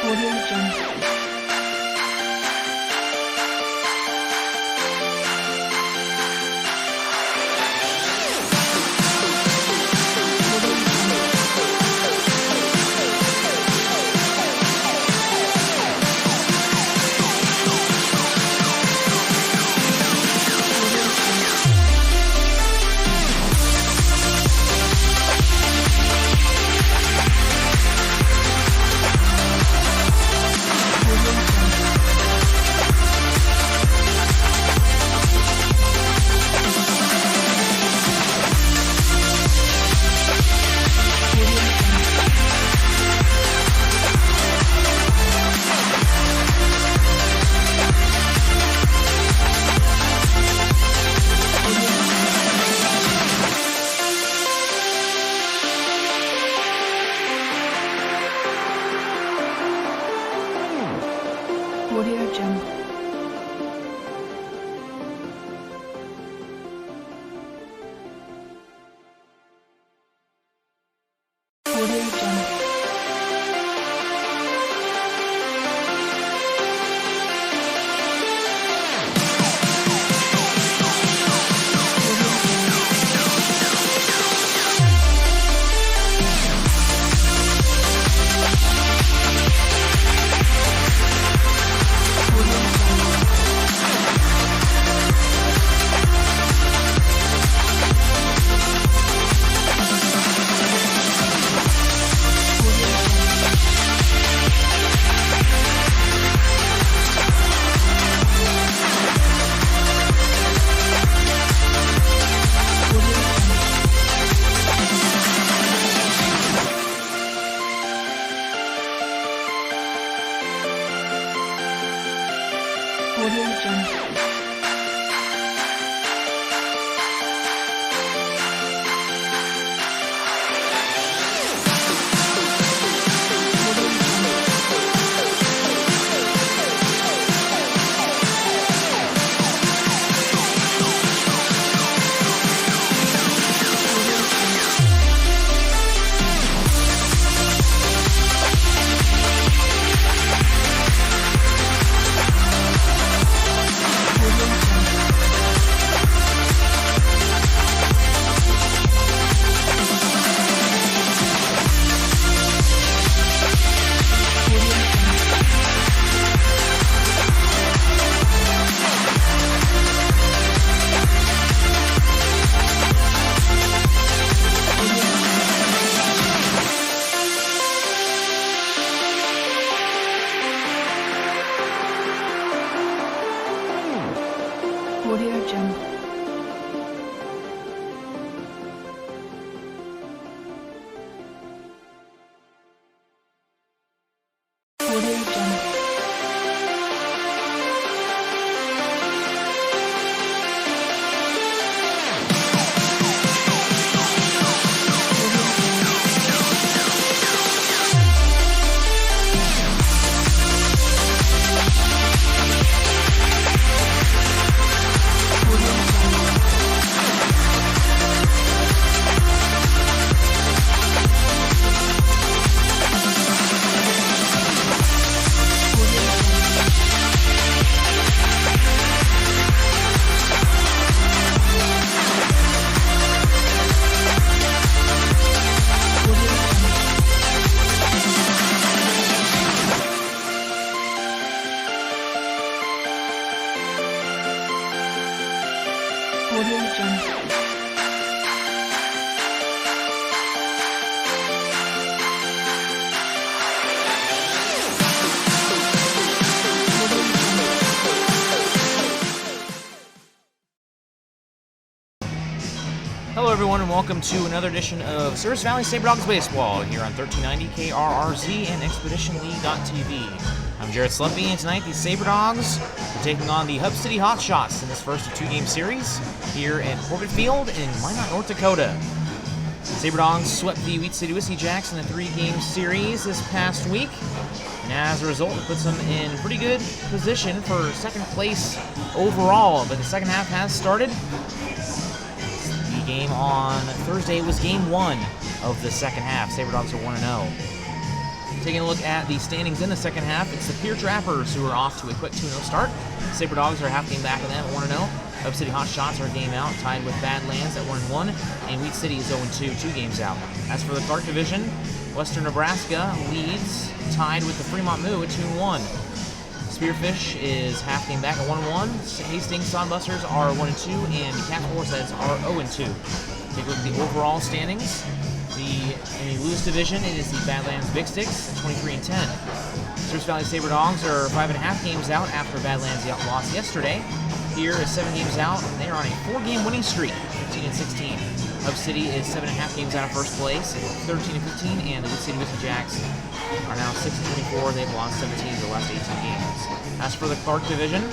Audio Jungle. Audio Jungle. Audio Jungle. Audio Jungle. Audio Jungle. Audio Jungle. Audio Jungle. Hello everyone and welcome to another edition of Service Valley Sabre Dogs Baseball here on 1390 KRRZ and ExpeditionLeague.tv. I'm Jared Slumpy, and tonight the Sabre Dogs are taking on the Hub City Hotshots in this first of two-game series here at Corbett Field in Minot, North Dakota. The Sabre Dogs swept the Wheat City Whiskey Jacks in a three-game series this past week, and as a result it puts them in pretty good position for second place overall, but the second half has started. The game on Thursday was game one of the second half. Sabre Dogs are 1-0. Taking a look at the standings in the second half, it's the Pier Trappers who are off to a quick 2-0 start. Sabre Dogs are half game back of them at 1-0. Hub City Hotshots are a game out, tied with Badlands at 1-1, and Wheat City is 0-2, 2 games out. As for the Clark Division, Western Nebraska leads, tied with the Fremont Moo at 2-1. Spearfish is half game back at 1-1. Hastings Sodbusters are 1-2, and the Cats Horseheads are 0-2. Take a look at the overall standings. In the Lewis Division, it is the Badlands Big Sticks at 23-10. Service Valley Sabre Dogs are 5.5 games out after Badlands lost yesterday. Here is 7 games out, and they are on a 4-game winning streak, 15-16. Hub City is 7.5 games out of first place, 13-15, and the Wood City Whiskey Jacks are now 6-24. They've lost 17 of their last 18 games. As for the Clark Division,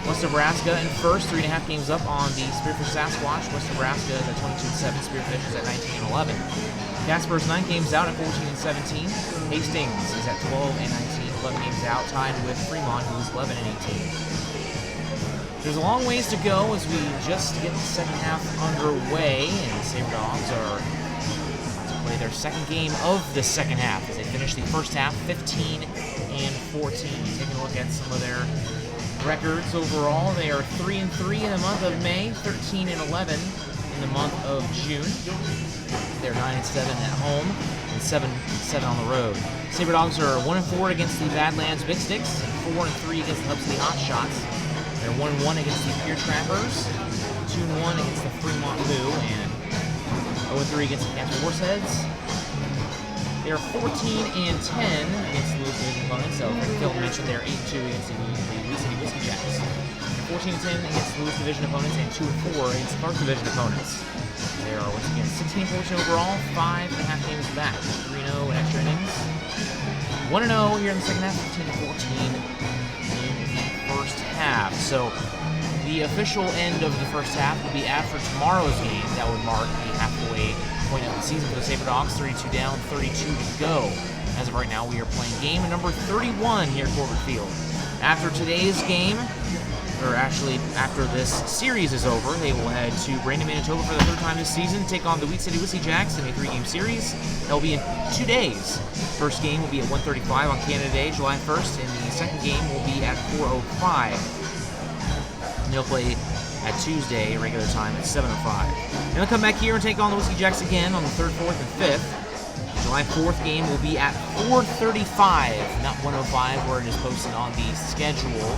West Nebraska in first, 3.5 games up on the Spearfish Sasquatch. West Nebraska is at 22-7. Spearfish is at 19-11. Casper is 9 games out at 14-17. Hastings is at 12-19, 11 games out, tied with Fremont, who is 11-18. There's a long ways to go as we just get the second half underway, and the Sabre Dogs are about to play their second game of the second half as they finish the first half 15-14. Taking a look at some of their records overall, they are 3-3 in the month of May, 13-11 in the month of June. They're 9-7 at home and 7-7 on the road. Sabre Dogs are 1-4 against the Badlands Big Sticks, and 4-3 against the Hub City Hotshots. They're 1-1 against the Pier Trappers, 2-1 against the Fremont Moo, and 0-3 against the Cats Horseheads. They are 14-10 against the Lewis Division opponents, so Phil mentioned they're 8-2 against the Wheat City Whiskey Jacks. They're 14-10 against the Lewis Division opponents and 2-4 against the Clark Division opponents. They are once again 16-14 overall, 5.5 games back, 3-0 in extra innings. 1-0 here in the second half, 15-14. First half. So the official end of the first half will be after tomorrow's game. That would mark the halfway point of the season for the Sabre Dogs. 32 down, 32 to go. As of right now, we are playing game number 31 here at Corbett Field. After today's game, or actually after this series is over, they will head to Brandon, Manitoba for the third time this season, take on the Wheat City Whiskey Jacks in a 3-game series. That will be in 2 days. First game will be at 1:35 on Canada Day, July 1st, and the second game will be at 4:05. And they'll play at Tuesday, regular time, at 7:05. And they'll come back here and take on the Whiskey Jacks again on the 3rd, 4th, and 5th. The July 4th game will be at 4:35, not 1:05 where it is posted on the schedule.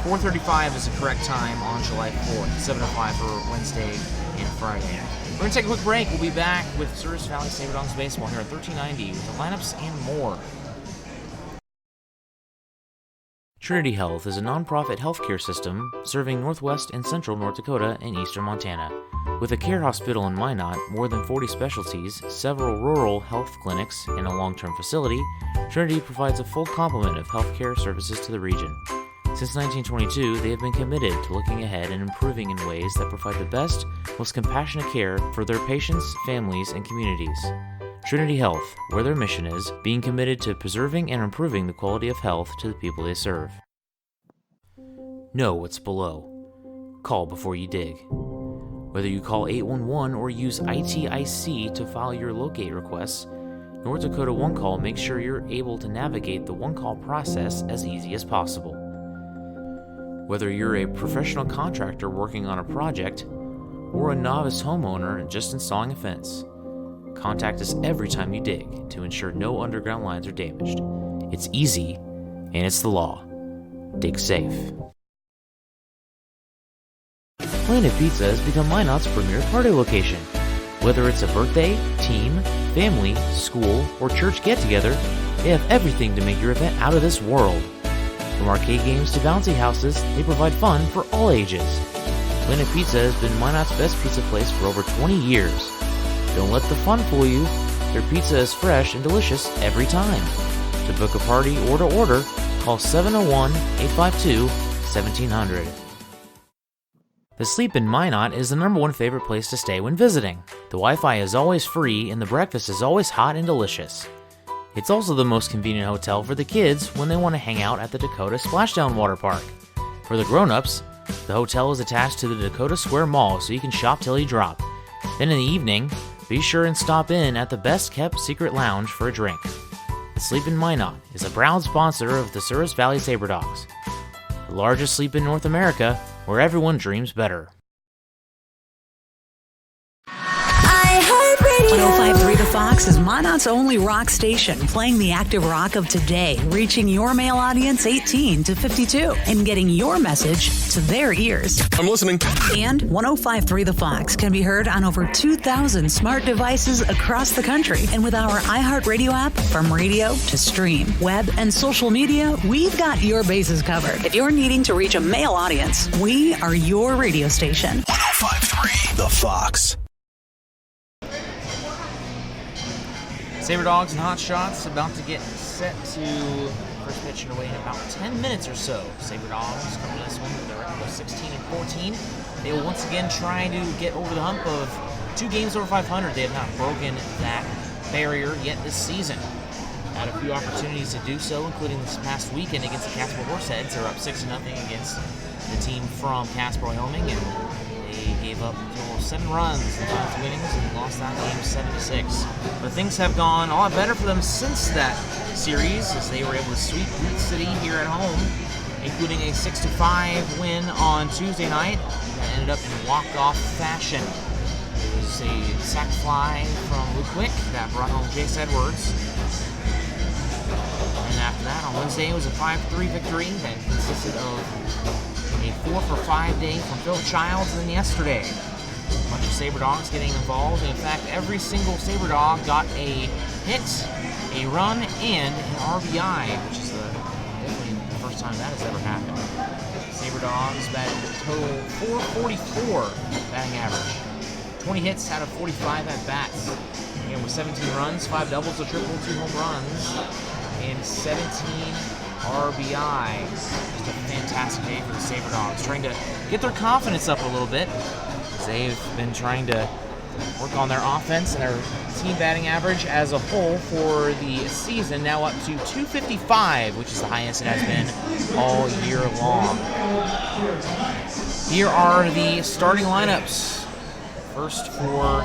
4:35 is the correct time on July 4th, 7:05 for Wednesday and Friday. We're going to take a quick break. We'll be back with Service Valley Sabre Dogs Baseball here at 1390 with the lineups and more. Trinity Health is a nonprofit healthcare system serving northwest and central North Dakota and eastern Montana. With a care hospital in Minot, more than 40 specialties, several rural health clinics, and a long-term facility, Trinity provides a full complement of healthcare services to the region. Since 1922, they have been committed to looking ahead and improving in ways that provide the best, most compassionate care for their patients, families, and communities. Trinity Health, where their mission is, being committed to preserving and improving the quality of health to the people they serve. Know what's below. Call before you dig. Whether you call 811 or use ITIC to file your locate requests, North Dakota One Call makes sure you're able to navigate the one call process as easy as possible. Whether you're a professional contractor working on a project or a novice homeowner just installing a fence, contact us every time you dig to ensure no underground lines are damaged. It's easy, and it's the law. Dig safe. Planet Pizza has become Minot's premier party location. Whether it's a birthday, team, family, school, or church get-together, they have everything to make your event out of this world. From arcade games to bouncy houses, they provide fun for all ages. Planet Pizza has been Minot's best pizza place for over 20 years. Don't let the fun fool you. Their pizza is fresh and delicious every time. To book a party or to order, call 701-852-1700. The Sleep in Minot is the #1 favorite place to stay when visiting. The Wi-Fi is always free and the breakfast is always hot and delicious. It's also the most convenient hotel for the kids when they want to hang out at the Dakota Splashdown Water Park. For the grown-ups, the hotel is attached to the Dakota Square Mall so you can shop till you drop. Then in the evening, be sure and stop in at the best-kept secret lounge for a drink. The Sleep in Minot is a proud sponsor of the Souris Valley Sabre Dogs, the largest sleep in North America, where everyone dreams better. 105.3 The Fox is Minot's only rock station, playing the active rock of today, reaching your male audience 18 to 52, and getting your message to their ears. I'm listening. And 105.3 The Fox can be heard on over 2,000 smart devices across the country. And with our iHeartRadio app, from radio to stream, web, and social media, we've got your bases covered. If you're needing to reach a male audience, we are your radio station. 105.3 The Fox. Sabre Dogs and Hotshots about to get set to first pitch away in about 10 minutes or so. Sabre Dogs coming to this one with a record of 16 and 14. They will once again try to get over the hump of 2 games over 500. They have not broken that barrier yet this season. Had a few opportunities to do so, including this past weekend against the Casper Horseheads. They're up 6-0 against the team from Casper, Wyoming, and they gave up a total of 7 runs in 5 innings and lost that game 7-6. But things have gone a lot better for them since that series, as they were able to sweep Root City here at home, including a 6-5 win on Tuesday night that ended up in walk-off fashion. It was a sac fly from Luke Wick that brought home Jace Edwards. And after that, on Wednesday, it was a 5-3 victory that consisted of a 4-for-5 day from Phil Childs, and then yesterday, a bunch of Sabre Dogs getting involved. In fact, every single Sabre Dog got a hit, a run, and an RBI, which is definitely the first time that has ever happened. Sabre Dogs batted a total 444 batting average, 20 hits out of 45 at bats. Again, with 17 runs, 5 doubles, a triple, 2 home runs, and 17 RBI. Just a fantastic day for the Sabre Dogs, trying to get their confidence up a little bit. They've been trying to work on their offense and their team batting average as a whole for the season, now up to 255, which is the highest it has been all year long. Here are the starting lineups. First for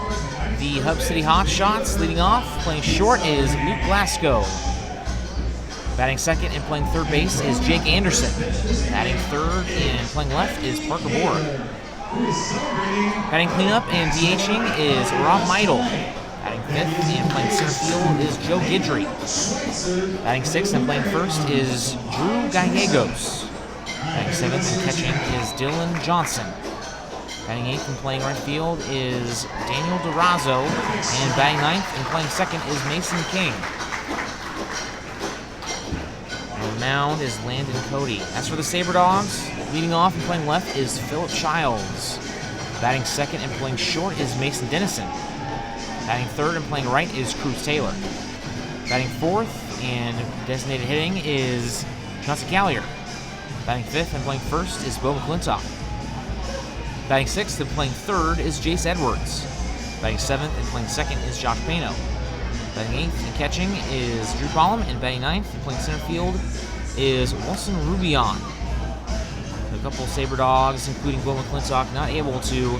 the Hub City Hotshots, leading off, playing short is Luke Glasgow. Batting second and playing third base is Jake Anderson. Batting third and playing left is Parker Moore. Batting cleanup and DHing is Rob Meidel. Batting fifth and playing center field is Joe Guidry. Batting sixth and playing first is Drew Gallegos. Batting seventh and catching is Dylan Johnson. Batting eighth and playing right field is Daniel Durazo. And batting ninth and playing second is Mason King. Mound is Landon Cody. As for the Sabre Dogs, leading off and playing left is Philip Childs. Batting second and playing short is Mason Dennison. Batting third and playing right is Cruz Taylor. Batting fourth and designated hitting is Chauncey Callier. Batting fifth and playing first is Bo McClintock. Batting sixth and playing third is Jace Edwards. Batting seventh and playing second is Josh Pano. Batting eighth and catching is Drew Pollum, and batting ninth and playing center field is Wilson Rubion. A couple of Sabre Dogs, including Bo McClintock, not able to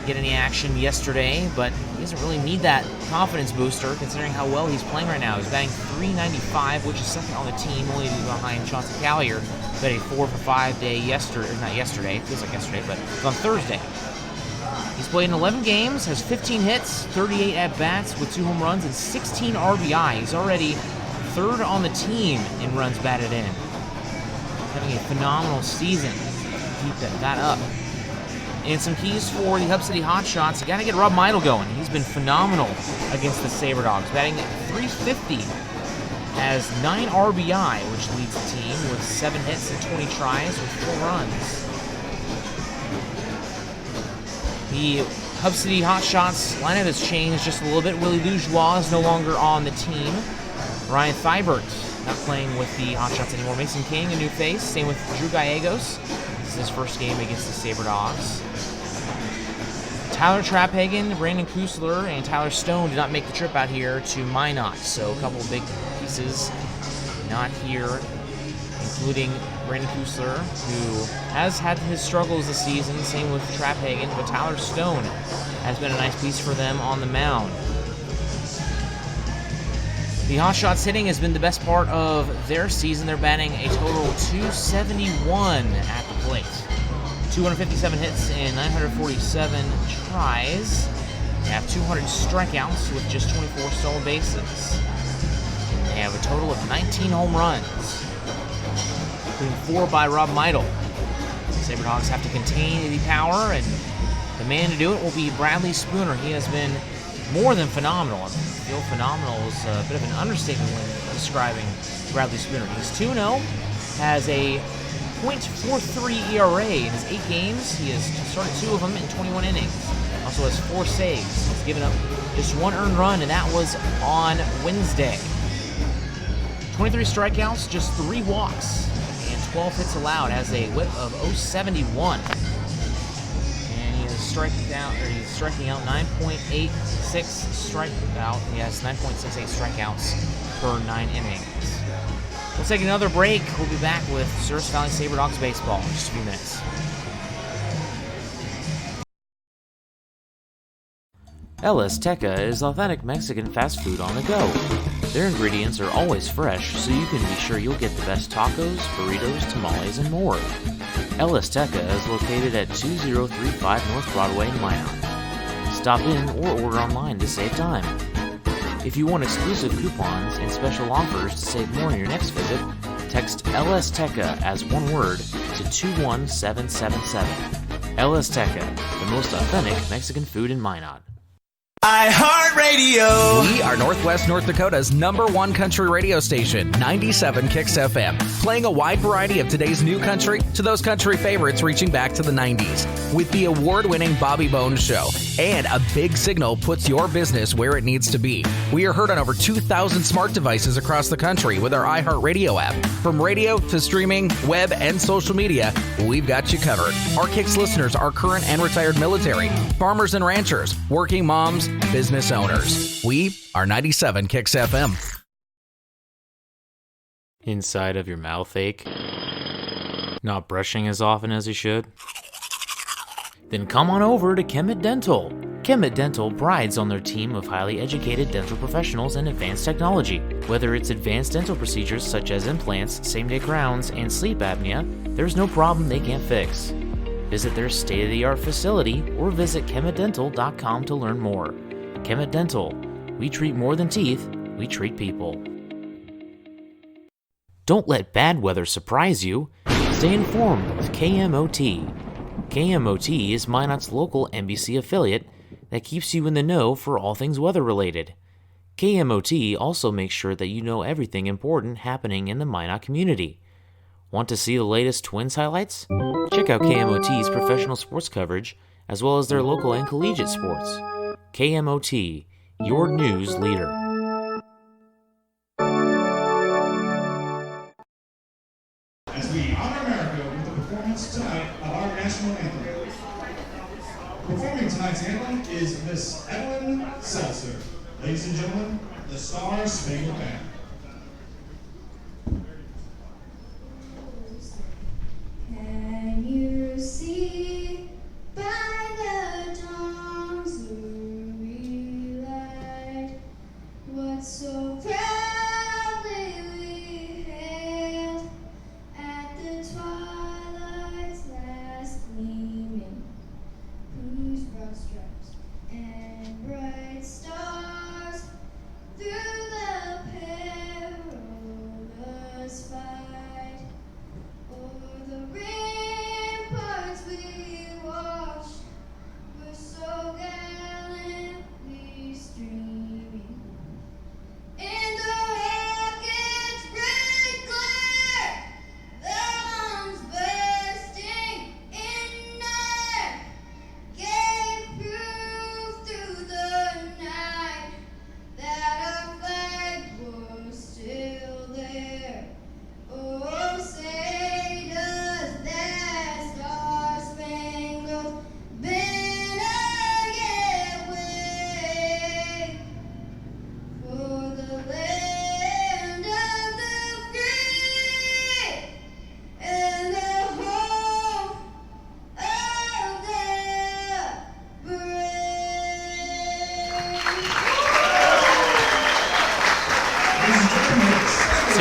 get any action yesterday, but he doesn't really need that confidence booster considering how well he's playing right now. He's batting .395, which is second on the team, only behind Chauncey Callier, who had a 4-for-5 day not yesterday, it feels like yesterday, but it was on Thursday. He's played in 11 games, has 15 hits, 38 at-bats with 2 home runs and 16 RBI. He's already third on the team in runs batted in. Having a phenomenal season. Keep that up. And some keys for the Hub City Hotshots. You got to get Rob Meidel going. He's been phenomenal against the Sabre Dogs, batting at .350, has 9 RBI, which leads the team with 7 hits and 20 tries with 4 runs. The Hub City Hotshots lineup has changed just a little bit. Willie Lujois is no longer on the team. Ryan Thibert not playing with the Hotshots anymore. Mason King, a new face. Same with Drew Gallegos. This is his first game against the Sabre Dogs. Tyler Traphagen, Brandon Kusler, and Tyler Stone did not make the trip out here to Minot. So a couple of big pieces not here, including Brandon Kusler, who has had his struggles this season, same with Traphagen, but Tyler Stone has been a nice piece for them on the mound. The Hotshots hitting has been the best part of their season. They're batting a total of 271 at the plate. 257 hits and 947 tries. They have 200 strikeouts with just 24 stolen bases. They have a total of 19 home runs, including 4 by Rob Meidel. The SaberDogs have to contain the power, and the man to do it will be Bradley Spooner. He has been more than phenomenal. I feel phenomenal is a bit of an understatement when describing Bradley Spooner. He's 2-0, has a .43 ERA in his 8 games. He has started 2 of them in 21 innings. Also has 4 saves. He's given up just 1 earned run, and that was on Wednesday. 23 strikeouts, just 3 walks, and 12 hits allowed. Has a whip of .071. Striking out 9.86 strikeout. He has 9.68 strikeouts per 9 innings. We'll take another break. We'll be back with Service Valley SaberDogs baseball in just a few minutes. El Azteca is authentic Mexican fast food on the go. Their ingredients are always fresh, so you can be sure you'll get the best tacos, burritos, tamales, and more. El Azteca is located at 2035 North Broadway in Minot. Stop in or order online to save time. If you want exclusive coupons and special offers to save more on your next visit, text El Azteca as one word to 21777. El Azteca, the most authentic Mexican food in Minot. iHeartRadio. We are Northwest North Dakota's #1 country radio station, 97 Kicks FM, playing a wide variety of today's new country to those country favorites reaching back to the 90s. With the award-winning Bobby Bones Show, and a big signal puts your business where it needs to be. We are heard on over 2,000 smart devices across the country with our iHeartRadio app. From radio to streaming, web, and social media, we've got you covered. Our Kicks listeners are current and retired military, farmers and ranchers, working moms, business owners. We are 97 Kicks FM. Inside of your mouth ache? Not brushing as often as you should? Then come on over to Kemet Dental. Kemet Dental prides on their team of highly educated dental professionals and advanced technology. Whether it's advanced dental procedures such as implants, same-day crowns, and sleep apnea, there's no problem they can't fix. Visit their state-of-the-art facility or visit kemetdental.com to learn more. Kemet Dental. We treat more than teeth, we treat people. Don't let bad weather surprise you. Stay informed with KMOT. KMOT is Minot's local NBC affiliate that keeps you in the know for all things weather-related. KMOT also makes sure that you know everything important happening in the Minot community. Want to see the latest Twins highlights? Check out KMOT's professional sports coverage, as well as their local and collegiate sports. KMOT, your news leader. As we honor America with the performance tonight of our national anthem. Performing tonight's anthem is Miss Evelyn Seltzer. Ladies and gentlemen, the Star Spangled Banner. Can you see by the dawn's early light what so proudly we hailed at the twilight's last gleaming, whose broad stripes and bright stars through the pale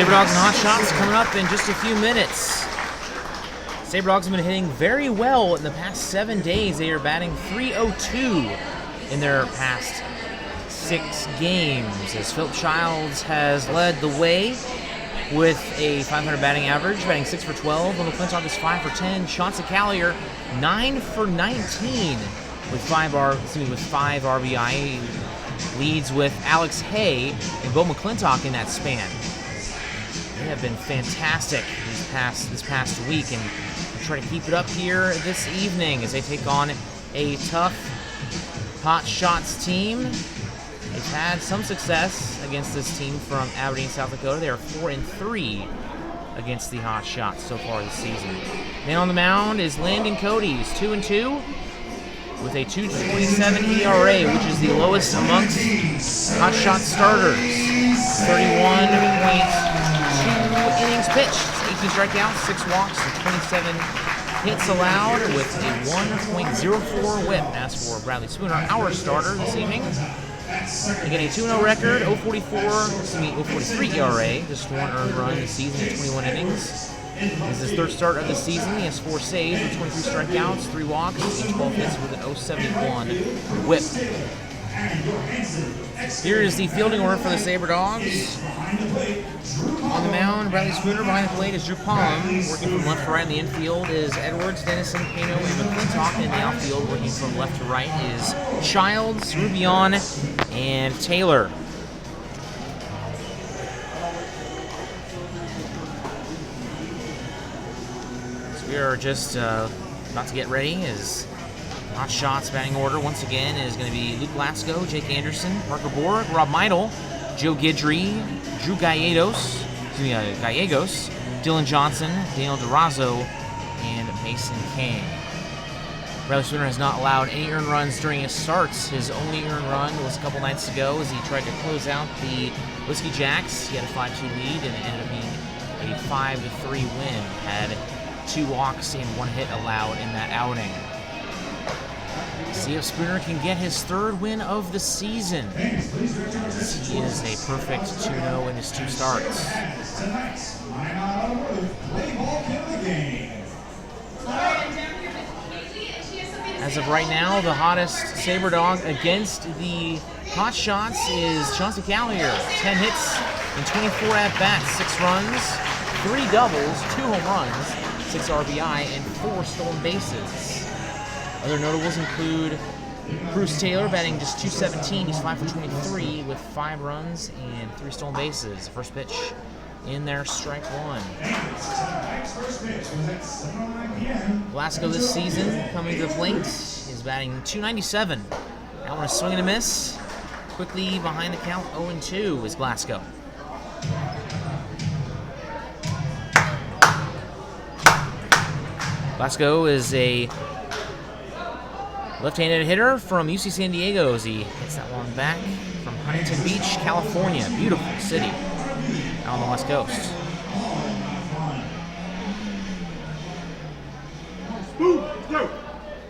Sabre Dogs and Hotshots coming up in just a few minutes. Sabre Dogs have been hitting very well in the past 7 days. They are batting .302 in their past 6 games, as Philip Childs has led the way with a .500 batting average, batting 6 for 12. Will McClintock is 5 for 10. Chauncey Callier 9 for 19 with 5 RBI. Leads with Alex Hay and Bo McClintock in that span. They have been fantastic this past week, and try to keep it up here this evening as they take on a tough Hotshots team. They've had some success against this team from Aberdeen, South Dakota. They are 4-3 against the Hotshots so far this season. Man on the mound is Landon Cody. He's 2-2 with a 2.27 ERA, which is the lowest amongst Hotshots starters. 31.2 innings pitched, 18 strikeouts, 6 walks, and 27 hits allowed with a 1.04 whip. As for Bradley Spooner, our starter this evening, again a 2-0 record, 0.43 ERA, just 1 earned run this season in 21 innings. This is his third start of the season. He has 4 saves with 23 strikeouts, 3 walks, and 12 hits with an 0.71 whip. Here is the fielding order for the Sabre Dogs. On the mound, Bradley Spooner. Behind the plate is Drew Palm. Working from left to right in the infield is Edwards, Dennison, Pano, and McClintock. In the outfield, working from left to right is Childs, Rubion, and Taylor. So we are just about to get ready as Hotshots batting order once again is going to be Luke Glasgow, Jake Anderson, Parker Borg, Rob Meidel, Joe Guidry, Drew Gallegos, Dylan Johnson, Daniel DeRozzo, and Mason Kane. Bradley Spooner has not allowed any earned runs during his starts. His only earned run was a couple nights ago as he tried to close out the Whiskey Jacks. He had a 5-2 lead and it ended up being a 5-3 win. Had 2 walks and 1 hit allowed in that outing. See if Spooner can get his 3rd win of the season. He is a perfect 2-0 in his 2 starts. As of right now, the hottest Sabre Dog against the Hotshots is Chauncey Callier. 10 hits and 24 at-bats, 6 runs, 3 doubles, 2 home runs, 6 RBI, and 4 stolen bases. Other notables include Bruce Taylor, batting just .217. He's 5 for 23 with 5 runs and 3 stolen bases. First pitch in there, strike 1. Glasgow this season, coming to the plate, is batting .297. That one a swing and a miss. Quickly behind the count, 0-2 is Glasgow. Glasgow is a left-handed hitter from UC San Diego as he hits that one back from Huntington Beach, California. Beautiful city out on the West Coast.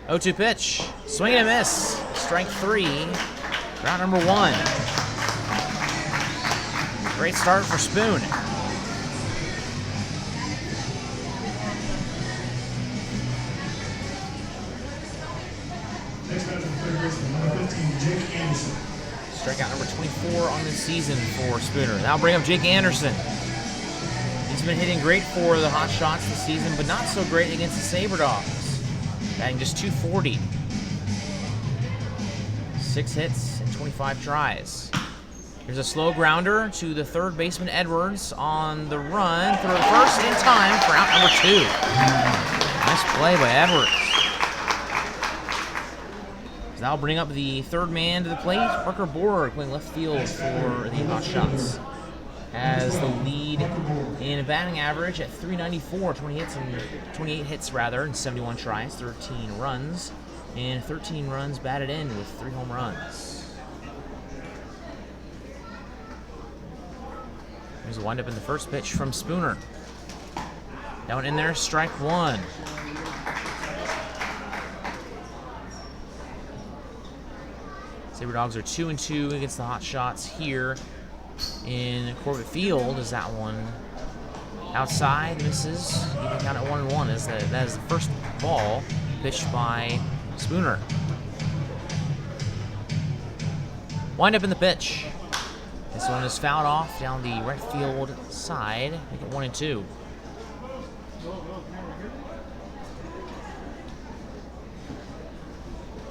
Oh, 2 pitch. Swing and a miss. Strike 3. Round number 1. Great start for Spoon. Strikeout number 24 on the season for Spooner. That'll bring up Jake Anderson. He's been hitting great for the Hotshots this season, but not so great against the Sabre Dogs. Batting just .240. 6 hits and 25 tries. Here's a slow grounder to the third baseman Edwards on the run. Throw to first in time for out number 2. Nice play by Edwards. That'll bring up the third man to the plate, Parker Borg, playing left field for the Hotshots. Has the lead in batting average at .394, 28 hits and 71 tries, 13 runs, and 13 runs batted in with 3 home runs. There's a windup in the first pitch from Spooner. Down in there, strike 1. Sabre Dogs are 2-2 against the Hotshots here in Corbett Field as that one outside misses. Even count at 1-1 as that is the first ball pitched by Spooner. Wind up in the pitch. This one is fouled off down the right field side. Make it 1-2.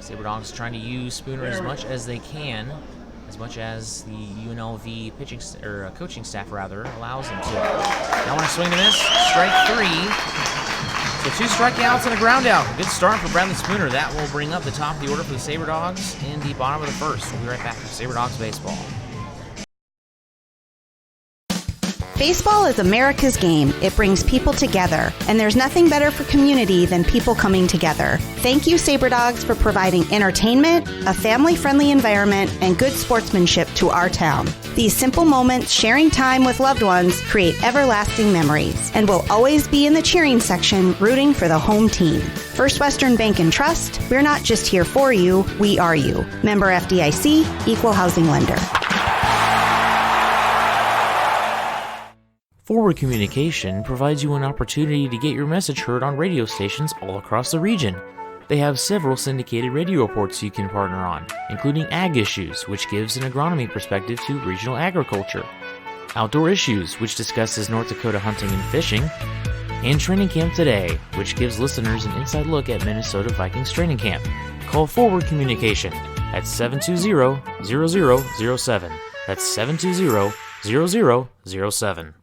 Sabre Dogs trying to use Spooner as much as they can, as much as the UNLV coaching staff allows them to. Now want to swing and miss. Strike 3. So 2 strikeouts and a ground out. Good start for Bradley Spooner. That will bring up the top of the order for the Sabre Dogs in the bottom of the first. We'll be right back with Sabre Dogs baseball. Baseball is America's game. It brings people together, and there's nothing better for community than people coming together. Thank you, Sabre Dogs, for providing entertainment, a family-friendly environment, and good sportsmanship to our town. These simple moments, sharing time with loved ones, create everlasting memories, and will always be in the cheering section, rooting for the home team. First Western Bank and Trust, we're not just here for you, we are you. Member FDIC, Equal Housing Lender. Forward Communication provides you an opportunity to get your message heard on radio stations all across the region. They have several syndicated radio reports you can partner on, including Ag Issues, which gives an agronomy perspective to regional agriculture, Outdoor Issues, which discusses North Dakota hunting and fishing, and Training Camp Today, which gives listeners an inside look at Minnesota Vikings training camp. Call Forward Communication at 720-0007. That's 720-0007.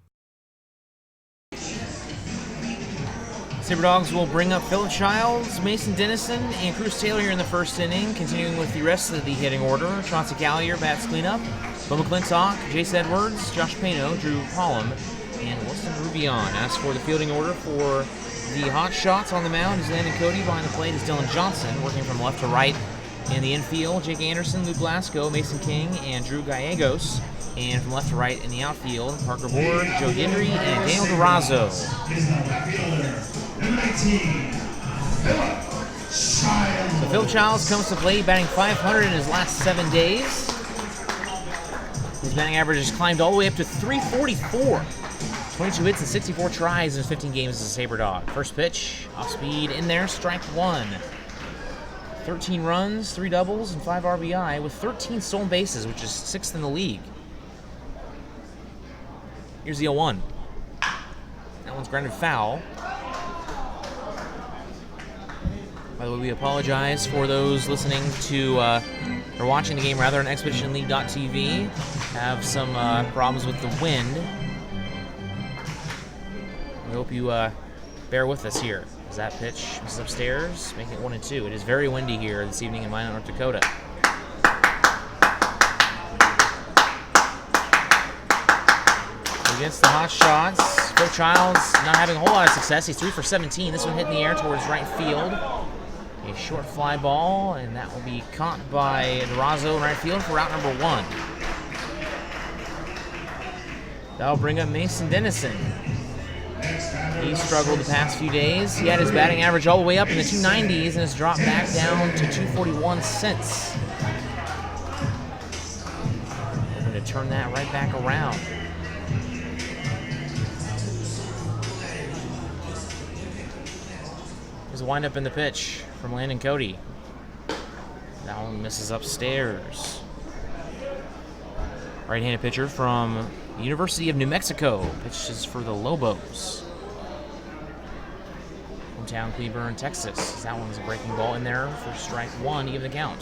Sabre Dogs will bring up Philip Childs, Mason Dennison, and Cruz Taylor here in the first inning, continuing with the rest of the hitting order. Chauncey Callier bats cleanup. Bo McClintock, Jace Edwards, Josh Pano, Drew Pollum, and Wilson Rubion. As for the fielding order for the Hotshots on the mound is Landon Cody. Behind the plate is Dylan Johnson, working from left to right. In the infield, Jake Anderson, Lou Blasco, Mason King, and Drew Gallegos. And from left to right in the outfield, Parker Board, Joe Gendry, and Daniel Durazo. So Phil Childs comes to plate, batting .500 in his last 7 days. His batting average has climbed all the way up to .344. 22 hits and 64 tries in his 15 games as a Sabre Dog. First pitch, off speed, in there, strike 1. 13 runs, 3 doubles, and 5 RBI with 13 stolen bases, which is 6th in the league. Here's the 0-1. That one's grounded foul. By the way, we apologize for those listening to, or watching the game rather on ExpeditionLeague.tv. Have some problems with the wind. We hope you bear with us here. As that pitch misses upstairs, making it 1-2. It is very windy here this evening in Minot, North Dakota. Against the Hotshots, Phil Childs not having a whole lot of success. He's 3 for 17. This one hit in the air towards right field. A short fly ball, and that will be caught by Durazo in right field for out number 1. That'll bring up Mason Dennison. He struggled the past few days. He had his batting average all the way up in the 290s and has dropped back down to 241 since. Hoping to turn that right back around. There's a windup in the pitch from Landon Cody. That one misses upstairs. Right-handed pitcher from the University of New Mexico. Pitches for the Lobos. Hometown Cleburne, Texas. That one's a breaking ball in there for strike 1 to give the count.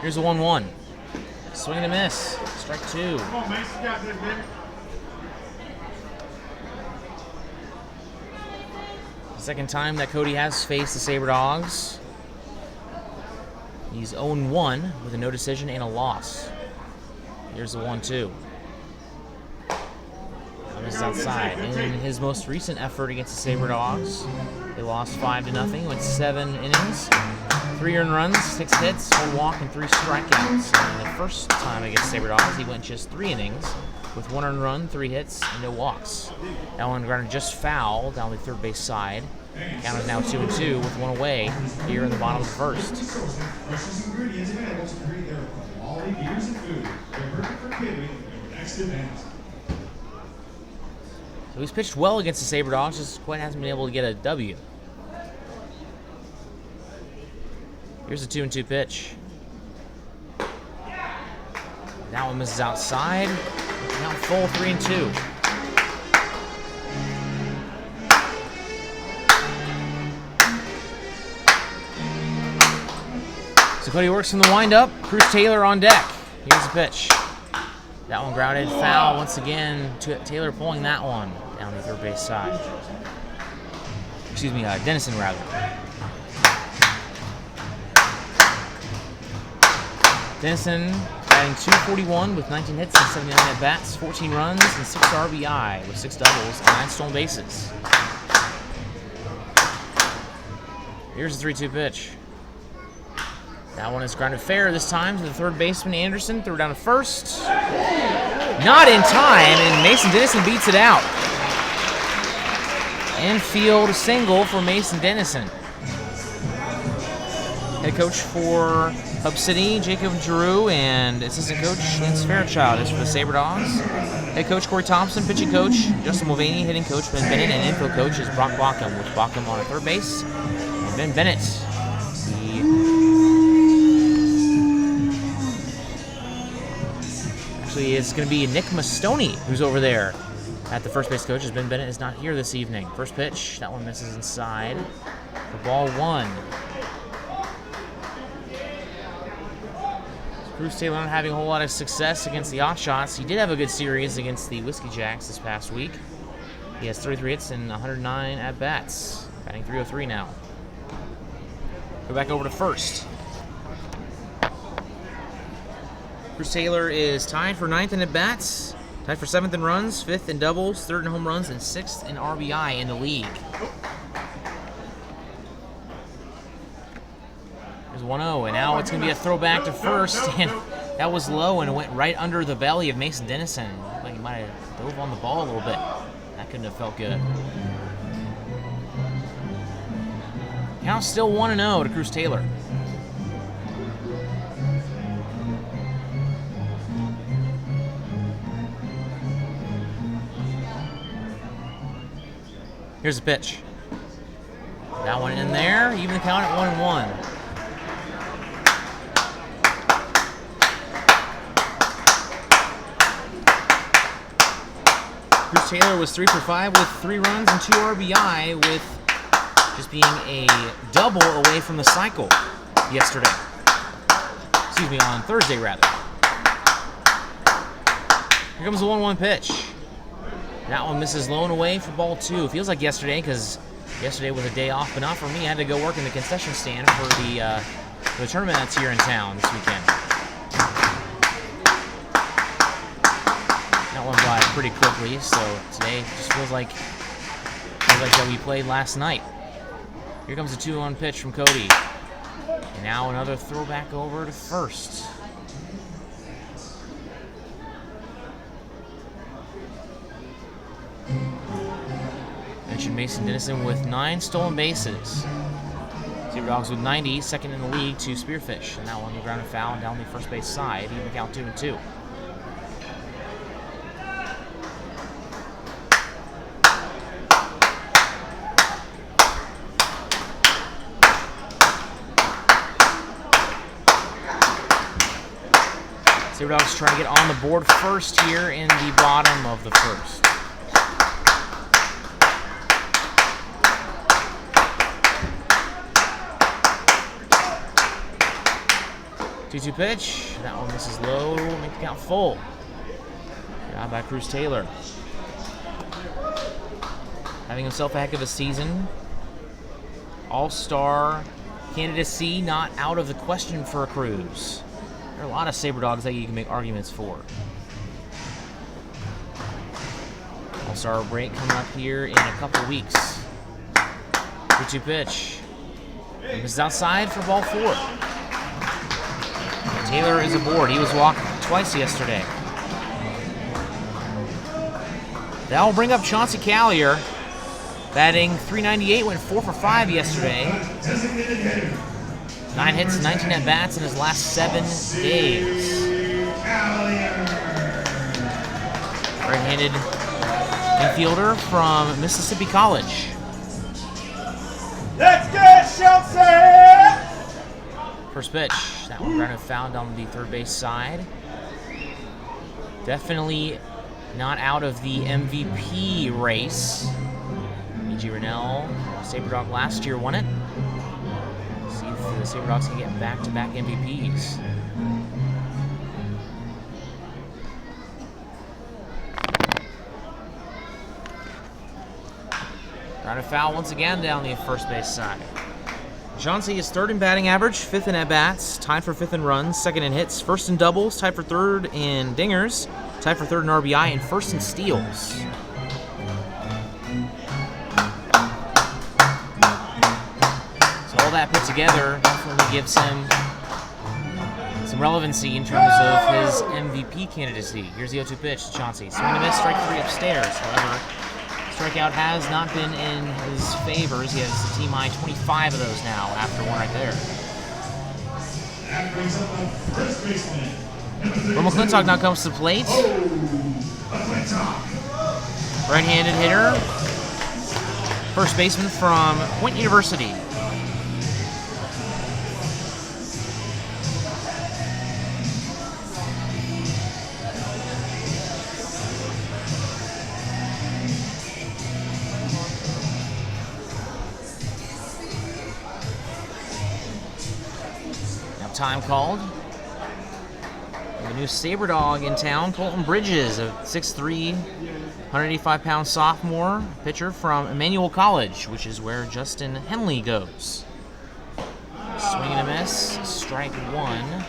Here's a 1-1. Swing and a miss. Strike 2. Come on, Mason. You got this, baby. Second time that Cody has faced the Sabre Dogs. He's 0-1 with a no decision and a loss. Here's the 1-2. This is outside. In his most recent effort against the Sabre Dogs, they lost 5-0. Went 7 innings, 3 earned runs, 6 hits, 1 walk, and 3 strikeouts. And the first time against Sabre Dogs, he went just 3 innings with 1 earned run, 3 hits, and no walks. That one grounded just foul down the third base side. Count is now 2-2 with one away here in the bottom of the first. Freshest ingredients available to create their quality beers and food. They're perfect for catering their next event. So he's pitched well against the Sabre Dogs, just quite hasn't been able to get a W. Here's a 2-2 pitch. That one misses outside. Now full 3-2. So Cody works from the windup. Cruz Taylor on deck. Here's the pitch. That one grounded foul once again. Taylor pulling that one down the third base side. Excuse me, Dennison rather. Dennison batting .241 with 19 hits and 79 at-bats, 14 runs, and 6 RBI with 6 doubles and 9 stolen bases. Here's the 3-2 pitch. That one is grounded fair this time to the third baseman, Anderson. Threw it down to first. Not in time, and Mason Dennison beats it out. Infield single for Mason Dennison. Head coach for Hub City, Jacob Giroux, and assistant coach Lance Fairchild is for the Sabre Dogs. Head coach Corey Thompson, pitching coach Justin Mulvaney, hitting coach Ben Bennett, and infield coach is Brock Bockham, with Bockham on at third base. And Ben Bennett, actually it's going to be Nick Mastoni who's over there at the first base coach, as Ben Bennett is not here this evening. First pitch, that one misses inside for ball 1. Bruce Taylor not having a whole lot of success against the Hotshots. He did have a good series against the Whiskey Jacks this past week. He has 33 hits and 109 at-bats. Batting .303 now. Go back over to first. Bruce Taylor is tied for 9th in at-bats, tied for 7th in runs, 5th in doubles, 3rd in home runs, and 6th in RBI in the league. There's 1-0, and now it's going to be a throwback to first, and that was low, and it went right under the belly of Mason Dennison. Looked like he might have dove on the ball a little bit. That couldn't have felt good. Count still 1-0 to Cruz Taylor. Here's the pitch. That one in there, even the count at 1-1. Cruz Taylor was 3 for 5 with 3 runs and 2 RBI, with just being a double away from the cycle yesterday. Excuse me, on Thursday rather. Here comes the 1-1 pitch. That one misses low and away for ball 2. Feels like yesterday, because yesterday was a day off, but not for me. I had to go work in the concession stand for the tournament that's here in town this weekend. That went by pretty quickly, so today just feels like that we played last night. Here comes the 2-1 pitch from Cody. And now another throwback over to first. Mentioned Mason Dennison with 9 stolen bases. Sabre Dogs with 90, second in the league to Spearfish. And that one, the ground and foul down the first base side, even count 2-2. Sabre Dogs trying to get on the board first here in the bottom of the first. Two-two pitch. That one misses low. Make the count full. Job by Cruz Taylor. Having himself a heck of a season. All-star candidacy not out of the question for Cruz. There are a lot of Sabre Dogs that you can make arguments for. All-star break coming up here in a couple weeks. 2-2 pitch. This is outside for ball 4. Taylor is aboard. He was walked twice yesterday. That'll bring up Chauncey Callier. Batting .398, went 4 for 5 yesterday. 9 hits, 19 at-bats in his last 7 days. Right-handed infielder from Mississippi College. Let's get Chelsea! First pitch, that one grounded found on the third base side. Definitely not out of the MVP race. E.G. Rennell, Sabre Dog last year won it. See if the Sabre Dogs can get back-to-back MVPs. Grounded foul once again down the first base side. Chauncey is third in batting average, fifth in at-bats, tied for fifth in runs, second in hits, first in doubles, tied for third in dingers, tied for third in RBI, and first in steals. So all that put together definitely gives him some relevancy in terms of his MVP candidacy. Here's the 0-2 pitch to Chauncey. Swing and a miss, strike 3 upstairs. However, strikeout has not been in his favors. He has a team high 25 of those now after one right there. From McClintock now comes to the plate. Right-handed hitter. First baseman from Point University. Time called. The new Sabre Dog in town, Colton Bridges, a 6'3", 185-pound sophomore pitcher from Emmanuel College, which is where Justin Henley goes. Swing and a miss, strike 1.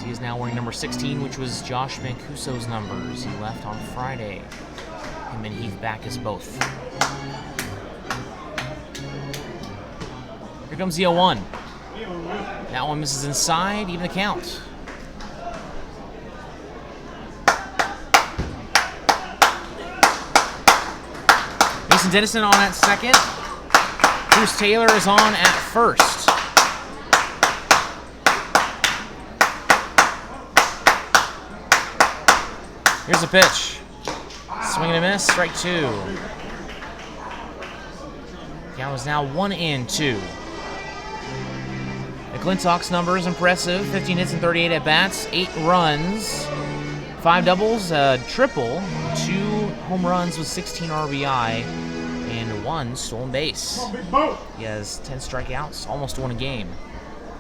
He is now wearing number 16, which was Josh Mancuso's numbers. He left on Friday. Him and Heath Backus both. Here comes the 0-1. That one misses inside, even the count. Mason Dennison on at second. Bruce Taylor is on at first. Here's a pitch. Swing and a miss, strike 2. Count is now 1-2. McClintock's number is impressive. 15 hits and 38 at-bats, 8 runs, 5 doubles, a triple, 2 home runs with 16 RBI, and 1 stolen base. He has 10 strikeouts, almost won a game.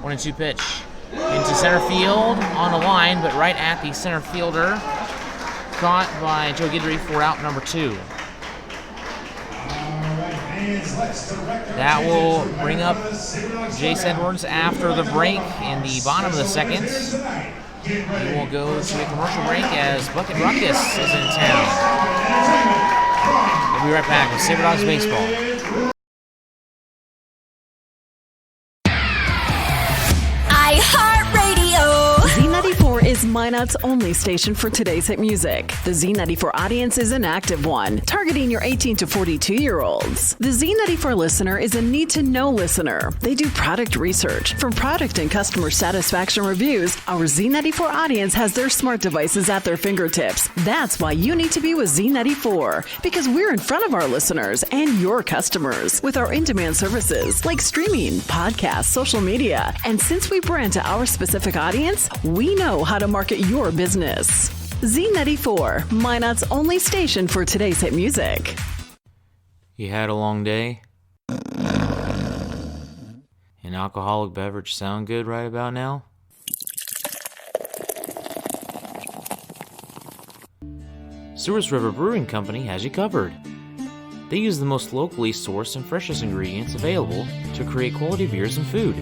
1-2 pitch. Into center field, on the line, but right at the center fielder. Caught by Joe Guidry for out number 2. That will bring up Jace Edwards after the break in the bottom of the second. We will go to a commercial break as Bucket Ruckus is in town. We'll be right back with Sabre Dogs Baseball. Z94 is Minot's only station for today's hit music. The Z94 audience is an active one, targeting your 18 to 42-year-olds. The Z94 listener is a need-to-know listener. They do product research. From product and customer satisfaction reviews, our Z94 audience has their smart devices at their fingertips. That's why you need to be with Z94, because we're in front of our listeners and your customers with our in-demand services like streaming, podcasts, social media. And since we brand to our specific audience, we know how to market your business. Z94, Minot's only station for today's hit music. You had a long day? An alcoholic beverage sound good right about now? Souris River Brewing Company has you covered. They use the most locally sourced and freshest ingredients available to create quality beers and food.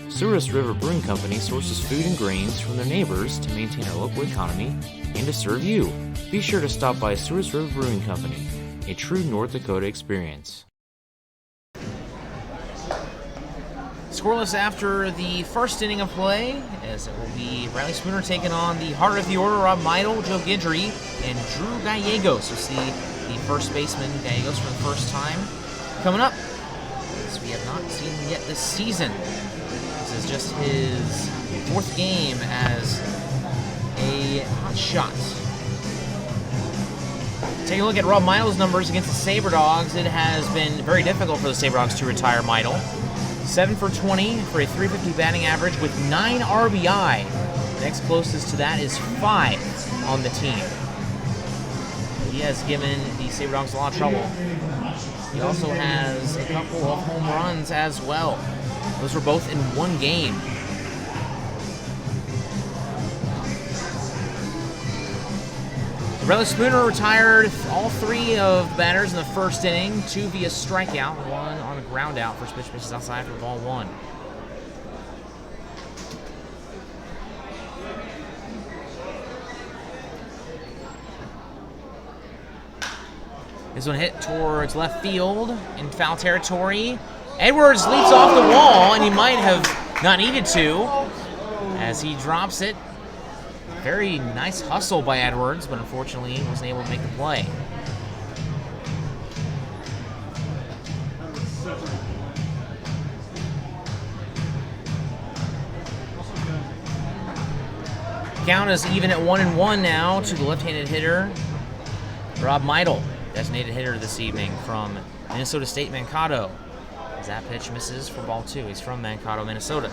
Souris River Brewing Company sources food and grains from their neighbors to maintain our local economy and to serve you. Be sure to stop by Souris River Brewing Company, a true North Dakota experience. Scoreless after the first inning of play, as it will be Bradley Spooner taking on the heart of the order, Rob Meidel, Joe Guidry, and Drew Gallegos. We'll see the first baseman, Gallegos, for the first time coming up, as we have not seen him yet this season. This is just his fourth game as a hotshot. Take a look at Rob Meidel's numbers against the Sabre Dogs. It has been very difficult for the Sabre Dogs to retire Meidel. 7 for 20 for a .350 batting average with 9 RBI. Next closest to that is 5 on the team. He has given the Sabre Dogs a lot of trouble. He also has a couple of home runs as well. Those were both in one game. Bradley Spooner retired all 3 of the batters in the first inning, 2 via strikeout, 1 on a ground out. First pitch misses outside for ball 1. This one hit towards left field in foul territory. Edwards leaps off the wall, and he might have not needed to, as he drops it. Very nice hustle by Edwards, but unfortunately he wasn't able to make the play. Count is even at 1-1 now to the left-handed hitter, Rob Meidel, designated hitter this evening from Minnesota State Mankato. As that pitch misses for ball 2. He's from Mankato, Minnesota.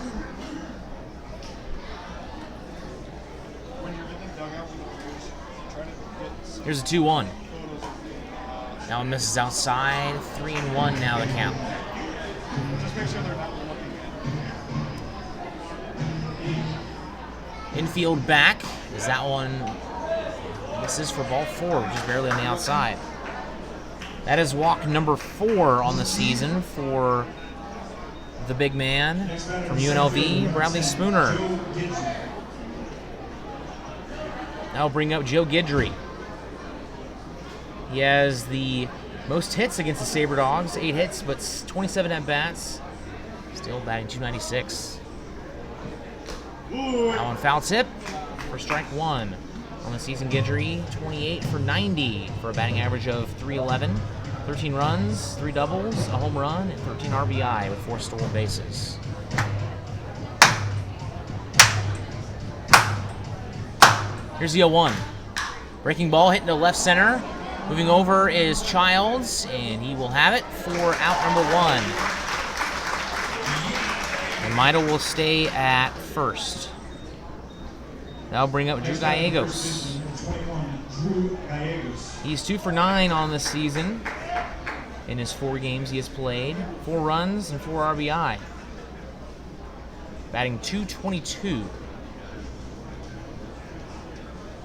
Here's a 2-1. That one misses outside. 3-1 now the count. Infield back, as that one misses for ball 4, just barely on the outside. That is walk number 4 on the season for the big man from UNLV, Bradley Spooner. That'll bring up Joe Guidry. He has the most hits against the Sabre Dogs, 8 hits, but 27 at-bats. Still batting .296. That one foul tip for strike 1. On the season, Guidry, 28 for 90 for a batting average of .311. 13 runs, 3 doubles, a home run, and 13 RBI with 4 stolen bases. Here's the 0-1. Breaking ball hitting to left center. Moving over is Childs, and he will have it for out number 1. And Meidel will stay at first. That'll bring up Drew Gallegos. He's 2 for 9 on the season. In his 4 games he has played. 4 runs and 4 RBI. Batting .222.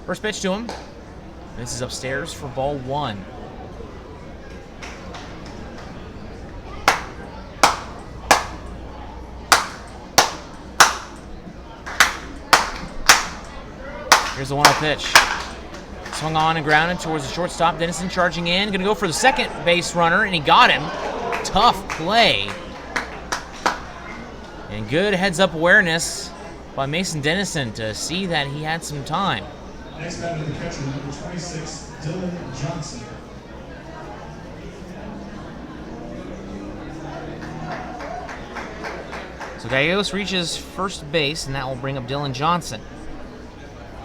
First pitch to him. This is upstairs for ball 1. Here's the 1-0 pitch. Swung on and grounded towards the shortstop. Dennison charging in. Going to go for the second base runner, and he got him. Tough play. And good heads-up awareness by Mason Dennison to see that he had some time. Next batter, the catcher, number 26, Dylan Johnson. So Gallegos reaches first base, and that will bring up Dylan Johnson.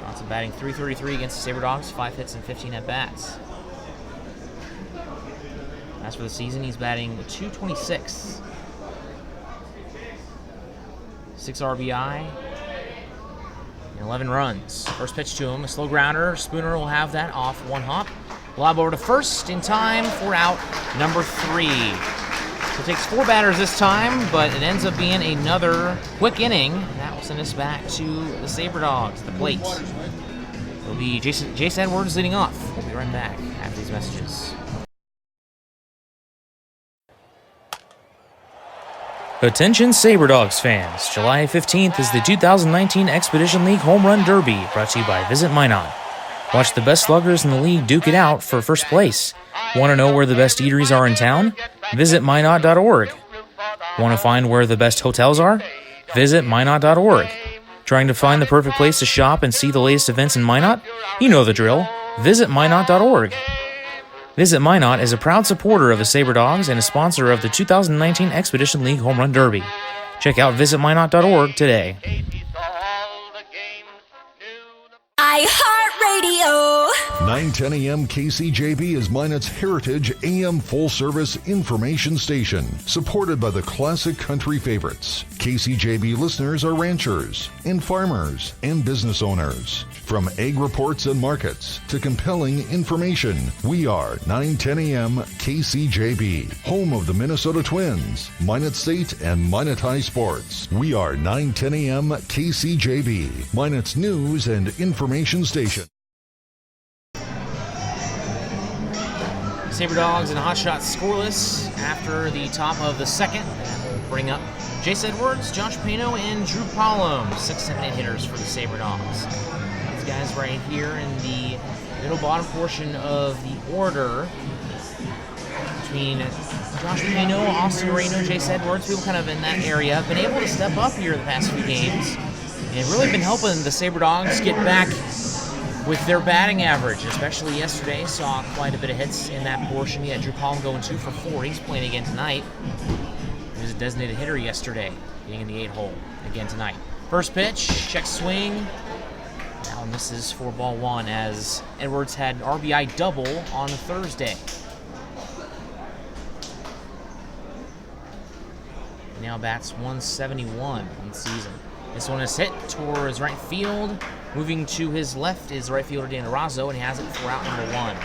Johnson batting .333 against the Sabre Dogs, 5 hits and 15 at-bats. As for the season, he's batting .226. 6 RBI. 11 runs. First pitch to him, a slow grounder. Spooner will have that off 1 hop. Lob over to first in time for out number 3. So it takes 4 batters this time, but it ends up being another quick inning. That will send us back to the Sabre Dogs at the plate. It'll be Jace Edwards leading off. We'll be right back after these messages. Attention Sabre Dogs fans, July 15th is the 2019 Expedition League Home Run Derby, brought to you by Visit Minot. Watch the best sluggers in the league duke it out for first place. Want to know where the best eateries are in town? Visit Minot.org. Want to find where the best hotels are? Visit Minot.org. Trying to find the perfect place to shop and see the latest events in Minot? You know the drill. Visit Minot.org. Visit Minot is a proud supporter of the Sabre Dogs and a sponsor of the 2019 Expedition League Home Run Derby. Check out visitminot.org today. iHeartRadio. 910 AM KCJB is Minot's heritage AM full-service information station, supported by the classic country favorites. KCJB listeners are ranchers and farmers and business owners. From egg reports and markets to compelling information, we are 910 AM KCJB, home of the Minnesota Twins, Minot State, and Minot High Sports. We are 910 AM KCJB, Minot's news and information station. Sabre Dogs and Hotshots scoreless after the top of the second. We'll bring up Jace Edwards, Josh Pano, and Drew Pollum, 6, 7, 8 hitters for the Sabre Dogs. These guys right here in the middle bottom portion of the order between Josh Pano, Austin Reno, Jace Edwards, people kind of in that area, have been able to step up here the past few games and really been helping the Sabre Dogs get back with their batting average, especially yesterday. Saw quite a bit of hits in that portion. Yeah, Drew Pollum going 2 for 4. He's playing again tonight. He was a designated hitter yesterday, being in the 8-hole again tonight. First pitch, check swing. Now misses for ball 1 as Edwards had an RBI double on Thursday. Now bats 171 on the season. This one is hit towards right field. Moving to his left is right fielder Dan Razzo, and he has it for out number 1.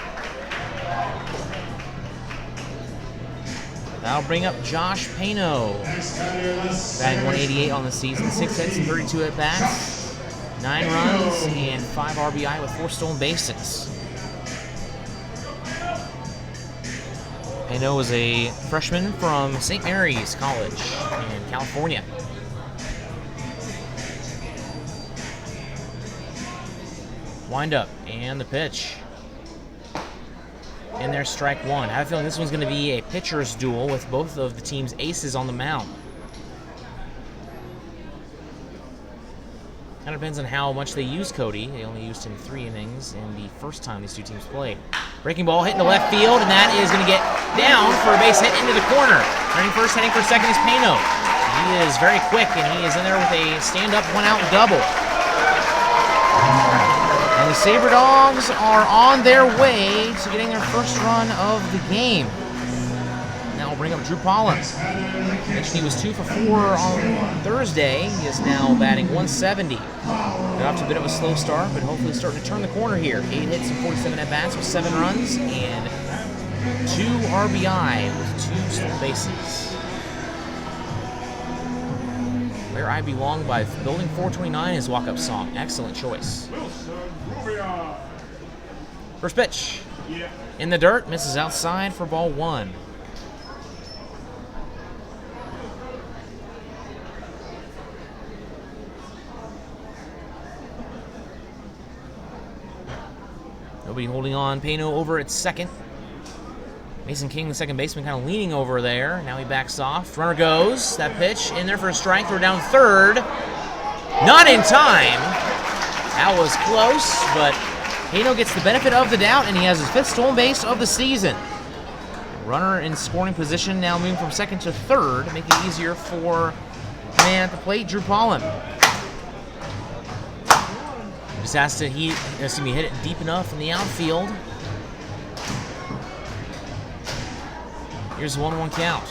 That'll bring up Josh Pano. Batting 188 on the season, 6 hits and 32 at-bats, 9 runs, and 5 RBI with 4 stolen bases. Pano is a freshman from St. Mary's College in California. Wind up, and the pitch. And there's strike 1. I have a feeling this one's going to be a pitcher's duel with both of the team's aces on the mound. Kind of depends on how much they use Cody. They only used him 3 innings in the first time these two teams played. Breaking ball hitting to left field, and that is going to get down for a base hit into the corner. Running first, heading for second is Pano. He is very quick, and he is in there with a stand-up, 1-out double. And the Sabre Dogs are on their way to getting their first run of the game. Now we'll bring up Drew Pollum. Mentioned he was 2 for 4 on Thursday. He is now batting 170. Got off to a bit of a slow start, but hopefully starting to turn the corner here. 8 hits and 47 at-bats with 7 runs and 2 RBI with 2 stolen bases. Where I Belong by Building 429 is walk-up song. Excellent choice. First pitch. In the dirt, misses outside for ball 1. Nobody holding on. Pano over at second. Mason King, the second baseman, kind of leaning over there. Now he backs off. Runner goes. That pitch in there for a strike. Throw down third. Not in time. That was close, but Pano gets the benefit of the doubt, and he has his 5th stolen base of the season. Runner in scoring position, now moving from second to third, making it easier for the man at the plate, Drew Pollum. Just has to hit it deep enough in the outfield. Here's a 1-1 count.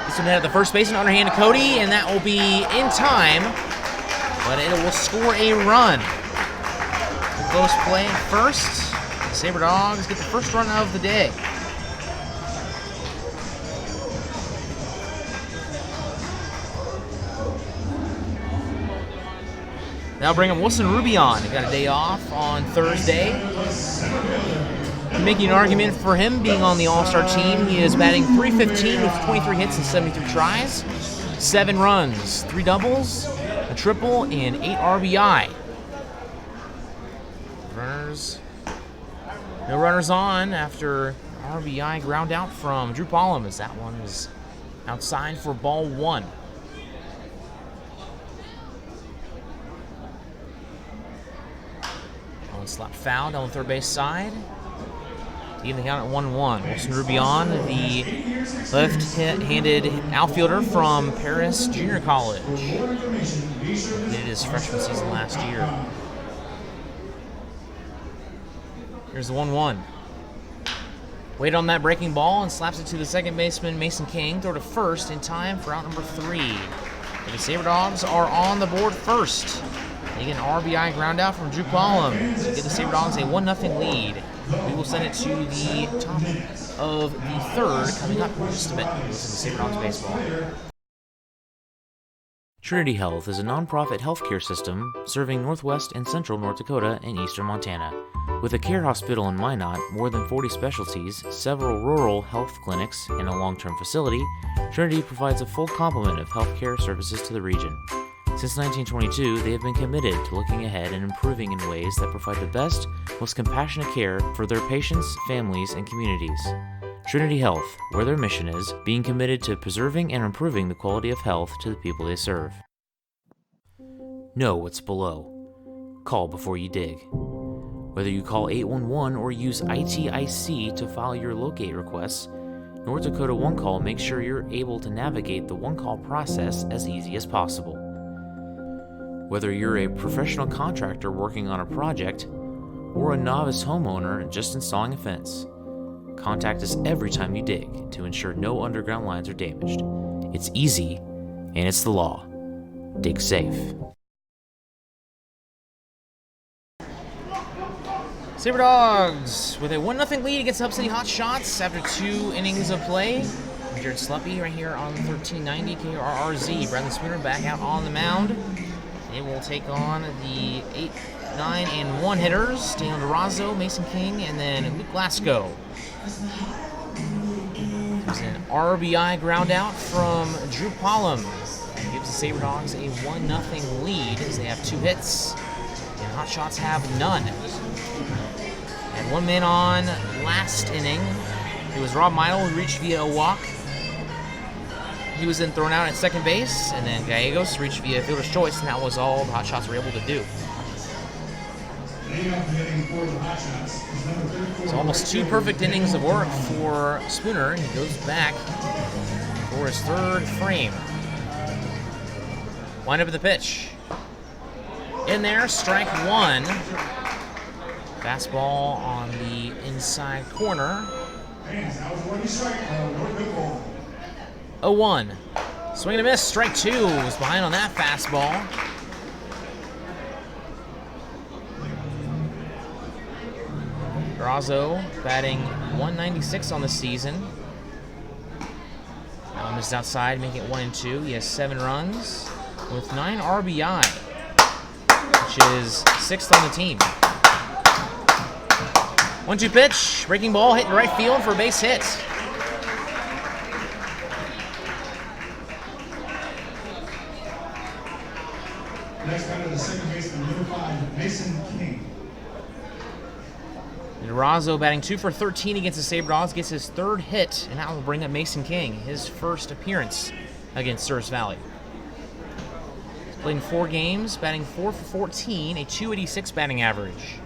This one at the first baseman, underhand to Cody, and that will be in time, but it will score a run. Close play at first. The Sabre Dogs get the first run of the day. Now bring him Wilson Rubion. He got a day off on Thursday. Making an argument for him being on the All-Star team. He is batting .315 with 23 hits and 73 tries. 7 runs, 3 doubles, a triple, and 8 RBI. Runners No runners on after RBI ground out from Drew Pollum, as that one is outside for ball one. One slap foul down the third base side. Even the count at 1-1. Wilson Rubion, the left-handed outfielder from Paris Junior College. Did his freshman season last year. Here's the 1-1. Wait on that breaking ball and slaps it to the second baseman, Mason King. Throw to first in time for out number 3. The Sabre Dogs are on the board first. They get an RBI ground out from Drew Pollum to give the Sabre Dogs a 1-0 lead. We will send it to the top of the third coming up in just a bit. This is the Sabre Dogs baseball. Trinity Health is a nonprofit healthcare system serving northwest and central North Dakota and eastern Montana. With a care hospital in Minot, more than 40 specialties, several rural health clinics, and a long-term facility, Trinity provides a full complement of healthcare services to the region. Since 1922, they have been committed to looking ahead and improving in ways that provide the best, most compassionate care for their patients, families, and communities. Trinity Health, where their mission is, being committed to preserving and improving the quality of health to the people they serve. Know what's below. Call before you dig. Whether you call 811 or use ITIC to file your locate requests, North Dakota One Call makes sure you're able to navigate the One Call process as easy as possible. Whether you're a professional contractor working on a project or a novice homeowner just installing a fence, contact us every time you dig to ensure no underground lines are damaged. It's easy, and it's the law. Dig safe. Sabre Dogs with a 1-0 lead against the Hub City Hotshots after 2 innings of play. I'm Jared Sleppy right here on 1390 KRRZ. Bradley Spooner back out on the mound. They will take on the 8, 9, and 1 hitters, Daniel DeRozzo, Mason King, and then Luke Glasgow. There's an RBI ground out from Drew Pollum. Gives the Sabre Dogs a 1-0 lead as they have 2 hits, and Hotshots have none. And 1 man on last inning. It was Rob Meidel who reached via a walk. He was then thrown out at second base, and then Gallegos reached via fielder's choice, and that was all the Hotshots were able to do. So almost 2 perfect innings of work for Spooner, and he goes back for his 3rd frame. Wind up at the pitch. In there, strike 1. Fastball on the inside corner. 0-1. Swing and a miss. Strike 2 was behind on that fastball. Grazzo batting 196 on the season. Missed outside, making it 1-2. He has 7 runs with 9 RBI, which is 6th on the team. 1-2 pitch. Breaking ball hit in right field for a base hit. Next batter, the second baseman, number 5, Mason King. DeRozzo batting 2 for 13 against the Sabre Dogs, gets his 3rd hit, and that will bring up Mason King, his first appearance against Service Valley. He's played in 4 games, batting 4 for 14, a .286 batting average.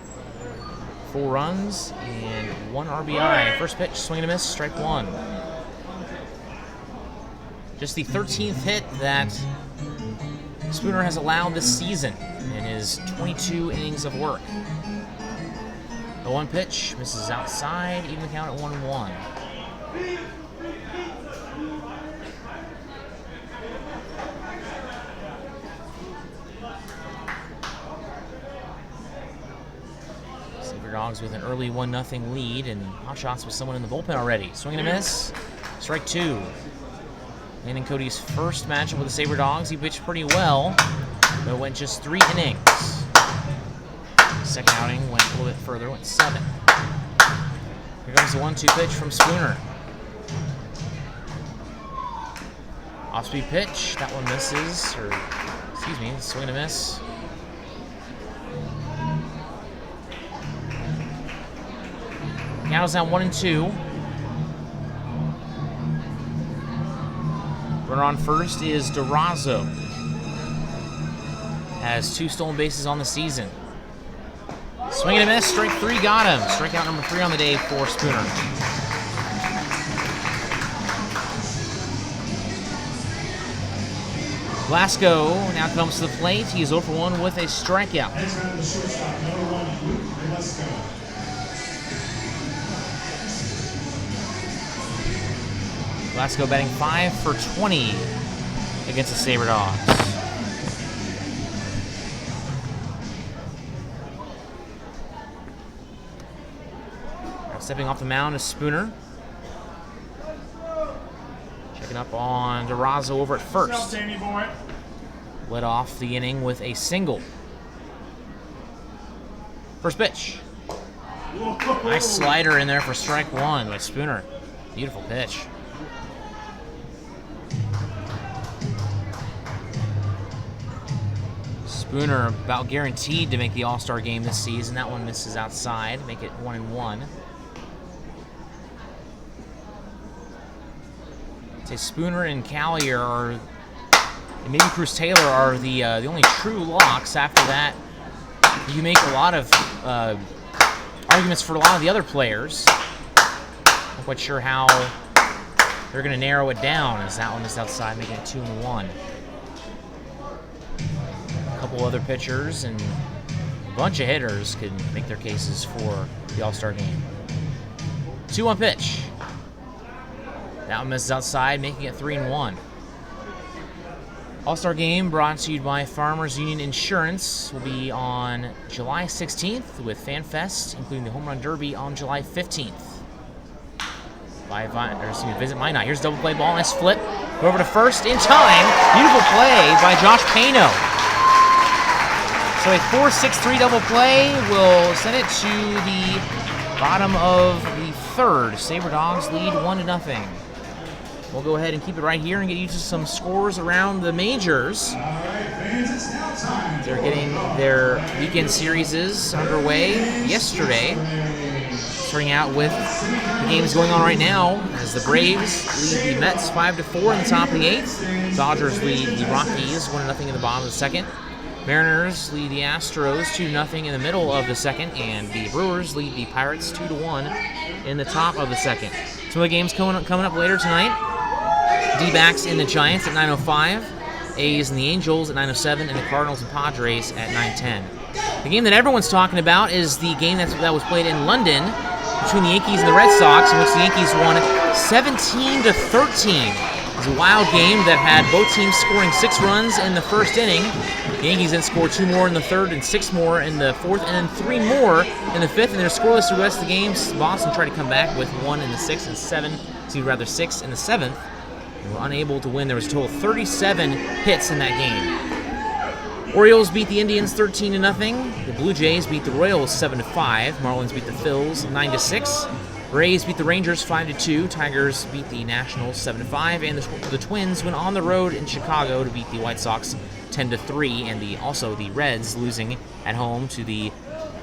4 runs and 1 RBI. First pitch, swing and a miss, strike 1. Just the 13th hit that Spooner has allowed this season in his 22 innings of work. The 1 pitch misses outside, even the count at 1-1. Sabre Dogs with an early 1-0 lead, and Hotshots with someone in the bullpen already. Swing and a miss, strike 2. Landon Cody's first matchup with the Sabre Dogs. He pitched pretty well, but went just 3 innings. Second outing went a little bit further, went 7. Here comes the 1-2 pitch from Spooner. Off-speed pitch, that one misses, or excuse me, swing and a miss. Cows down 1-2. Runner on first is Durazo. Has 2 stolen bases on the season. Swing and a miss, strike 3 got him. Strikeout number 3 on the day for Spooner. Glasgow now comes to the plate. He is 0 for 1 with a strikeout. Glasgow batting 5 for 20 against the Sabre Dogs. Now stepping off the mound is Spooner. Checking up on Durazo over at first. Led off the inning with a single. First pitch. Nice slider in there for strike 1 by Spooner. Beautiful pitch. Spooner about guaranteed to make the All-Star game this season. That one misses outside, make it 1-1. I'd say Spooner and Collier are, and maybe Cruz Taylor are the only true locks. After that, you make a lot of arguments for a lot of the other players. Not quite sure how they're going to narrow it down, as that one is outside, making it 2-1. A couple other pitchers and a bunch of hitters could make their cases for the All-Star game. 2-1 pitch. That one misses outside, making it 3-1. All-Star game brought to you by Farmers Union Insurance will be on July 16th with Fan Fest, including the Home Run Derby on July 15th. Visit Minot. Here's a double play ball, nice flip. Go over to first in time. Beautiful play by Josh Pano. So a 4-6-3 double play will send it to the bottom of the third. Sabre Dogs lead 1-0. We'll go ahead and keep it right here and get you to some scores around the majors. They're getting their weekend series underway yesterday. Starting out with the games going on right now as the Braves lead the Mets 5-4 in the top of the 8th. Dodgers lead the Rockies 1-0 in the bottom of the 2nd. Mariners lead the Astros 2-0 in the middle of the 2nd, and the Brewers lead the Pirates 2-1 in the top of the 2nd. Some of the games coming up later tonight. D-backs and the Giants at 9:05, A's and the Angels at 9:07, and the Cardinals and Padres at 9:10. The game that everyone's talking about is the game that was played in London between the Yankees and the Red Sox, in which the Yankees won 17-13. It was a wild game that had both teams scoring 6 runs in the first inning. The Yankees then scored 2 more in the 3rd and 6 more in the 4th, and then 3 more in the 5th, and they're scoreless the rest of the games. Boston tried to come back with 1 in the 6th and 6 in the 7th. They were unable to win. There was a total of 37 hits in that game. Orioles beat the Indians 13-0. The Blue Jays beat the Royals 7-5. Marlins beat the Phils 9-6. Rays beat the Rangers 5-2. Tigers beat the Nationals 7-5. And the Twins went on the road in Chicago to beat the White Sox 10-3. And also the Reds losing at home to the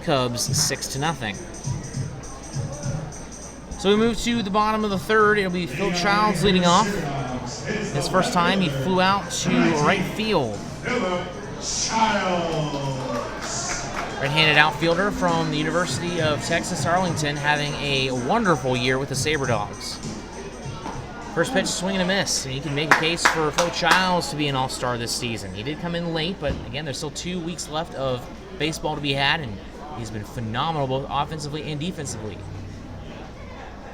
Cubs 6-0. So we move to the bottom of the 3rd. It'll be Phil Childs leading off. His first time, he flew out to right field. Right-handed outfielder from the University of Texas Arlington, having a wonderful year with the Sabre Dogs. First pitch, swing and a miss, and you can make a case for Phil Childs to be an all-star this season. He did come in late, but again, there's still 2 weeks left of baseball to be had, and he's been phenomenal both offensively and defensively.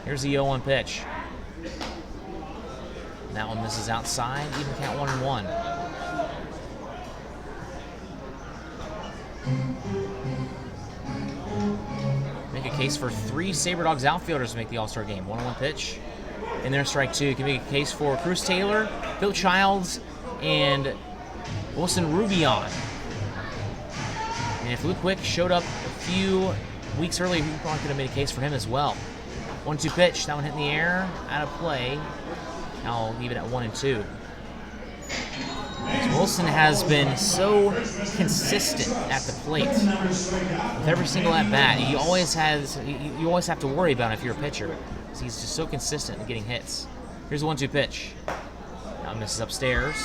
Here's the 0-1 pitch. That one misses outside, even count 1-1. Make a case for 3 Sabre Dogs outfielders to make the All-Star game. 1-1 pitch. In there, strike 2. You can make a case for Cruz Taylor, Phil Childs, and Wilson Rubion. And if Luke Wick showed up a few weeks earlier, he probably could have made a case for him as well. 1-2 pitch. That one hit in the air, out of play. I'll leave it at 1-2. Wilson has been so consistent at the plate with every single at bat. You always have to worry about it if you're a pitcher. He's just so consistent in getting hits. Here's a 1-2 pitch. Now misses upstairs.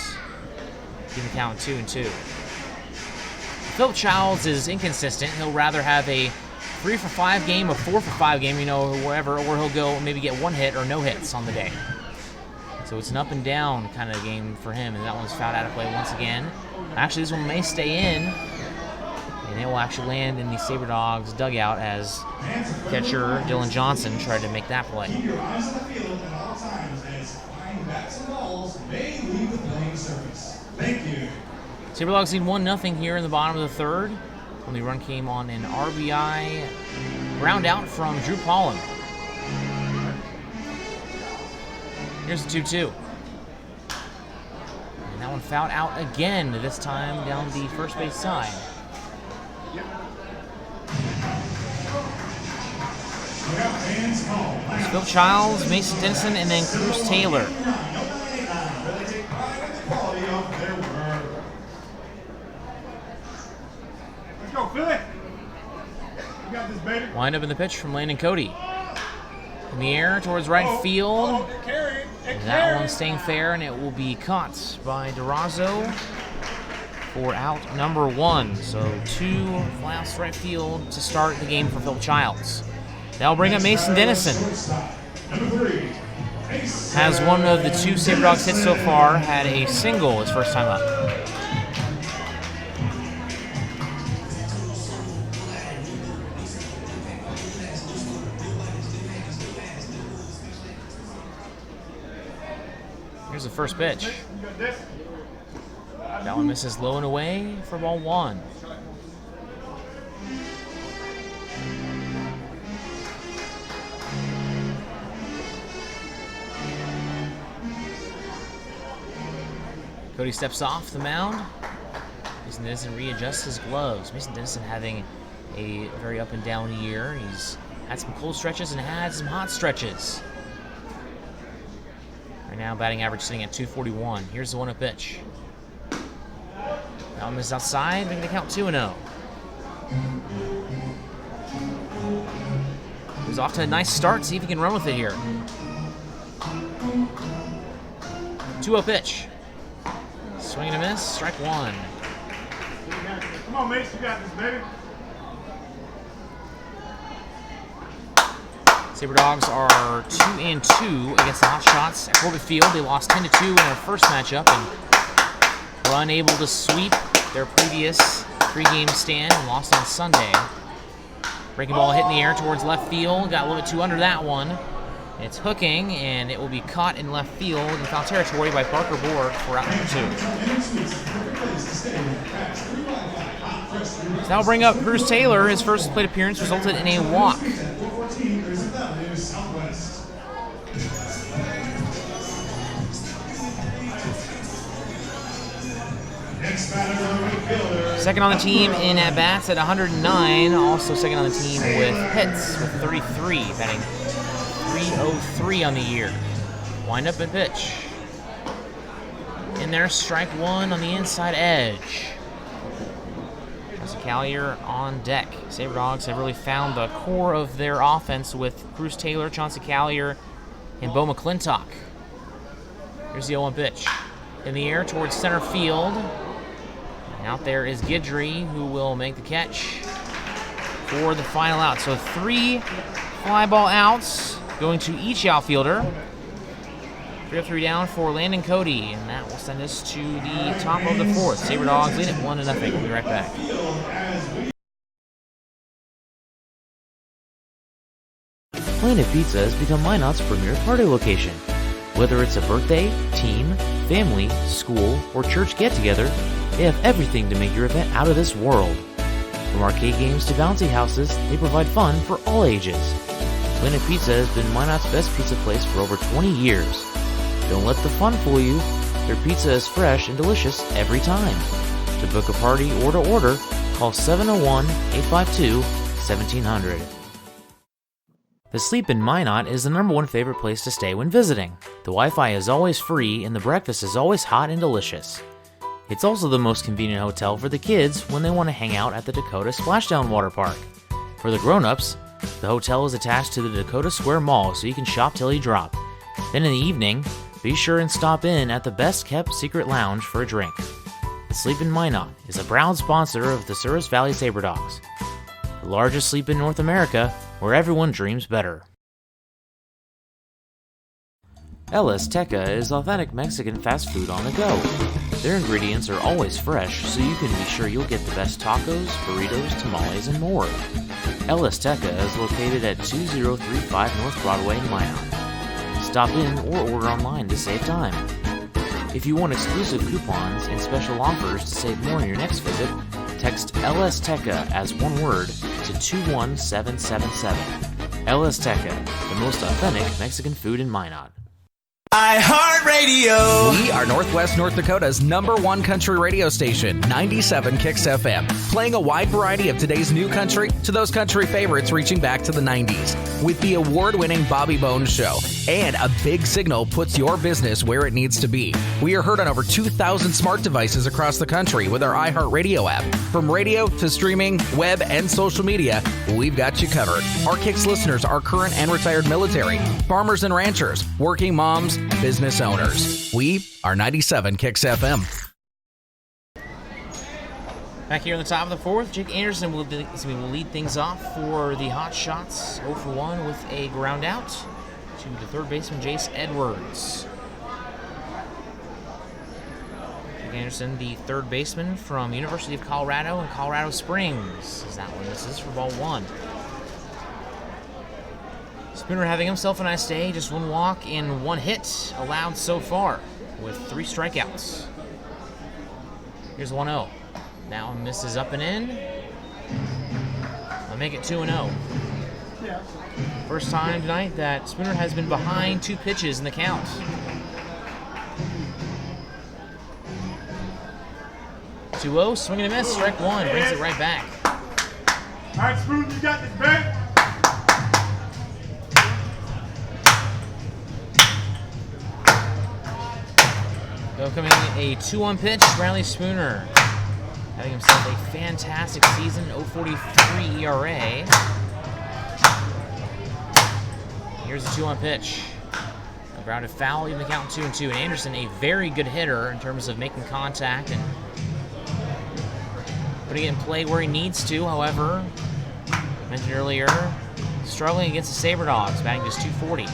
Give the count 2-2. Philip Childs is inconsistent. He'll rather have a 3-for-5 game, a 4-for-5 game, wherever, or he'll go maybe get 1 hit or no hits on the day. So it's an up and down kind of game for him, and that one's fouled out of play once again. Actually, this one may stay in, and it will actually land in the Sabre Dogs dugout as catcher Dylan Johnson tried to make that play. Keep your eyes on the field at all times as flying bats and balls may leave the playing surface. Thank you. Sabre Dogs lead 1-0 here in the bottom of the third. Only run came on an RBI ground out from Drew Pollan. Here's the 2-2. And that one fouled out again, this time down the first base side. Phil Childs, Mason Denison, and then Cruz Taylor. Let's go, Philly. You got this, baby. Wind up in the pitch from Landon Cody. In the air towards right field. That one staying fair, and it will be caught by DeRozzo for out number 1. So 2 flyouts to right field to start the game for Phil Childs. That'll bring up Mason Denison. Has one of the 2 Sabre Dogs hits so far, had a single his first time up. Here's the first pitch. That one misses low and away for ball 1. Cody steps off the mound. Mason Denison readjusts his gloves. Mason Denison having a very up and down year. He's had some cold stretches and had some hot stretches. Right now, batting average sitting at 241. Here's the 1-0 pitch. That one misses outside, making the count 2-0. He's off to a nice start. See if he can run with it here. 2-0 pitch. Swing and a miss. Strike 1. Come on, Mace. You got this, baby. Sabre Dogs are 2-2 against the Hotshots at Corbett Field. They lost 10-2 in their first matchup and were unable to sweep their previous 3-game stand and lost on Sunday. Breaking ball hit in the air towards left field. Got a little bit too under that one. It's hooking, and it will be caught in left field in foul territory by Parker Borg for out number 2. So that'll bring up Cruz Taylor. His first plate appearance resulted in a walk. Second on the team in at-bats at 109. Also second on the team with hits with 33, batting .303 on the year. Wind up and pitch. In there, strike 1 on the inside edge. Chauncey Collier on deck. Sabre Dogs have really found the core of their offense with Cruz Taylor, Chauncey Collier, and Bo McClintock. Here's the 0-1 pitch. In the air towards center field. And out there is Guidry, who will make the catch for the final out. So 3 fly ball outs going to each outfielder. 3-3 down for Landon Cody, and that will send us to the top of the 4th. Sabre Dogs lead it 1-0. We'll be right back. Planet Pizza has become Minot's premier party location. Whether it's a birthday, team, family, school, or church get-together, they have everything to make your event out of this world. From arcade games to bouncy houses, they provide fun for all ages. Planet Pizza has been Minot's best pizza place for over 20 years. Don't let the fun fool you. Their pizza is fresh and delicious every time. To book a party or to order, call 701-852-1700. The Sleep in Minot is the #1 favorite place to stay when visiting. The Wi-Fi is always free and the breakfast is always hot and delicious. It's also the most convenient hotel for the kids when they want to hang out at the Dakota Splashdown Water Park. For the grown-ups, the hotel is attached to the Dakota Square Mall so you can shop till you drop. Then in the evening, be sure and stop in at the best-kept secret lounge for a drink. The Sleep in Minot is a proud sponsor of the Souris Valley Sabre Dogs, the largest sleep in North America, where everyone dreams better. El Azteca is authentic Mexican fast food on the go. Their ingredients are always fresh, so you can be sure you'll get the best tacos, burritos, tamales, and more. El Azteca is located at 2035 North Broadway in Minot. Stop in or order online to save time. If you want exclusive coupons and special offers to save more on your next visit, text El Azteca as one word to 21777. El Azteca, the most authentic Mexican food in Minot. iHeartRadio. We are Northwest North Dakota's #1 country radio station, 97 Kicks FM, playing a wide variety of today's new country to those country favorites reaching back to the 90s. With the award-winning Bobby Bones Show, and a big signal puts your business where it needs to be. We are heard on over 2,000 smart devices across the country with our iHeartRadio app. From radio to streaming, web, and social media, we've got you covered. Our Kicks listeners are current and retired military, farmers and ranchers, working moms, business owners. We are 97 Kicks FM. Back here in the top of the fourth, Jake Anderson will lead things off for the Hotshots. 0 for 1 with a ground out to the third baseman, Jace Edwards. Jake Anderson, the third baseman from University of Colorado and Colorado Springs. Is that one? This is for ball 1. Spooner having himself a nice day, just 1 walk and 1 hit allowed so far with 3 strikeouts. Here's 1-0. Now misses up and in. I'll make it 2-0. First time tonight that Spooner has been behind 2 pitches in the count. (2-0), swing and a miss, strike 1, brings it right back. All right, Spooner, you got this, man. Coming a 2-1 pitch, Riley Spooner having himself a fantastic season, 0.43 ERA. Here's the 2-1 pitch. A grounded foul, even the count 2-2. And Anderson, a very good hitter in terms of making contact and putting it in play where he needs to. However, mentioned earlier, struggling against the Sabre Dogs, batting just .240.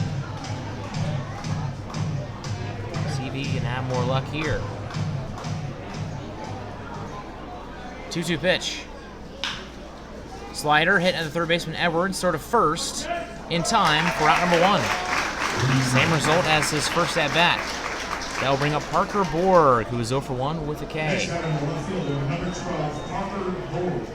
See if he can have more luck here. 2-2 pitch. Slider hit at the third baseman Edwards, sort of first in time for out number 1. Same result as his first at bat. That will bring up Parker Borg, who is 0 for 1 with a K. Next out of the left fielder, number 12, Parker Borg.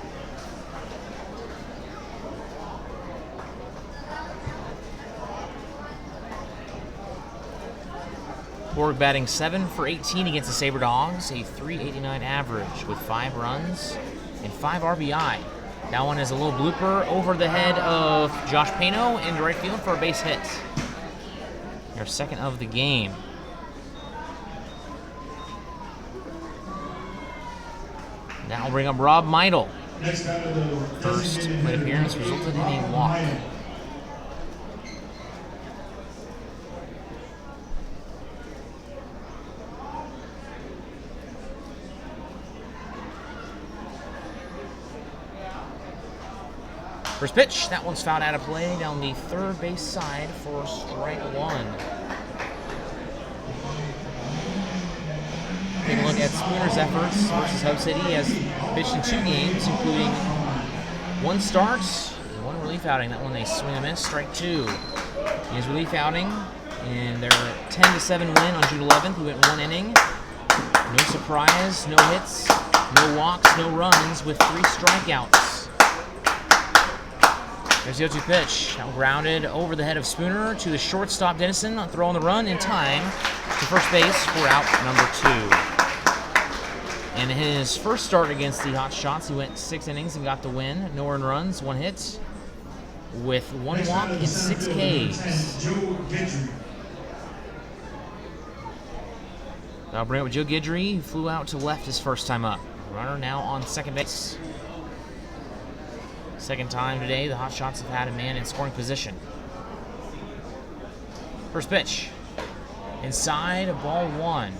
Borg batting 7 for 18 against the Sabre Dogs, a .389 average with 5 runs and 5 RBI. That one is a little blooper over the head of Josh Pano into right field for a base hit. Their second of the game. That will bring up Rob Meidel. Next out of the First plate appearance resulted in a walk. First pitch, that one's fouled out of play down the third base side for strike 1. Taking a look at Spooner's efforts versus Hub City. He has pitched in 2 games, including 1 start and 1 relief outing. That one they swing and miss, strike 2. In his relief outing, in their 10-7 win on June 11th, he went 1 inning. No surprise, no hits, no walks, no runs, with 3 strikeouts. There's the 0-2 pitch. Now grounded over the head of Spooner to the shortstop Dennison. Throw on the run in time to first base for out number 2. And in his first start against the Hotshots, he went 6 innings and got the win. No earned runs, 1 hit, with 1 walk and 6 Ks. The I'll bring it with Joe Guidry, who flew out to left his first time up. Runner now on second base. Second time today, the Hotshots have had a man in scoring position. First pitch. Inside, ball one.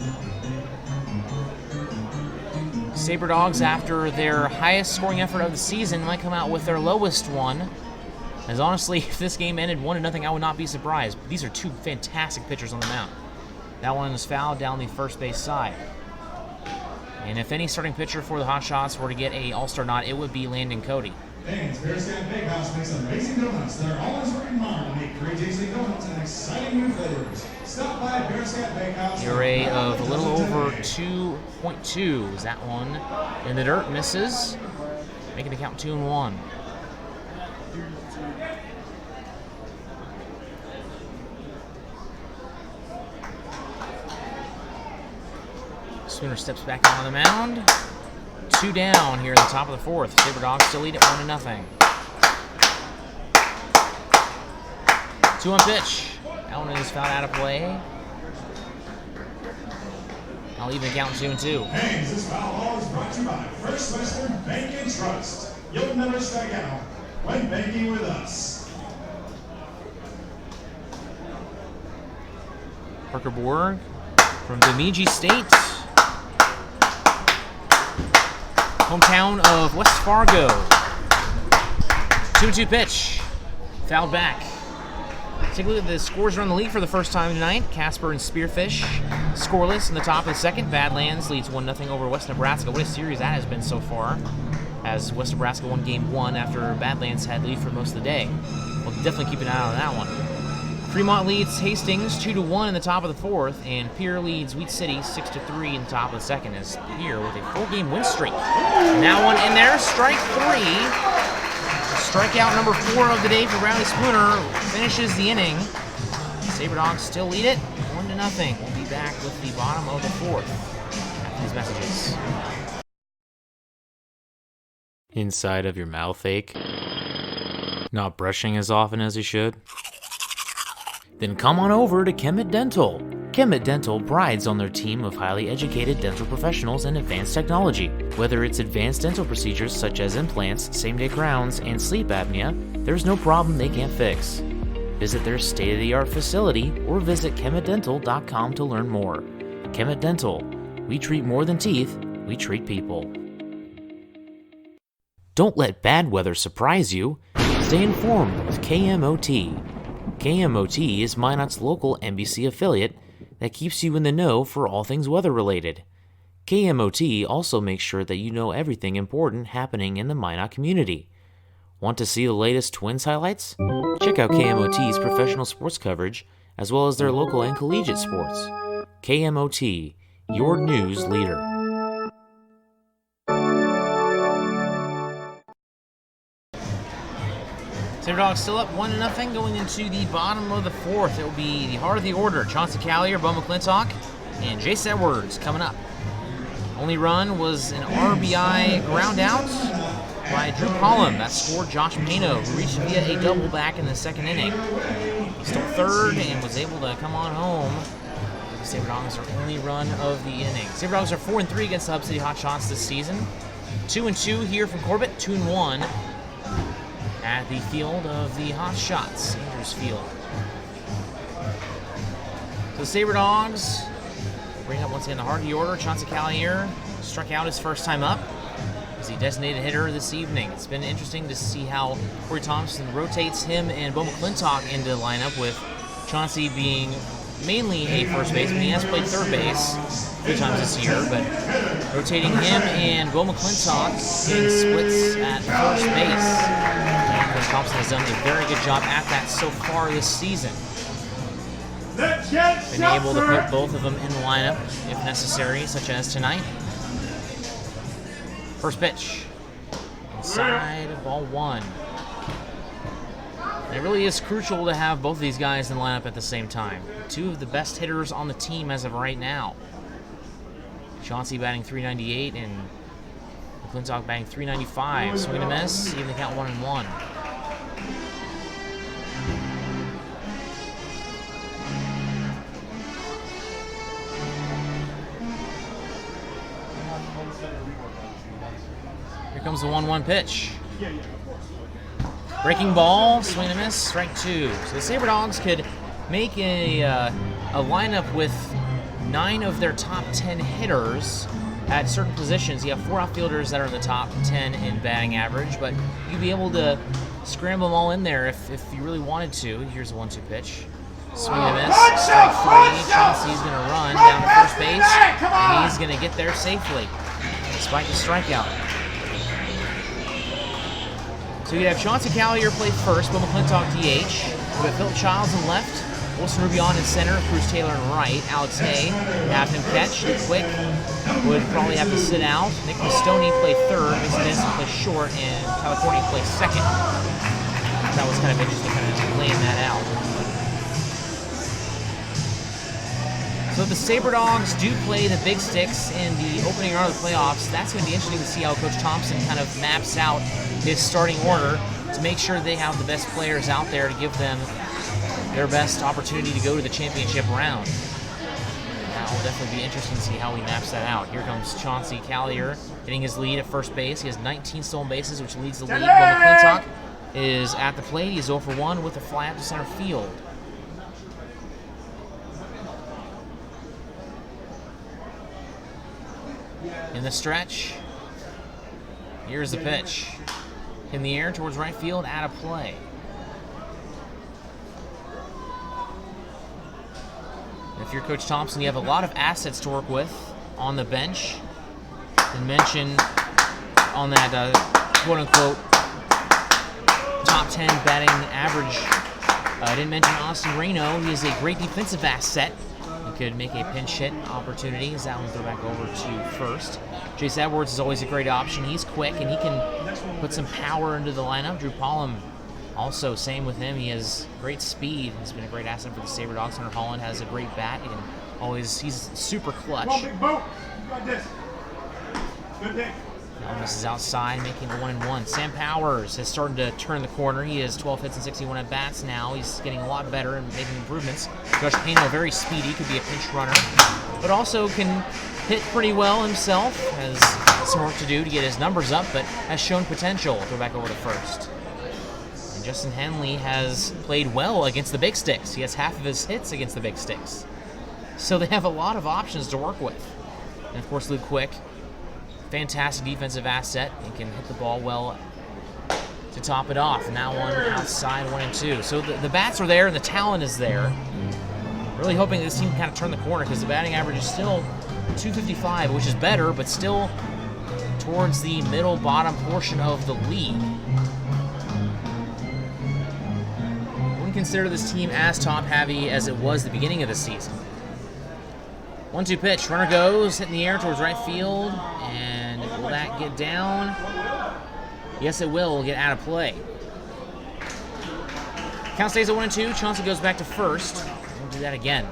Sabre Dogs, after their highest scoring effort of the season, might come out with their lowest one. As honestly, if this game ended 1-0, I would not be surprised. These are two fantastic pitchers on the mound. That one is fouled down the first base side. And if any starting pitcher for the Hotshots were to get a All-Star nod, it would be Landon Cody. Fans, Bearscat Bakehouse makes amazing donuts that are always working hard to make great tasting donuts and exciting new flavors. Stop by Bearscat Bakehouse. ERA of a little over 2.2 is that one. In the dirt, misses. Making the count 2-1. Spooner steps back on the mound. 2 down here in the top of the fourth. Sabre Dogs still lead at 1-0. 2-1 pitch. That one is fouled out of play. I'll even count 2-2. Hey, this foul ball is brought to you by First Western Bank and Trust. You'll never strike out when banking with us. Parker Borg from Bemidji State. Hometown of West Fargo. 2-2 pitch. Fouled back. Take a look at the scores around the league for the first time tonight. Casper and Spearfish scoreless in the top of the second. Badlands leads 1-0 over West Nebraska. What a series that has been so far, as West Nebraska won game 1 after Badlands had lead for most of the day. We'll definitely keep an eye on that one. Fremont leads Hastings 2-1 in the top of the fourth, and Pierre leads Wheat City 6-3 in the top of the second, as Pierre with a 4-game win streak. And that one in there, strike 3. Strikeout number 4 of the day for Riley Spooner finishes the inning. Sabre Dogs still lead it 1-0. We'll be back with the bottom of the fourth after these messages. Inside of your mouth ache? Not brushing as often as you should? Then come on over to Kemet Dental. Kemet Dental prides on their team of highly educated dental professionals and advanced technology. Whether it's advanced dental procedures such as implants, same-day crowns, and sleep apnea, there's no problem they can't fix. Visit their state-of-the-art facility or visit kemetdental.com to learn more. Kemet Dental. We treat more than teeth, we treat people. Don't let bad weather surprise you. Stay informed with KMOT. KMOT is Minot's local NBC affiliate that keeps you in the know for all things weather-related. KMOT also makes sure that you know everything important happening in the Minot community. Want to see the latest Twins highlights? Check out KMOT's professional sports coverage, as well as their local and collegiate sports. KMOT, your news leader. Sabre Dogs still up 1-0 going into the bottom of the fourth. It will be the heart of the order. Chauncey Callier, Bo McClintock, and Jace Edwards coming up. Only run was an RBI ground out by Drew Collum. That scored Josh Pano, who reached via a double back in the second inning. He stole third and was able to come on home. The Sabre Dogs are only run of the inning. Sabre Dogs are 4-3 against the Hub City Hotshots this season. 2-2 here from Corbett, 2-1 at the field of the Hotshots, Andrews Field. So the Sabre Dogs bring up once again the heart of the order. Chauncey Callier struck out his first time up as the designated hitter this evening. It's been interesting to see how Corey Thompson rotates him and Bo McClintock into the lineup, with Chauncey being mainly a first baseman. He has played third base 3 times this year, but rotating him and Bo McClintock getting splits at first base. Corey Thompson has done a very good job at that so far this season. Been able to put both of them in the lineup if necessary, such as tonight. First pitch. Inside, ball 1. And it really is crucial to have both of these guys in the lineup at the same time. 2 of the best hitters on the team as of right now. Chauncey batting .398 and McClintock batting .395. Swing and a miss, even the count 1-1. Here comes the 1-1 pitch. Breaking ball, swing and a miss, strike 2. So the Sabre Dogs could make a lineup with 9 of their top 10 hitters at certain positions. You have 4 outfielders that are in the top 10 in batting average, but you'd be able to scramble them all in there if you really wanted to. Here's a 1-2 pitch. Swing and a miss, strike 3. Chauncey's going to run down to first base, and he's going to get there safely, despite the strikeout. So you have Chauncey Callier play first, Bill McClintock DH. We have Philip Childs in left, Wilson Rubion in center, Bruce Taylor in right, Alex Hay have him catch. Luke Quick would probably have to sit out. Nick Mastoney play third, Mason Denson play short, and Tyler Courtney play second. That was kind of interesting, kind of laying that out. So the Sabre Dogs do play the Big Sticks in the opening round of the playoffs. That's going to be interesting to see how Coach Thompson kind of maps out his starting order to make sure they have the best players out there to give them their best opportunity to go to the championship round. That will definitely be interesting to see how he maps that out. Here comes Chauncey Callier getting his lead at first base. He has 19 stolen bases, which leads the league. Bill McClintock is at the plate. He's 0 for 1 with a fly out to center field. In the stretch, here's the pitch. In the air towards right field, out of play. If you're Coach Thompson, you have a lot of assets to work with on the bench. And mention on that quote-unquote top 10 batting average. I didn't mention Austin Reno. He is a great defensive asset. He could make a pinch hit opportunity as that one throw back over to first. Jace Edwards is always a great option. He's quick and he can put some power into the lineup. Drew Pollum, also same with him. He has great speed. He's been a great asset for the Sabre Dogs. Hunter Holland has a great bat and he's super clutch. This is outside, making a 1-1. Sam Powers has started to turn the corner. He has 12 hits and 61 at bats now. He's getting a lot better and making improvements. Josh Pano, very speedy, could be a pinch runner, but also can hit pretty well himself. Has some work to do to get his numbers up, but has shown potential. Throw back over to first. And Justin Henley has played well against the Big Sticks. He has half of his hits against the Big Sticks. So they have a lot of options to work with. And of course, Luke Quick, fantastic defensive asset, and can hit the ball well to top it off. And that one outside, 1-2. So the bats are there and the talent is there. Really hoping this team can kind of turn the corner because the batting average is still 255, which is better, but still towards the middle bottom portion of the league. Wouldn't consider this team as top heavy as it was the beginning of the season. 1-2 pitch, runner goes, hit in the air towards right field, and will that get down? Yes, it will. It'll get out of play. Count stays at 1-2. Chauncey goes back to first. We'll do that again.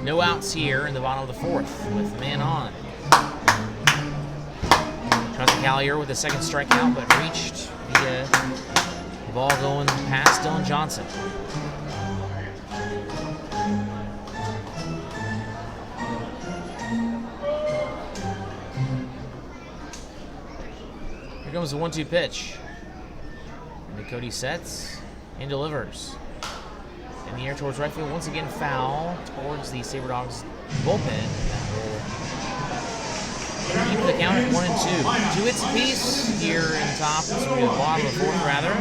No outs here in the bottom of the fourth with the man on. Chauncey Callier with a second strikeout, but reached the ball going past Dylan Johnson. Here comes the 1-2 pitch. And Cody sets and delivers. In the air towards right field, once again foul towards the Sabre Dogs bullpen. That will keep the count at 1-2. 2 hits apiece here in the top, so we have the bottom of the fourth rather.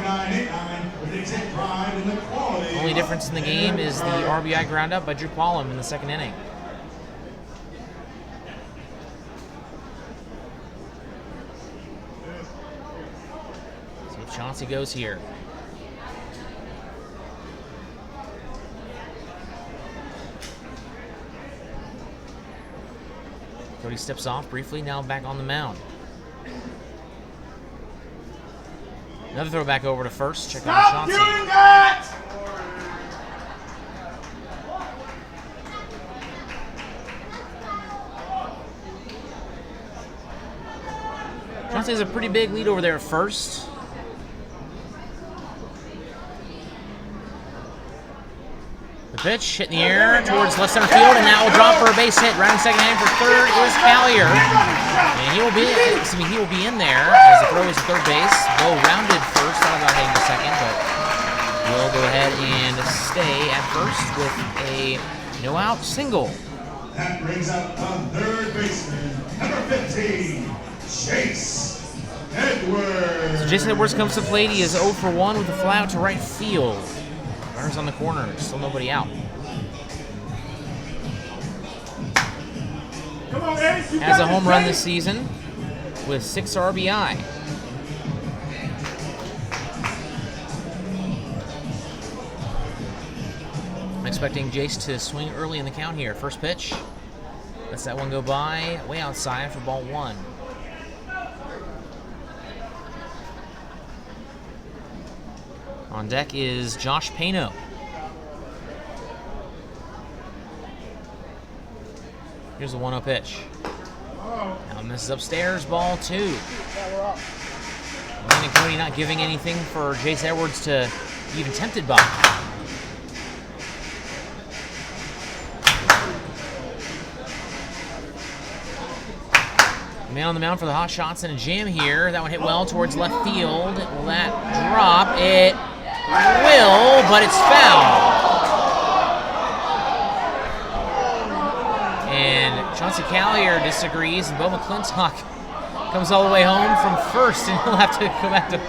Only difference in the game is the RBI ground up by Drew Pollum in the second inning. Chauncey goes here. Cody steps off briefly, now back on the mound. Another throw back over to first. Check on Chauncey. Chauncey has a pretty big lead over there at first. The pitch hit in the air towards left center field, and that will drop for a base hit. Rounding second in for third is Callier. And he will be in there as the throw is to third base. Bo rounded first, thought about heading to second, but will go ahead and stay at first with a no-out single. That brings up on third baseman, number 15, Chase Edwards. So Jason Edwards comes to the plate. He is 0 for 1 with a fly out to right field. Runners on the corner, still nobody out. Has a home run this season with 6 RBI. I'm expecting Jace to swing early in the count here. First pitch. Lets that one go by, way outside for ball 1. On deck is Josh Pano. Here's a 1-0 pitch. Now misses upstairs, ball 2. Landon Cody not giving anything for Jace Edwards to be even tempted by. Man on the mound for the Hotshots and a jam here. That one hit well towards left field. Will that drop? It will, but it's foul. And Chauncey Callier disagrees, and Bo McClintock comes all the way home from first, and he'll have to go back to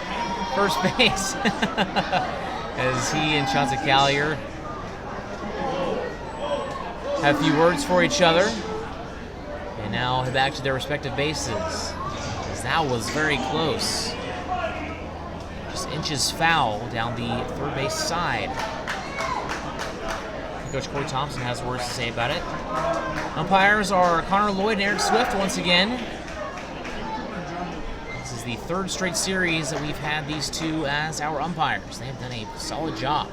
first base. As he and Chauncey Callier have a few words for each other. And now head back to their respective bases. As that was very close. Just inches foul down the third base side. Coach Corey Thompson has words to say about it. Umpires are Connor Lloyd and Eric Swift once again. This is the third straight series that we've had these two as our umpires. They have done a solid job.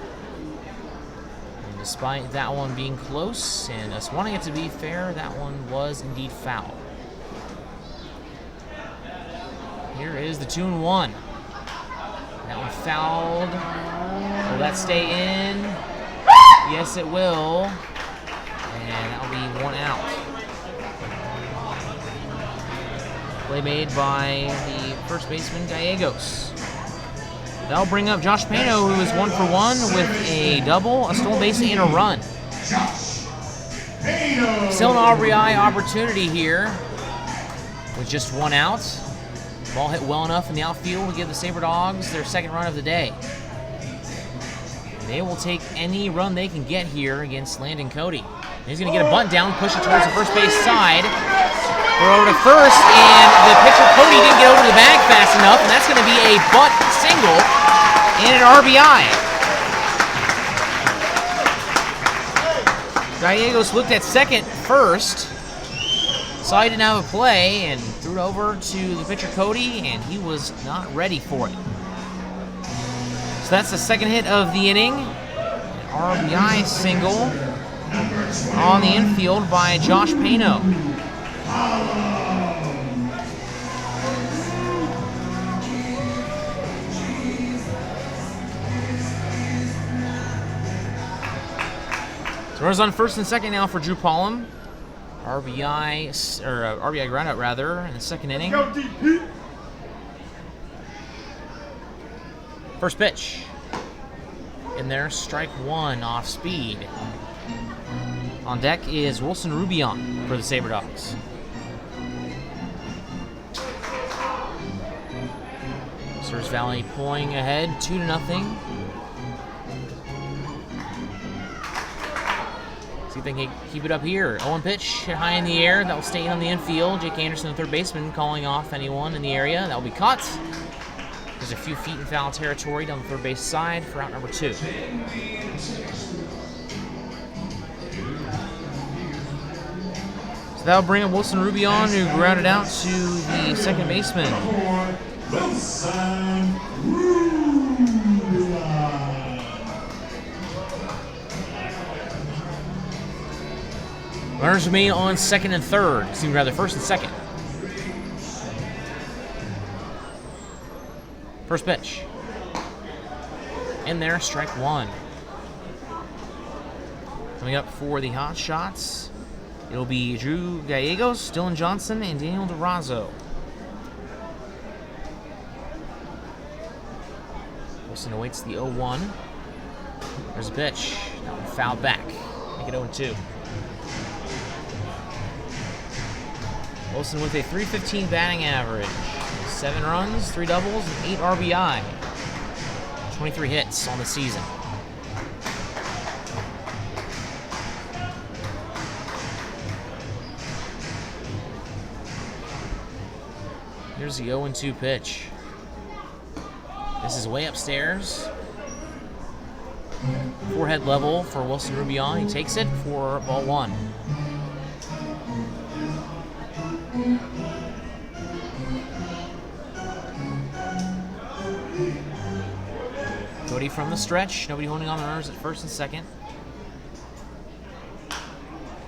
And despite that one being close and us wanting it to be fair, that one was indeed foul. Here is the 2-1. That one fouled. Will that stay in? Yes, it will. And that'll be 1 out. Play made by the first baseman, Gallegos. That'll bring up Josh Pano, who is 1 for 1 with a double, a stolen base, and a run. Still an RBI opportunity here with just 1 out. Ball hit well enough in the outfield to give the Sabre Dogs their second run of the day. They will take any run they can get here against Landon Cody. He's going to get a bunt down, push it towards the first base side. Throw over to first, and the pitcher Cody didn't get over to the bag fast enough, and that's going to be a bunt single and an RBI. Gallegos looked at second first, saw he didn't have a play, and threw it over to the pitcher Cody, and he was not ready for it. So that's the second hit of the inning. An RBI single on the infield by Josh Pano. So runners on first and second now for Drew Pollum. RBI groundout rather in the second inning. First pitch. In there, strike 1 off speed. On deck is Wilson Rubion for the Sabre Dogs. Service Valley pulling ahead 2-0. See if they can keep it up here. 0-1 pitch, hit high in the air. That will stay on the infield. Jake Anderson, the third baseman, calling off anyone in the area. That will be caught. There's a few feet in foul territory down the third base side for out number 2. So that'll bring up Wilson Rubion, who grounded out to the second baseman. Wilson Rubion. Runners remain on second and third. Rather, first and second. First pitch. In there, strike 1. Coming up for the Hotshots, it'll be Drew Gallegos, Dylan Johnson, and Daniel DeRazzo. Wilson awaits the 0-1. There's a pitch. That one fouled back. Make it 0-2. Wilson with a .315 batting average. 7 runs, 3 doubles, and 8 RBI. 23 hits on the season. Here's the 0-2 pitch. This is way upstairs. Forehead level for Wilson Rubion. He takes it for ball 1. Cody from the stretch. Nobody holding on the runners at first and second.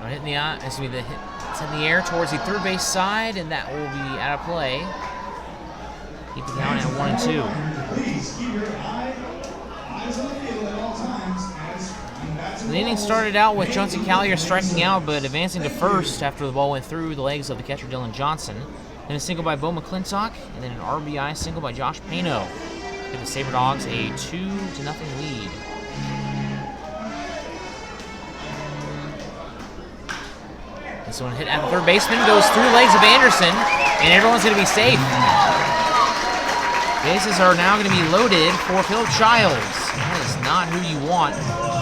Hitting the eye. It's in the air towards the third base side, and that will be out of play. Keep the count at 1-2. Please keep your eyes on the field at all times as The inning started out with Johnson Callier striking out, but advancing to first after the ball went through the legs of the catcher Dylan Johnson. Then a single by Bo McClintock, and then an RBI single by Josh Pano. Give the Sabre Dogs a 2-0 lead. This one hit at the third baseman, goes through the legs of Anderson, and everyone's going to be safe. Bases are now going to be loaded for Philip Childs. That is not who you want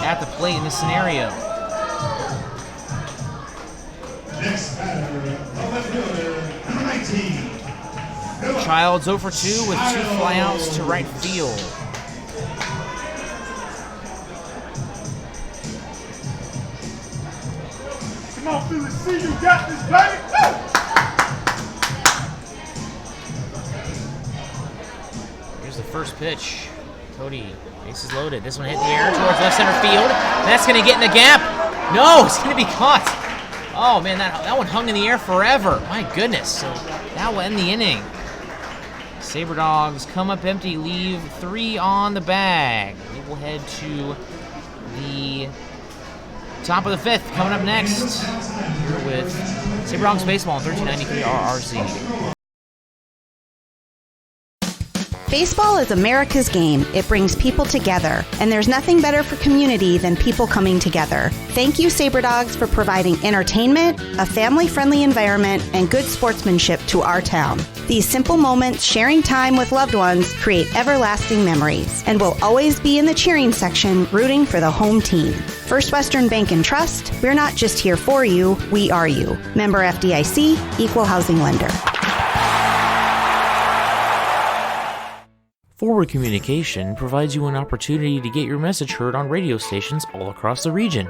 at the plate in this scenario. next batter, left fielder, number 19. Childs 0 for 2 with 2 flyouts to right field. Come on, Philly, see you got this, baby. Here's the first pitch. Cody, bases loaded. This one hit the air towards left center field. That's going to get in the gap. No, it's going to be caught. Oh, man, that one hung in the air forever. My goodness. So that will end the inning. Sabre Dogs come up empty, leave 3 on the bag. We will head to the top of the 5th. Coming up next, here with Sabre Dogs Baseball on 1390 KRRZ. Baseball is America's game. It brings people together, and there's nothing better for community than people coming together. Thank you, Sabre Dogs, for providing entertainment, a family-friendly environment, and good sportsmanship to our town. These simple moments, sharing time with loved ones, create everlasting memories, and will always be in the cheering section, rooting for the home team. First Western Bank and Trust, we're not just here for you, we are you. Member FDIC, Equal Housing Lender. Forward Communication provides you an opportunity to get your message heard on radio stations all across the region.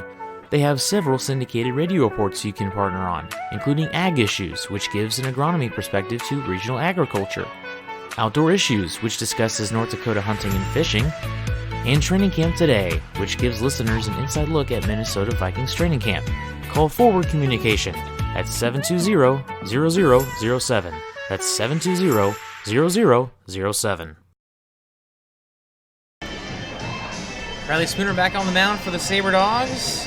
They have several syndicated radio reports you can partner on, including Ag Issues, which gives an agronomy perspective to regional agriculture, Outdoor Issues, which discusses North Dakota hunting and fishing, and Training Camp Today, which gives listeners an inside look at Minnesota Vikings training camp. Call Forward Communication at 720-0007. That's 720-0007. Riley Spooner back on the mound for the Sabre Dogs.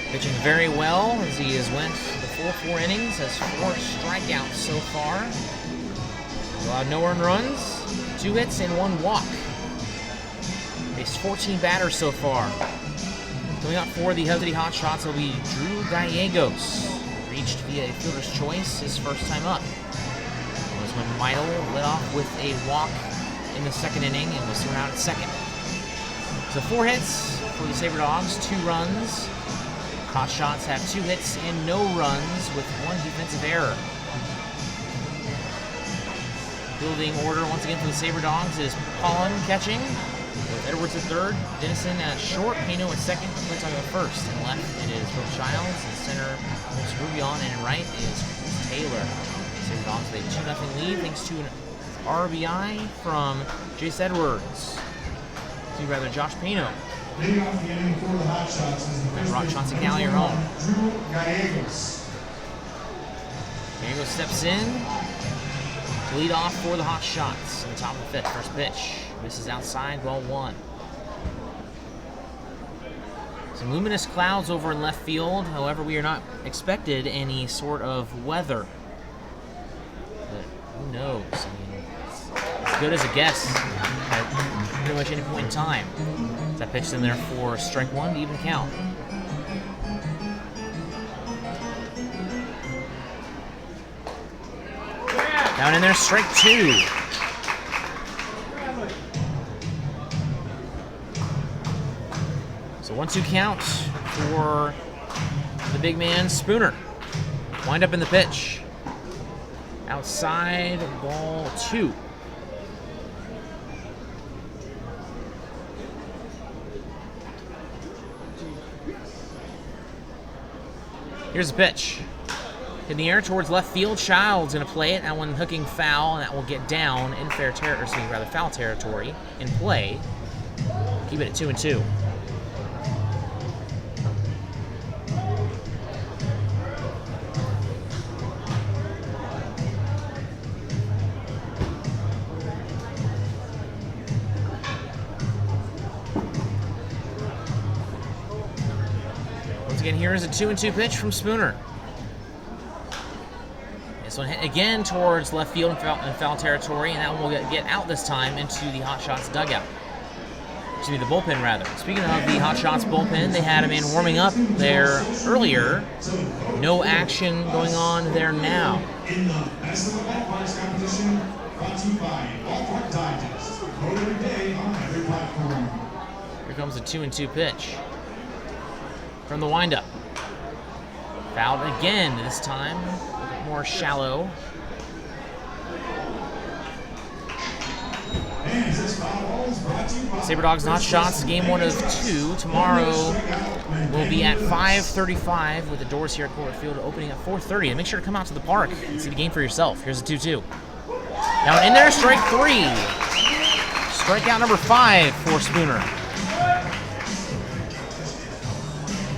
Pitching very well as he has went the full 4 innings, has 4 strikeouts so far. Allowed no earned runs, 2 hits, and 1 walk. Faced 14 batters so far. Coming up for the Husky Hotshots will be Drew Gallegos. Reached via a fielder's choice his first time up. It was when Meidel led off with a walk in the 2nd inning and was thrown out at second. So 4 hits for the Sabre Dogs, 2 runs. Hotshots have 2 hits and no runs with 1 defensive error. Fielding order once again for the Sabre Dogs is Pollen catching, with Edwards at 3rd, Dennison at short, Pano at 2nd, McClintock at 1st. And left it is Phil Childs, in center is Rubion, and in right is Taylor. Sabre Dogs with a 2-0 lead thanks to an RBI from Jace Edwards. Rather Josh Pano. Leading off the inning for the Hotshots is the And brought Johnson Callier home. Drew Gallegos. Gallegos steps in to lead off for the Hotshots in the top of the 5th. First pitch. This is outside, ball 1. Some luminous clouds over in left field. However, we are not expected any sort of weather. But who knows? I mean, it's as good as a guess at pretty much any point in time. That pitch in there for strike one to even count. Down in there, strike two. So 1-2 count for the big man, Spooner. Wind up in the pitch. Outside, ball two. Here's the pitch. In the air towards left field, Child's going to play it. That one hooking foul, and that will get down in foul territory in play. Keep it at 2-2. Once again, here is a 2-2 pitch from Spooner. This one hit again towards left field in foul territory, and that one will get out this time into the Hotshots dugout. Excuse me, the bullpen rather. Speaking of the Hotshots bullpen, they had a man warming up there earlier. No action going on there now. In the Best of the Ballparks competition, brought to you by Ballpark Digest. Vote every day on every platform. Here comes a 2-2 pitch from the windup. Fouled again this time. More shallow. Sabre Dogs and Hotshots, game 1 of 2. Tomorrow will be at 5:35 with the doors here at Court Field opening at 4:30. And make sure to come out to the park and see the game for yourself. Here's a 2-2. Now in there, strike 3. Strikeout number 5 for Spooner.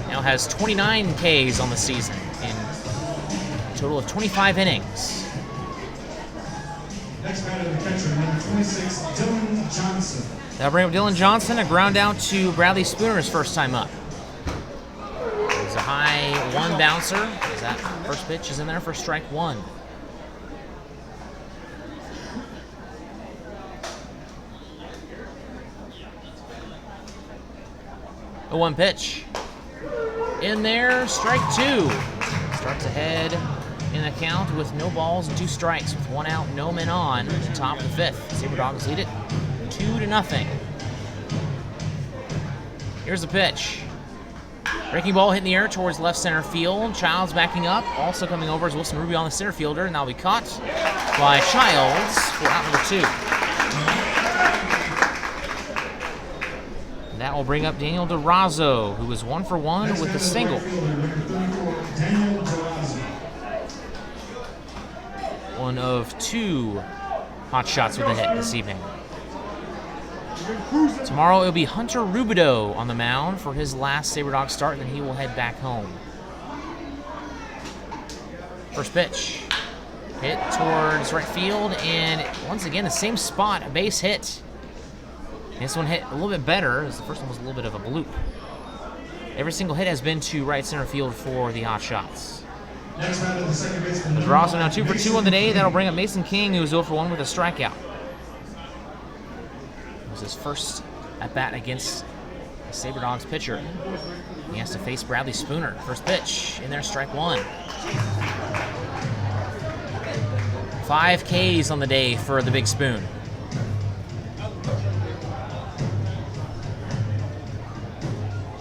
Now has 29 Ks on the season in a total of 25 innings. Next batter, the catcher, number 26, Dylan Johnson. That'll bring up Dylan Johnson, a ground out to Bradley Spooner's first time up. There's a high 1 bouncer. As that first pitch is in there for strike 1. A 1 pitch. In there, strike 2. Starts ahead in the count with no balls and 2 strikes, with 1 out, no men on in the top of the 5th. Sabre Dogs lead it 2-0. Here's the pitch. Breaking ball hitting the air towards left center field. Childs backing up. Also coming over is Wilson Rubio on the center fielder, and that'll be caught by Childs for out number 2. And that will bring up Daniel DeRazzo, who was 1 for 1 with a single. One of 2 hot shots with a hit this evening. Tomorrow it'll be Hunter Rubido on the mound for his last Sabre Dog start, then he will head back home. First pitch. Hit towards right field, and once again the same spot, a base hit. This one hit a little bit better, as the first one was a little bit of a bloop. Every single hit has been to right center field for the Hot Shots. The draws are now 2 for 2 on the day. That'll bring up Mason King, who's 0 for 1 with a strikeout. It was his first at bat against the Sabre Dogs pitcher. He has to face Bradley Spooner. First pitch in there, strike 1. 5 Ks on the day for the Big Spoon.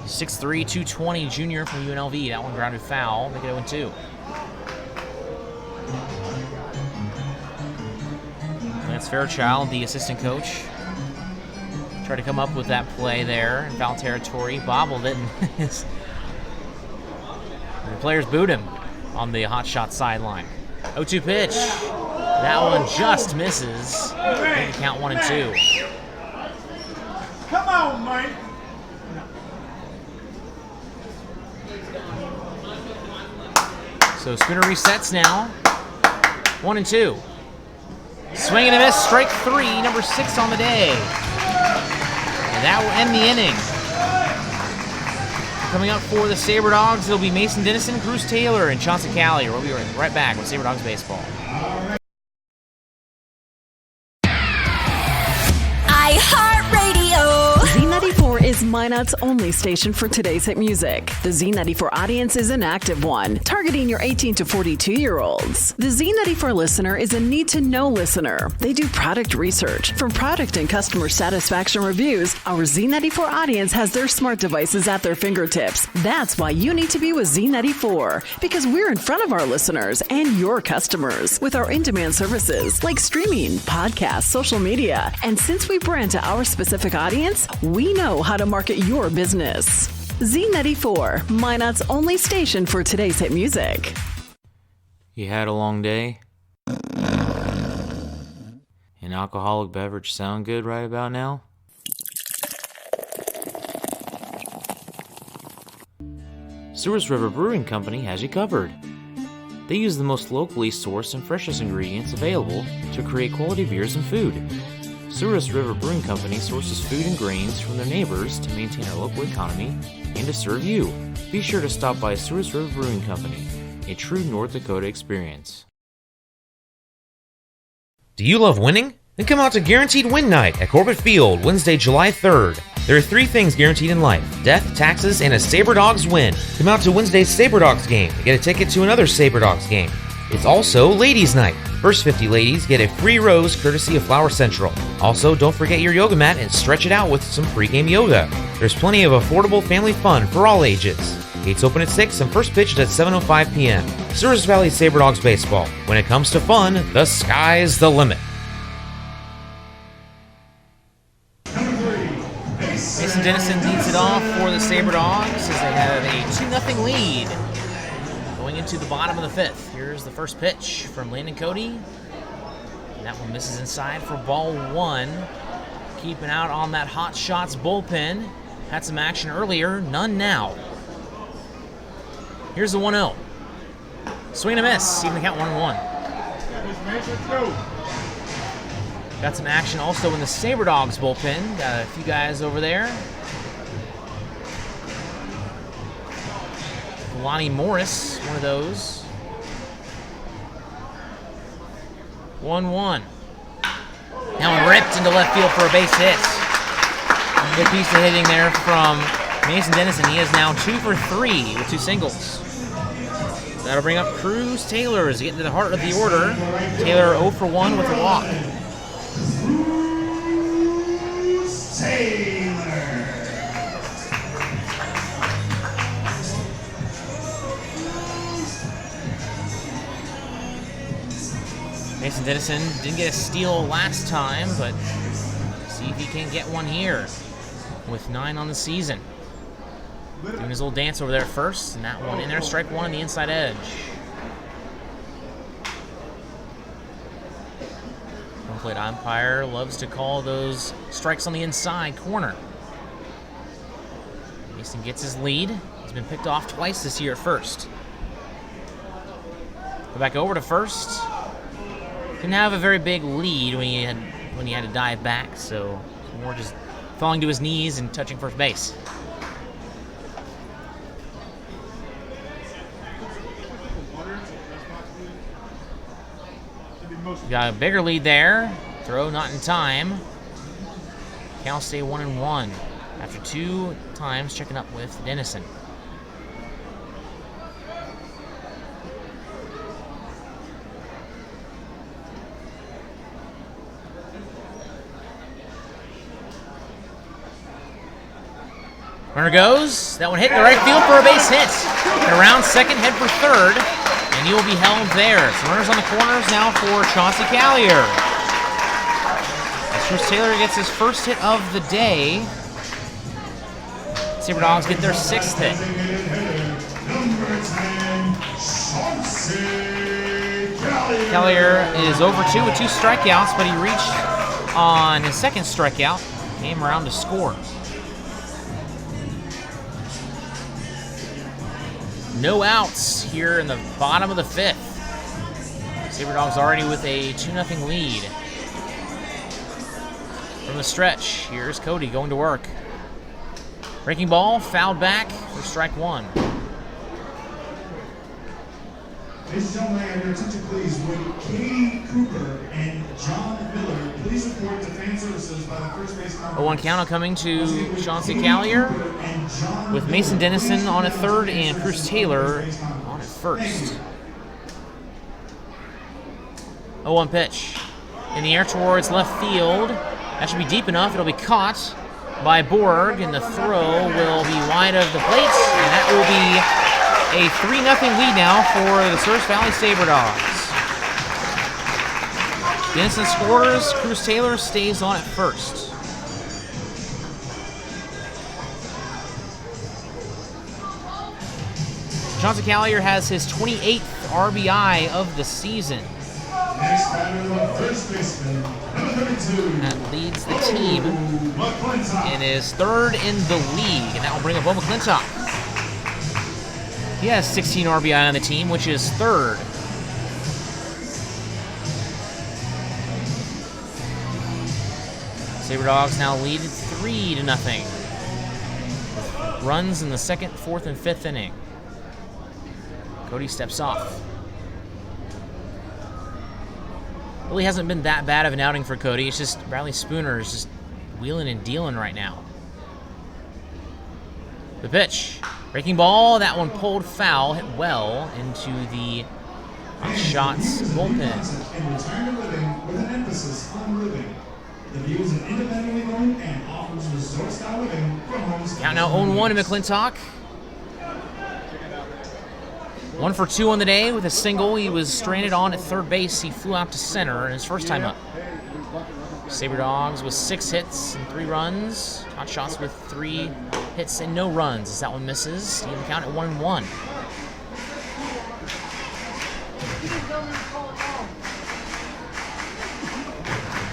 .6'3", 220 junior from UNLV. That one grounded foul. Make it 0-2. Lance Fairchild, the assistant coach, tried to come up with that play there in foul territory. Bobbled it, and the players booed him on the hot shot sideline. 0-2 pitch. That one just misses. Make it count 1-2. Come on, Mike. So Spooner resets now. 1-2. Swing and a miss, strike 3, number 6 on the day. And that will end the inning. coming up for the Sabre Dogs, it'll be Mason Dennison, Cruz Taylor, and Chauncey Callier. We'll be right back with Sabre Dogs Baseball. iHeartRadio. Z94 is Minot's only station for today's hit music. The Z94 audience is an active one, targeting your 18 to 42-year-olds. The Z94 listener is a need-to-know listener. They do product research. From product and customer satisfaction reviews, our Z94 audience has their smart devices at their fingertips. That's why you need to be with Z94, because we're in front of our listeners and your customers with our in-demand services like streaming, podcasts, social media. And since we brand to our specific audience, we know how to market your business. Z94, Minot's only station for today's hit music. You had a long day? An alcoholic beverage sound good right about now? Souris River Brewing Company has you covered. They use the most locally sourced and freshest ingredients available to create quality beers and food. Souris River Brewing Company sources food and grains from their neighbors to maintain our local economy and to serve you. Be sure to stop by Souris River Brewing Company, a true North Dakota experience. Do you love winning? Then come out to Guaranteed Win Night at Corbett Field, Wednesday, July 3rd. There are 3 things guaranteed in life: death, taxes, and a Sabre Dogs win. Come out to Wednesday's Sabre Dogs game to get a ticket to another Sabre Dogs game. It's also Ladies Night. First 50 ladies get a free rose courtesy of Flower Central. Also, don't forget your yoga mat and stretch it out with some pregame yoga. There's plenty of affordable family fun for all ages. Gates open at 6 and first pitch is at 7:05 p.m. Souris Valley Sabre Dogs Baseball. When it comes to fun, the sky's the limit. Mason Dennison leads it off for the Sabre Dogs as they have a 2-0 lead going into the bottom of the 5th. Here's the first pitch from Landon Cody. And that one misses inside for ball 1. Keeping out on that Hotshots bullpen. Had some action earlier, none now. Here's the 1-0. Swing and a miss, even the count 1-1. Got some action also in the Sabre Dogs bullpen. Got a few guys over there. Lonnie Morris, one of those. 1-1. Now ripped into left field for a base hit. Good piece of hitting there from Mason Dennison. He is now 2 for 3 with 2 singles. That'll bring up Cruz Taylor as he gets into the heart of the order. Taylor 0 for 1 with a walk. Mason Dennison didn't get a steal last time, but see if he can get one here with 9 on the season. Doing his little dance over there at first, and that one in there, strike 1 on the inside edge. Home plate umpire loves to call those strikes on the inside corner. Mason gets his lead. He's been picked off twice this year at first. Go back over to first. Didn't have a very big lead when he had to dive back, so more just falling to his knees and touching first base. Got a bigger lead there. Throw not in time. Cal stay 1-1 after 2 times checking up with Dennison. Runner goes. That one hit in the right field for a base hit. And around second, head for third. And he will be held there. So runners on the corners now for Chauncey Callier. As Cruz Taylor gets his first hit of the day. Sabre Dogs get their 6th hit. Callier is over 2 with 2 strikeouts, but he reached on his second strikeout. Came around to score. No outs here in the bottom of the 5th. Sabre Dogs already with a 2-0 lead. From the stretch, here's Cody going to work. Breaking ball, fouled back for strike one. Ladies and gentlemen, I have your attention, please. Would Katie Cooper and John Miller please report to fan services by the first base conference? 0-1 count coming to Chauncey Callier with Mason Dennison on at third and Bruce Taylor on at first. 0-1 pitch. In the air towards left field. That should be deep enough. It'll be caught by Borg, and the throw will be wide of the plate, and that will be a 3-0 lead now for the Service Valley Sabre Dogs. Dennison scores. Cruz Taylor stays on at first. Chauncey Callier has his 28th RBI of the season. Next batter, the first baseman, number 32. That leads the team and is third in the league, and that will bring up Bo McClintock. He has 16 RBI on the team, which is third. Sabre Dogs now lead 3-0. Runs in the second, fourth, and fifth inning. Cody steps off. Really hasn't been that bad of an outing for Cody. It's just Bradley Spooner is just wheeling and dealing right now. The pitch. Breaking ball, that one pulled foul, hit well into the Hotshots bullpen. In retirement living with an emphasis on living. The views of independently owned and offers resort-style living from homes. Count now 0-1 to McClintock. 1 for 2 on the day with a single. He was stranded on at third base. He flew out to center in his first time up. Sabre Dogs with 6 hits and 3 runs. Hotshots with 3 hits and no runs as that one misses. Even count at 1-1.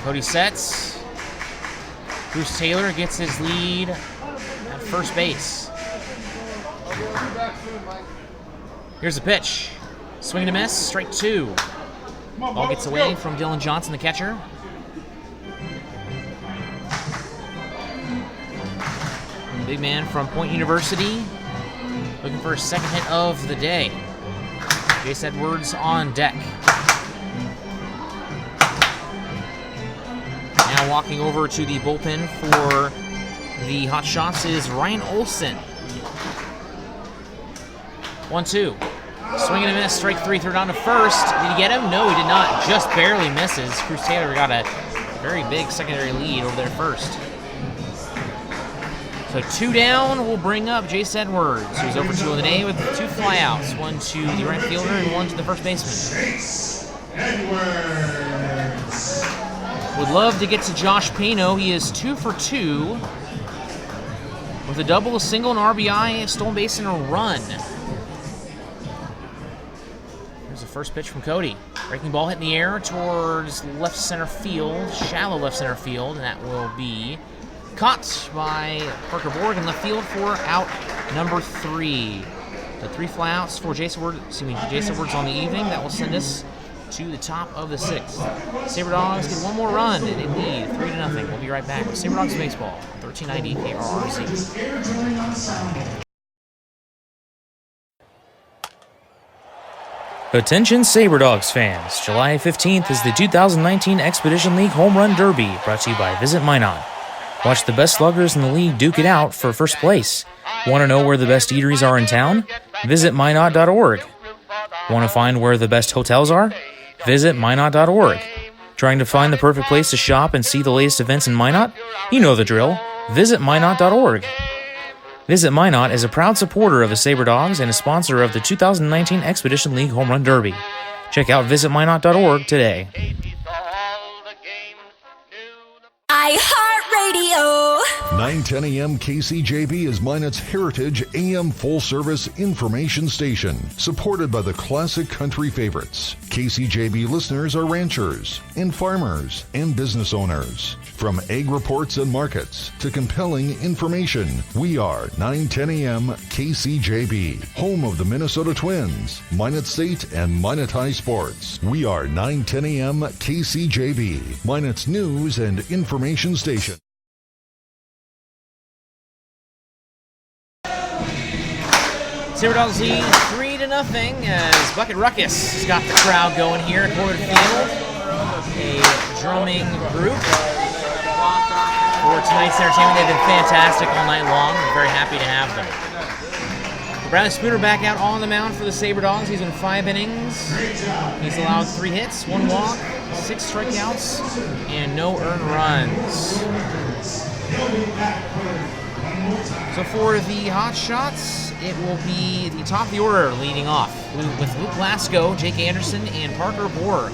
Cody sets. Bruce Taylor gets his lead at first base. Here's the pitch. Swing and a miss, strike 2. Ball gets away from Dylan Johnson, the catcher. Big man from Point University, looking for his second hit of the day. Jace Edwards on deck. Now walking over to the bullpen for the Hotshots is Ryan Olson. 1-2. Swing and a miss, strike 3, throw down to first. Did he get him? No, he did not. Just barely misses. Cruz Taylor got a very big secondary lead over there first. So 2 down will bring up Jace Edwards, who's over 2 on the day with 2 flyouts. 1 to the right fielder and 1 to the first baseman. Jace Edwards. Would love to get to Josh Pano. He is 2 for 2 with a double, a single, an RBI, a stolen base, and a run. Here's the first pitch from Cody. Breaking ball hit in the air towards left center field, shallow left center field, and that will be caught by Parker Borg in left field for out number 3. The 3 flyouts for Jace Edwards on the evening. That will send us to the top of the 6th. Sabre Dogs get 1 more run and they lead 3-0. We'll be right back with Sabre Dogs Baseball, 1390 KRRZ. Attention Sabre Dogs fans, July 15th is the 2019 Expedition League Home Run Derby, brought to you by Visit Minot. Watch the best sluggers in the league duke it out for first place. Want to know where the best eateries are in town? Visit Minot.org. Want to find where the best hotels are? Visit Minot.org. Trying to find the perfect place to shop and see the latest events in Minot? You know the drill. Visit Minot.org. Visit Minot is a proud supporter of the Sabre Dogs and a sponsor of the 2019 Expedition League Home Run Derby. Check out visitminot.org today. iHeartRadio. 910 AM KCJB is Minot's Heritage AM full-service information station, supported by the classic country favorites. KCJB listeners are ranchers and farmers and business owners. From egg reports and markets to compelling information, we are 910 AM KCJB, home of the Minnesota Twins, Minot State, and Minot High Sports. We are 910 AM KCJB, Minot's news and information station. Sabre Dogs lead 3-0 as Bucket Ruckus has got the crowd going here at Corbett Field. A drumming group for tonight's entertainment. They've been fantastic all night long. We're very happy to have them. Bradley Spooner back out on the mound for the Sabre Dogs. He's in 5 innings. He's allowed 3 hits, 1 walk, 6 strikeouts, and no earned runs. So for the Hotshots, it will be the top of the order leading off with Luke Glasgow, Jake Anderson, and Parker Borg.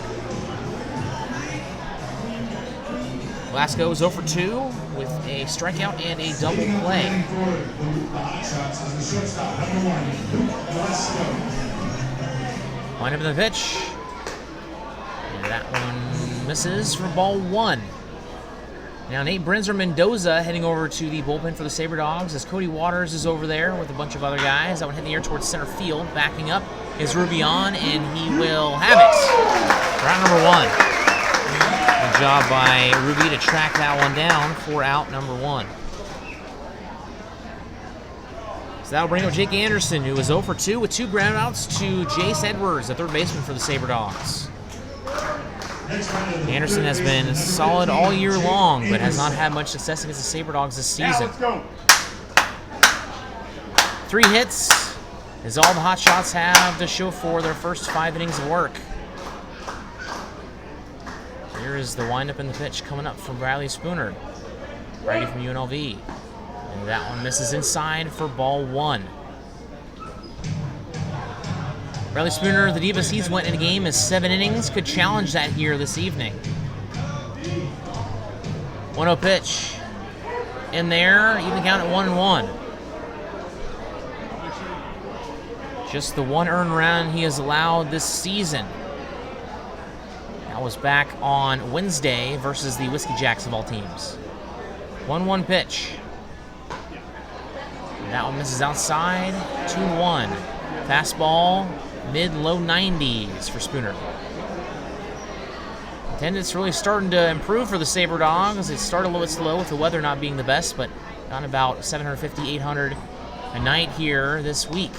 Glasgow is 0 for 2 with a strikeout and a double play. Line up in the pitch. And that one misses for ball 1. Now Nate Brenzer-Mendoza heading over to the bullpen for the Sabre Dogs as Cody Waters is over there with a bunch of other guys. That one hitting the air towards center field. Backing up is Rubion, and he will have it. Round number 1. Good job by Ruby to track that one down for out number 1. So that'll bring up Jake Anderson, who is 0 for 2 with 2 groundouts to Jace Edwards, the third baseman for the Sabre Dogs. Anderson has been solid all year long, but has not had much success against the Sabre Dogs this season. 3 hits is all the Hotshots have to show for their first 5 innings of work. Here is the windup in the pitch coming up from Bradley Spooner, righty from UNLV. And that one misses inside for ball 1. Bradley Spooner, the deepest he's went in a game is 7 innings. Could challenge that here this evening. 1-0 pitch. In there, even count at 1-1. Just the 1 earned run he has allowed this season. That was back on Wednesday versus the Whiskey Jacks of all teams. 1-1 pitch. And that one misses outside. 2-1. Fastball, mid-low 90s for Spooner. Attendance really starting to improve for the Sabre Dogs. It started a little bit slow with the weather not being the best, but got about 750, 800 a night here this week.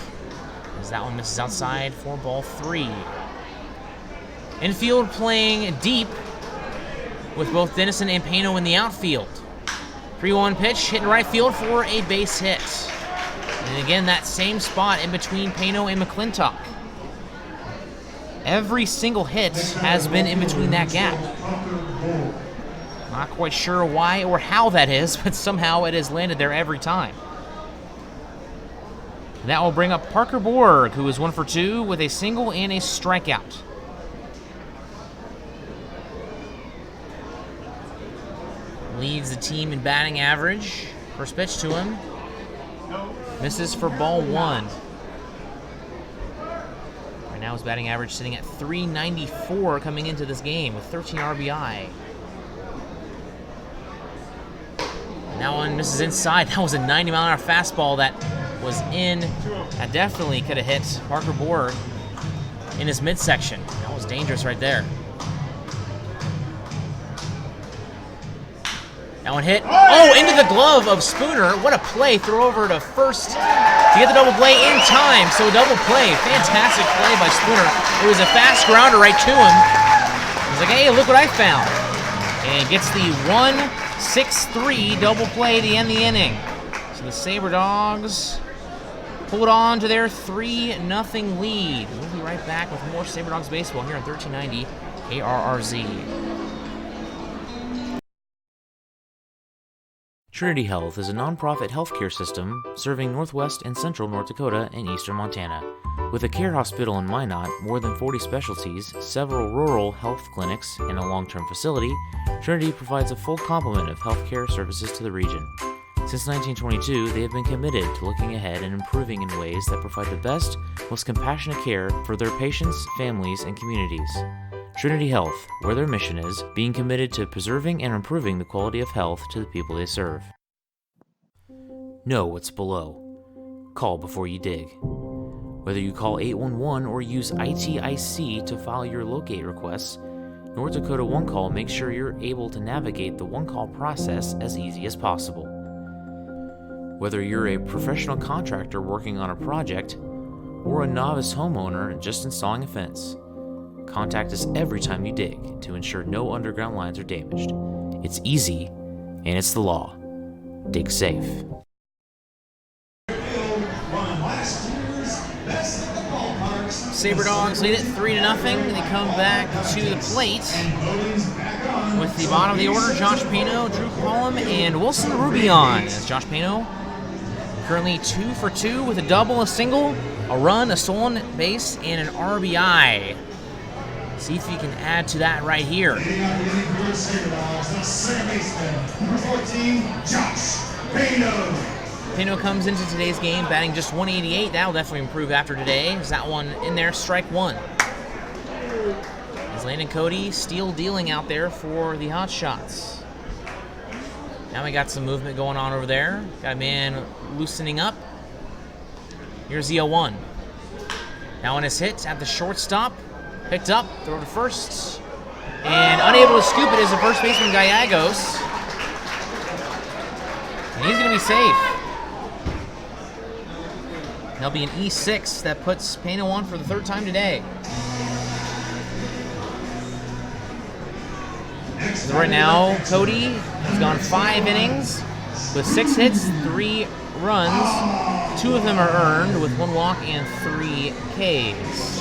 As that one misses outside for ball 3. Infield playing deep with both Dennison and Pano in the outfield. 3-1 pitch, hit in right field for a base hit. And again, that same spot in between Pano and McClintock. Every single hit has been in between that gap. Not quite sure why or how that is, but somehow it has landed there every time. And that will bring up Parker Borg, who is 1 for 2 with a single and a strikeout. Leads the team in batting average. First pitch to him. Misses for ball 1. Right now his batting average sitting at .394 coming into this game with 13 RBI. And that one misses inside. That was a 90-mile-an-hour fastball that was in. That definitely could have hit Parker Borg in his midsection. That was dangerous right there. That one hit. Oh, into the glove of Spooner. What a play. Throw over to first to get the double play in time. So a double play. Fantastic play by Spooner. It was a fast grounder right to him. He's like, hey, look what I found. And gets the 1-6-3 double play to end the inning. So the Sabre Dogs hold on to their 3-0 lead. We'll be right back with more Sabre Dogs baseball here on 1390 KRRZ. Trinity Health is a nonprofit healthcare system serving northwest and central North Dakota and eastern Montana. With a care hospital in Minot, more than 40 specialties, several rural health clinics, and a long-term facility, Trinity provides a full complement of healthcare services to the region. Since 1922, they have been committed to looking ahead and improving in ways that provide the best, most compassionate care for their patients, families, and communities. Trinity Health, where their mission is, being committed to preserving and improving the quality of health to the people they serve. Know what's below. Call before you dig. Whether you call 811 or use ITIC to file your locate requests, North Dakota One Call makes sure you're able to navigate the One Call process as easy as possible. Whether you're a professional contractor working on a project or a novice homeowner just installing a fence. Contact us every time you dig to ensure no underground lines are damaged. It's easy, and it's the law. Dig safe. Sabre Dogs lead it 3-0. They come back to the plate with the bottom of the order, Josh Pano, Drew Collum, and Wilson Rubion. As Josh Pano currently 2 for 2 with a double, a single, a run, a stolen base, and an RBI. See if you can add to that right here. Number 14, Josh Pano. Pano comes into today's game batting just 188. That'll definitely improve after today. Is that one in there? Strike one. As Landon Cody steal dealing out there for the Hotshots. Now we got some movement going on over there. Got a man loosening up. Here's the 0-1. Now on his hit at the shortstop. Picked up, throw to first. And unable to scoop it is the first baseman Gallegos. And he's going to be safe. That'll be an E6 that puts Pano on for the third time today. So right now, Cody has gone 5 innings with 6 hits, 3 runs. 2 of them are earned with 1 walk and 3 Ks.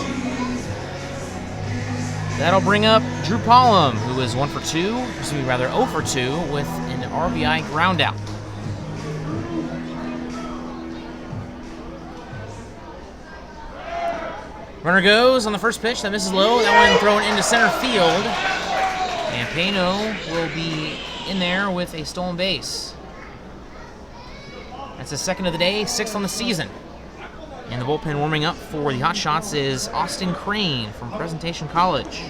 That'll bring up Drew Collum, who is 0 for 2 with an RBI groundout. Runner goes on the first pitch. That misses low. That one thrown into center field. And Pano will be in there with a stolen base. That's his second of the day, 6th on the season. And the bullpen warming up for the Hotshots is Austin Crane from Presentation College.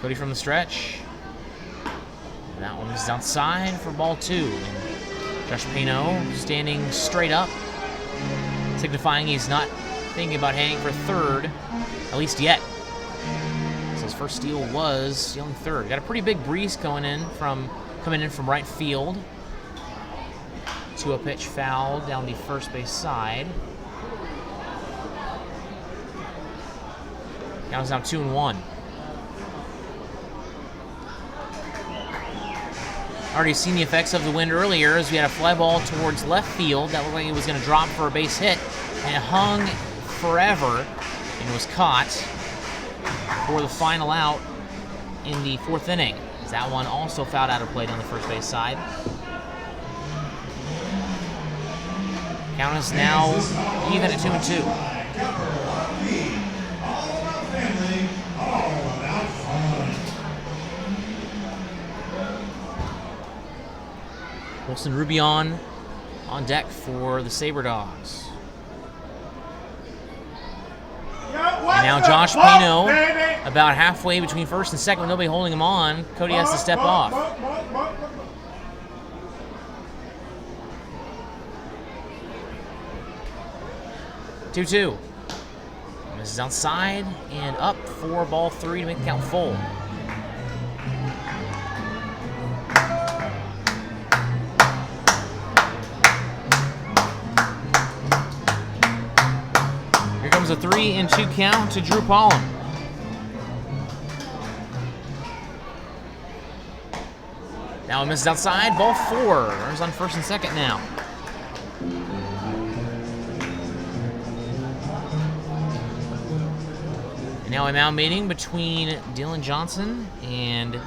Cody from the stretch. That one is outside for ball 2. And Josh Pano standing straight up, signifying he's not thinking about heading for third, at least yet. So his first steal was stealing third. Got a pretty big breeze coming in from right field. To a pitch foul down the first base side. Now it's now 2-1. Already seen the effects of the wind earlier as we had a fly ball towards left field that looked like it was going to drop for a base hit, and it hung forever and was caught for the final out in the 4th inning. That one also fouled out of play on the first base side. Count is now even at 2-2. Wilson Rubion on deck for the Sabre Dogs. And now Josh Pano about halfway between first and second with nobody holding him on. Cody has to step off. Two. This is outside and up for ball 3 to make the count full. A 3-2 count to Drew Collum. Now it misses outside, ball 4. Runners on first and second now. And now a mound meeting between Dylan Johnson and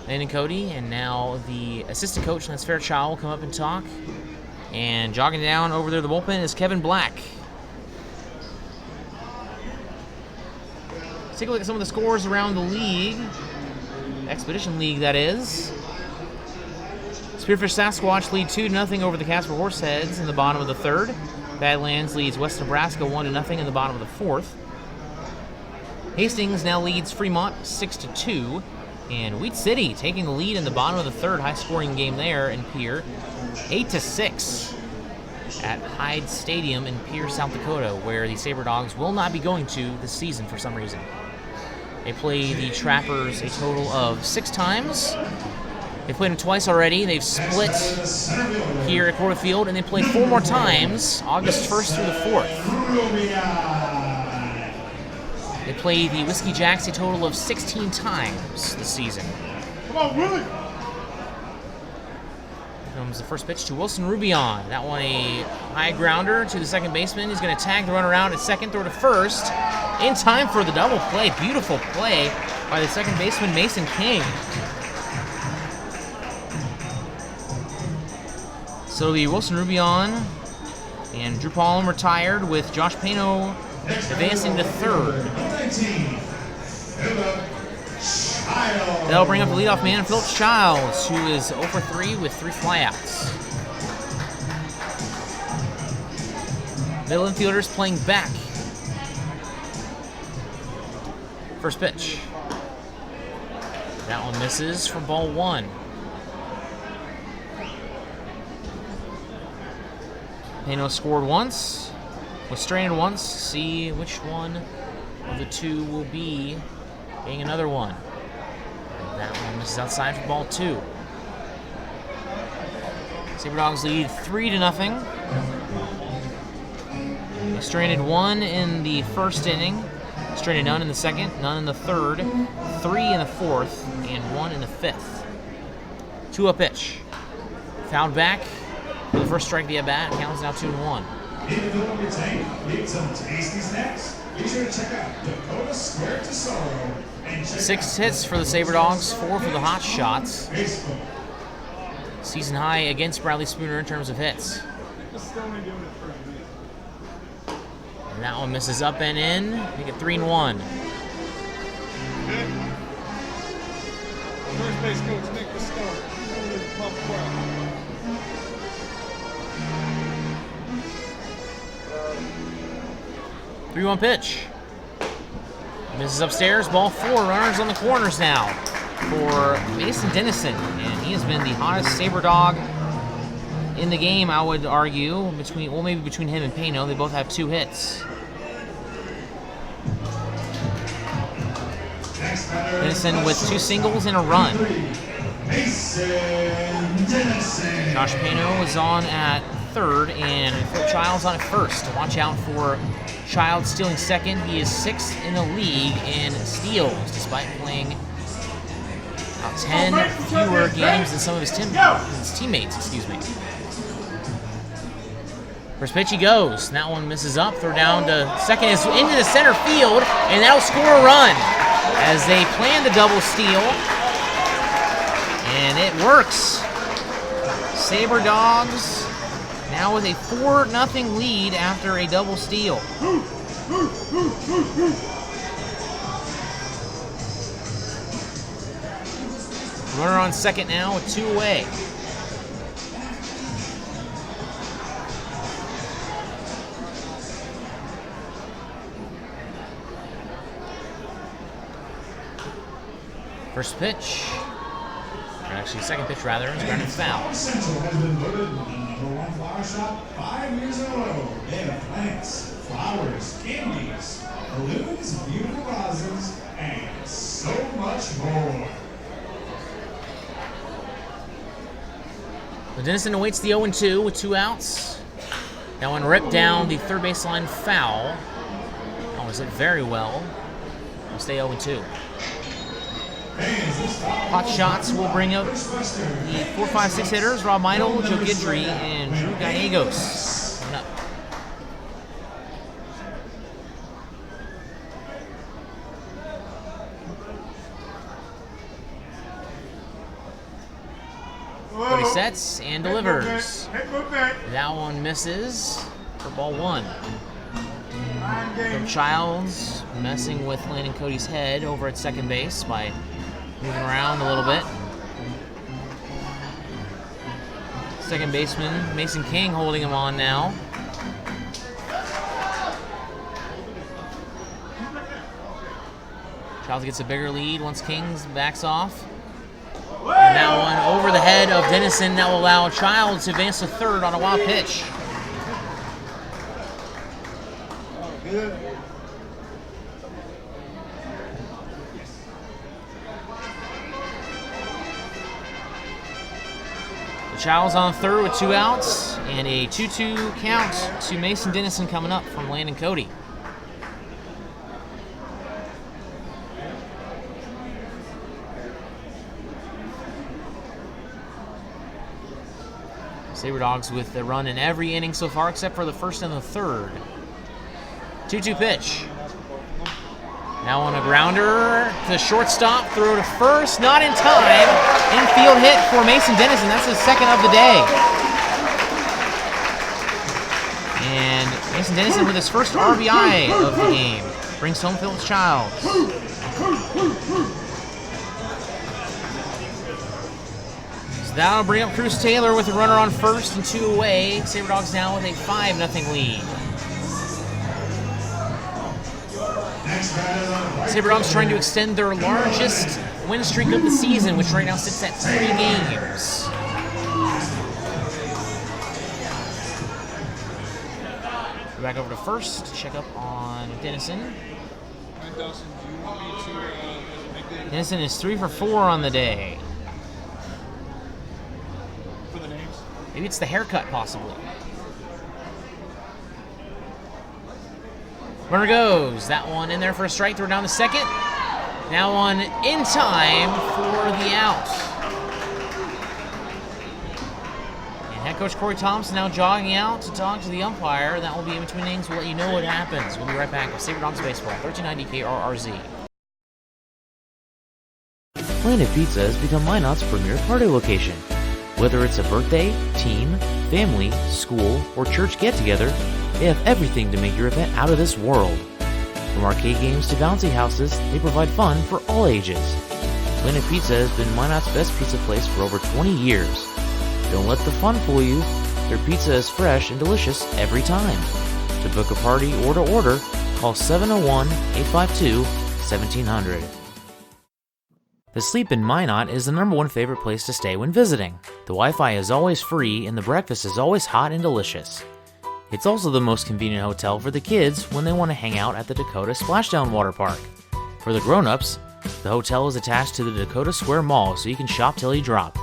Landon Cody, and now the assistant coach, Lance Fairchild, will come up and talk. And jogging down over there to the bullpen is Kevin Black. Let's take a look at some of the scores around the league. Expedition League, that is. Spearfish Sasquatch lead 2-0 over the Casper Horseheads in the bottom of the 3rd. Badlands leads West Nebraska 1-0 in the bottom of the 4th. Hastings now leads Fremont 6-2. And Wheat City taking the lead in the bottom of the 3rd. High-scoring game there in Pierre. 8-6 at Hyde Stadium in Pierre, South Dakota, where the Sabre Dogs will not be going to this season for some reason. They play the Trappers a total of 6 times. They played them twice already. They've split here at Quarter Field, and they play 4 more times, August 1st through the 4th. They play the Whiskey Jacks a total of 16 times this season. Come on, Willie! Comes the first pitch to Wilson Rubion. That one a high grounder to the second baseman. He's going to tag the runner out at second, throw to first. In time for the double play. Beautiful play by the second baseman, Mason King. So it'll be Wilson Rubion and Drew Paulum retired, with Josh Pano advancing to third. That'll bring up the leadoff man, Phillips Childs, who is 0 for 3 with 3 flyouts. Middle infielders playing back. First pitch. That one misses for ball 1. Pano scored once, was stranded once. See which one of the two will be getting another one. That one misses outside for ball 2. Sabre Dogs lead 3-0. They stranded 1 in the first inning, stranded none in the second, none in the third, 3 in the fourth, and 1 in the fifth. 2-0 pitch. Fouled back for the first strike of the at-bat. Count is now 2-1. Need to fill up your tank? Need some tasty snacks? Be sure to check out Dakota Square to Sorrow. 6 hits for the Sabre Dogs, 4 for the Hotshots. Season high against Bradley Spooner in terms of hits. And that one misses up and in. Make it 3-1. First base coach Nick Piston. 3-1 pitch. Misses upstairs, ball 4. Runners on the corners now for Mason Dennison, and he has been the hottest Sabre Dog in the game, I would argue, maybe between him and Pano. They both have 2 hits. Dennison with 2 singles and a run. Josh Pano is on at third, and Phil Childs on at first. Watch out for Childs stealing second. He is 6th in the league in steals, despite playing about 10 fewer games than some of his teammates. First pitch, he goes. That one misses up. Throw down to second is into the center field, and that'll score a run as they plan the double steal, and it works. Sabre Dogs now with a 4-0 lead after a double steal. Runner on second now with 2 away. First pitch, or actually second pitch rather, is grounded foul. Central has been voted the #1 flower shop 5 years in a row. They have plants, flowers, candies, balloons, beautiful vases, and so much more. But Dennison awaits the 0-2 with 2 outs. That one ripped down the third baseline foul. That was hit very well. We'll stay 0-2. Hotshots will bring up the 4, 5, 6 hitters: Rob Meidel, Joe Guidry, and Drew Gallegos. Coming up. Cody sets and delivers. That one misses for ball 1. From Childs messing with Landon Cody's head over at second base by moving around a little bit. Second baseman Mason King holding him on now. Childs gets a bigger lead once Kings backs off. And that one over the head of Dennison. That will allow Childs to advance to third on a wild pitch. Childs on third with 2 outs, and a 2-2 count to Mason Dennison coming up from Landon Cody. Sabre Dogs with the run in every inning so far except for the first and the third. 2-2 pitch. Now on a grounder to shortstop, throw to first, not in time. Infield hit for Mason Dennison. That's his second of the day. And Mason Dennison with his first RBI of the game brings home Phillips Childs. So that'll bring up Cruz Taylor with a runner on first and 2 away. Sabre Dogs now with a 5-0 lead. Sabre Dogs trying to extend their largest win streak of the season, which right now sits at 3 games. Go back over to first to check up on Dennison. Dennison is 3 for 4 on the day. Maybe it's the haircut, possibly. Runner goes. That one in there for a strike. Throw down the second. Now one in time for the out. And head coach Corey Thompson now jogging out to talk to the umpire. That will be in between innings. We'll let you know what happens. We'll be right back with Sabre Dogs Baseball, 1390 KRRZ. Planet Pizza has become Minot's premier party location. Whether it's a birthday, team, family, school, or church get-together, they have everything to make your event out of this world. From arcade games to bouncy houses, they provide fun for all ages. Planet Pizza has been Minot's best pizza place for over 20 years. Don't let the fun fool you. Their pizza is fresh and delicious every time. To book a party or to order, call 701-852-1700. The Sleep in Minot is the #1 favorite place to stay when visiting. The Wi-Fi is always free and the breakfast is always hot and delicious. It's also the most convenient hotel for the kids when they want to hang out at the Dakota Splashdown Water Park. For the grown-ups, the hotel is attached to the Dakota Square Mall so you can shop till you drop.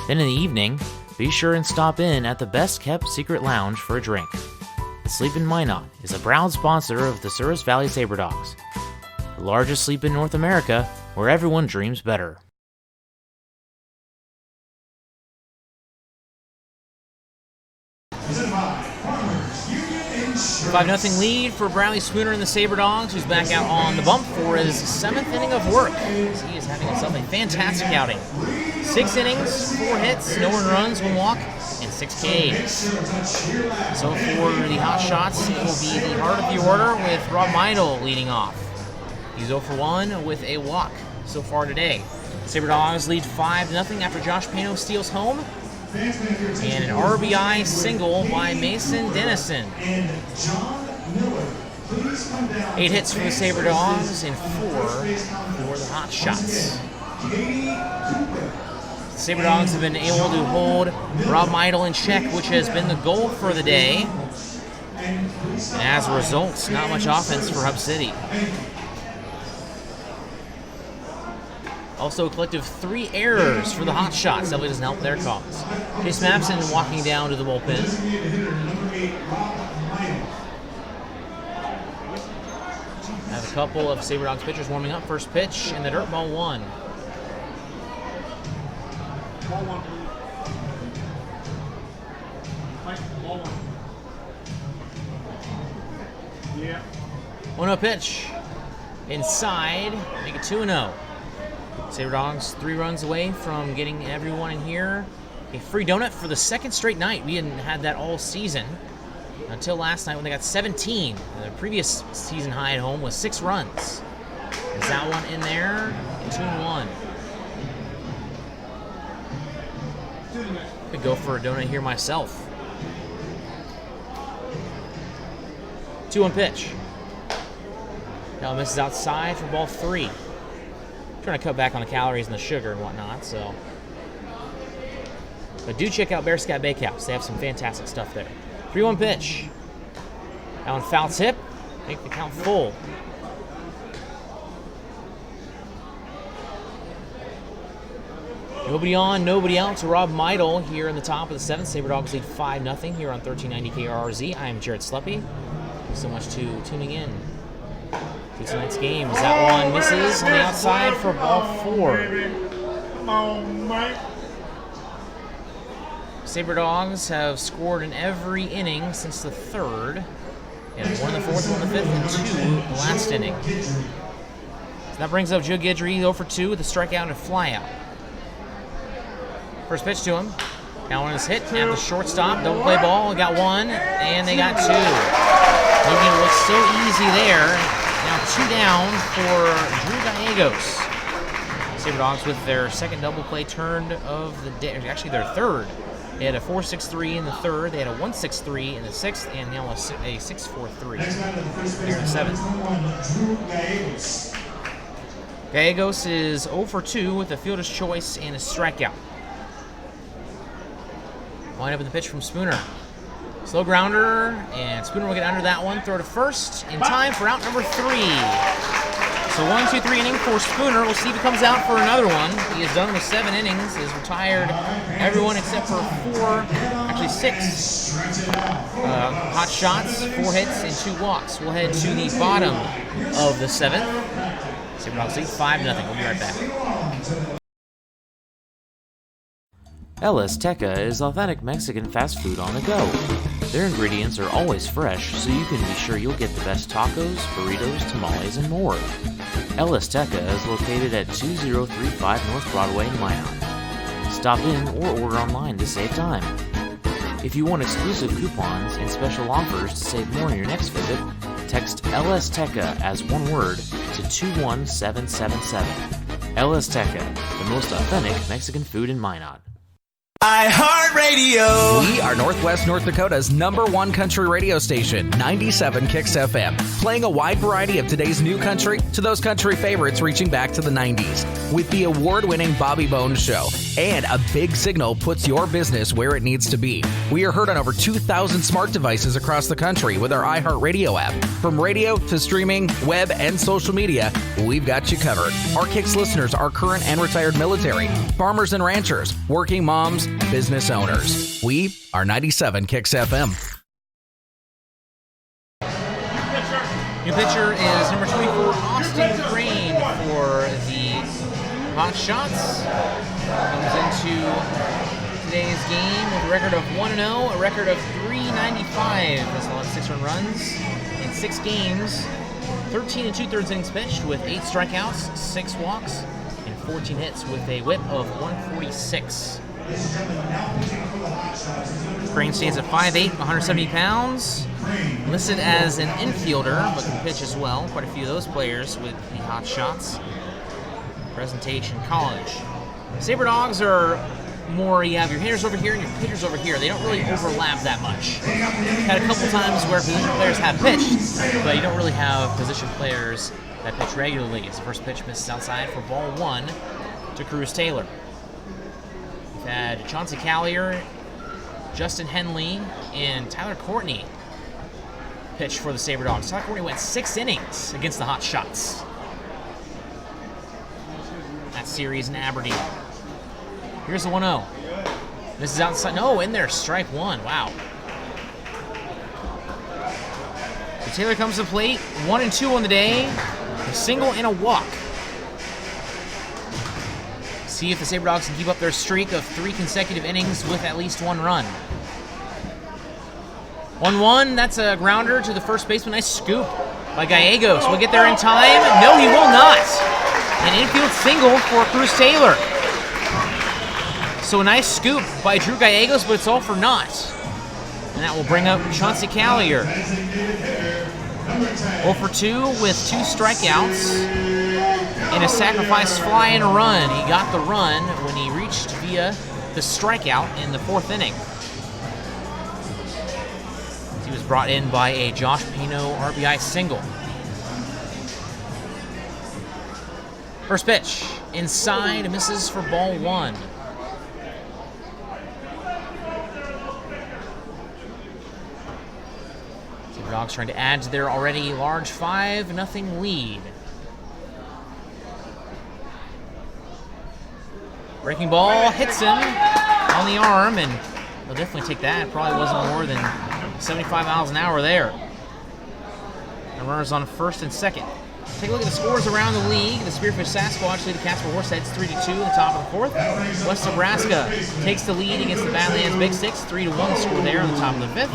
Then in the evening, be sure and stop in at the best-kept secret lounge for a drink. The Sleep in Minot is a proud sponsor of the Souris Valley Sabre Dogs, the largest sleep in North America, where everyone dreams better. 5-0 lead for Bradley Spooner and the Sabre Dogs, who's back out on the bump for his 7th inning of work. As he is having himself a fantastic outing. 6 innings, 4 hits, no earned runs, 1 walk, and 6 Ks. So for the Hotshots, it will be the heart of the order with Rob Meidel leading off. He's 0 for 1 with a walk so far today. Sabre Dogs lead 5-0 after Josh Pano steals home. And an RBI single by Mason Dennison. 8 hits for the Sabre Dogs and 4 for the Hotshots. The Sabre Dogs have been able to hold Rob Meidel in check, which has been the goal for the day. And as a result, not much offense for Hub City. Also a collective 3 errors for the Hotshots. Definitely doesn't help their cause. Chase Mapson walking down to the bullpen. Have a couple of Sabre Dogs pitchers warming up. First pitch and the dirt, ball 1. Ball 1. Ball 1. Yeah. 1-0 pitch. Inside. Make it 2-0. Sabre Dogs 3 runs away from getting everyone in here a free donut for the 2nd straight night. We hadn't had that all season until last night when they got 17. The previous season high at home was 6 runs. Is that one in there? 2-1. Could go for a donut here myself. 2-1 pitch. Now misses outside for ball 3. Trying to cut back on the calories and the sugar and whatnot, so. But do check out Bear Scat Bakehouse. They have some fantastic stuff there. 3-1 pitch. That one foul tip. Make the count full. Nobody on, nobody out to Rob Meidel here in the top of the 7th. Sabre Dogs lead 5-0 here on 1390 KRRZ. I am Jared Sleppy. Thanks so much to tuning in to tonight's games. That one misses on the outside for ball 4. Come on, Mike. Sabre Dogs have scored in every inning since the 3rd. They had 1 in the 4th, 1 in the 5th, and 2 in the last inning. So that brings up Joe Guidry 0 for 2 with a strikeout and a flyout. First pitch to him. That one is hit at the shortstop. Double play ball. Got 1, and they got 2. Making it look so easy there. Now 2 down for Drew Gallegos. Sabre Dogs with their second double play turn of the day. Actually, their 3rd. They had a 4.63 in the 3rd. They had a 1.63 in the 6th, and now a 6.43 here in the 7th. Gallegos is 0 for 2 with a fielder's choice and a strikeout. Line up with the pitch from Spooner. Slow grounder, and Spooner will get under that one. Throw to first in time for out number 3. So 1, 2, 3 inning for Spooner. We'll see if he comes out for another one. He is done with 7 innings. Has retired everyone except for 6 hot shots, 4 hits, and 2 walks. We'll head to the bottom of the 7th. Sabre Dogs lead 5-0. We'll be right back. El Azteca is authentic Mexican fast food on the go. Their ingredients are always fresh, so you can be sure you'll get the best tacos, burritos, tamales, and more. El Azteca is located at 2035 North Broadway in Minot. Stop in or order online to save time. If you want exclusive coupons and special offers to save more on your next visit, text El Azteca as one word to 21777. El Azteca, the most authentic Mexican food in Minot. iHeartRadio. We are Northwest North Dakota's #1 country radio station, 97 Kicks FM, playing a wide variety of today's new country to those country favorites reaching back to the 90s. With the award-winning Bobby Bones Show, and a big signal puts your business where it needs to be. We are heard on over 2,000 smart devices across the country with our iHeartRadio app. From radio to streaming, web, and social media, we've got you covered. Our Kicks listeners are current and retired military, farmers and ranchers, working moms, business owners. We are 97 Kicks FM. New pitcher is number 24, Austin Crane for the Hotshots. Comes into today's game with a record of 1-0, a record of 395. That's a lot of 6 earned runs in 6 games. 13 2/3 innings pitched with 8 strikeouts, 6 walks, and 14 hits with a whip of 146. Crane stands at 5'8", 170 pounds. Listed as an infielder, but can pitch as well. Quite a few of those players with the Hotshots. Presentation College. Sabre Dogs are more, you have your hitters over here and your pitchers over here. They don't really overlap that much. Had a couple times where position players have pitched, but you don't really have position players that pitch regularly. As the first pitch misses outside for ball 1 to Cruz Taylor. We've had Chauncey Callier, Justin Henley, and Tyler Courtney pitch for the Sabre Dogs. Tyler Courtney went 6 innings against the Hotshots. That series in Aberdeen. Here's the 1-0. This is outside. No, in there. Strike 1. Wow. So Taylor comes to the plate. 1 and 2 on the day. A single and a walk. See if the Sabre Dogs can keep up their streak of 3 consecutive innings with at least 1 run. 1-1. That's a grounder to the first baseman. Nice scoop by Gallegos. Will get there in time. No, he will not. An infield single for Cruz Taylor. So a nice scoop by Drew Gallegos, but it's all for naught. And that will bring up Chauncey Callier. 0 for 2 with 2 strikeouts and a sacrifice fly and a run. He got the run when he reached via the strikeout in the 4th inning. He was brought in by a Josh Pino RBI single. First pitch, inside, misses for ball 1. Sabre Dogs trying to add to their already large 5-0 lead. Breaking ball hits him on the arm, and he'll definitely take that. Probably wasn't more than 75 miles an hour there. The runners on first and second. Take a look at the scores around the league. The Spearfish Sasquatch lead the Casper Horseheads 3-2 in the top of the fourth. West Nebraska takes the lead against the Badlands Big Sticks, 3-1 score there on the top of the fifth.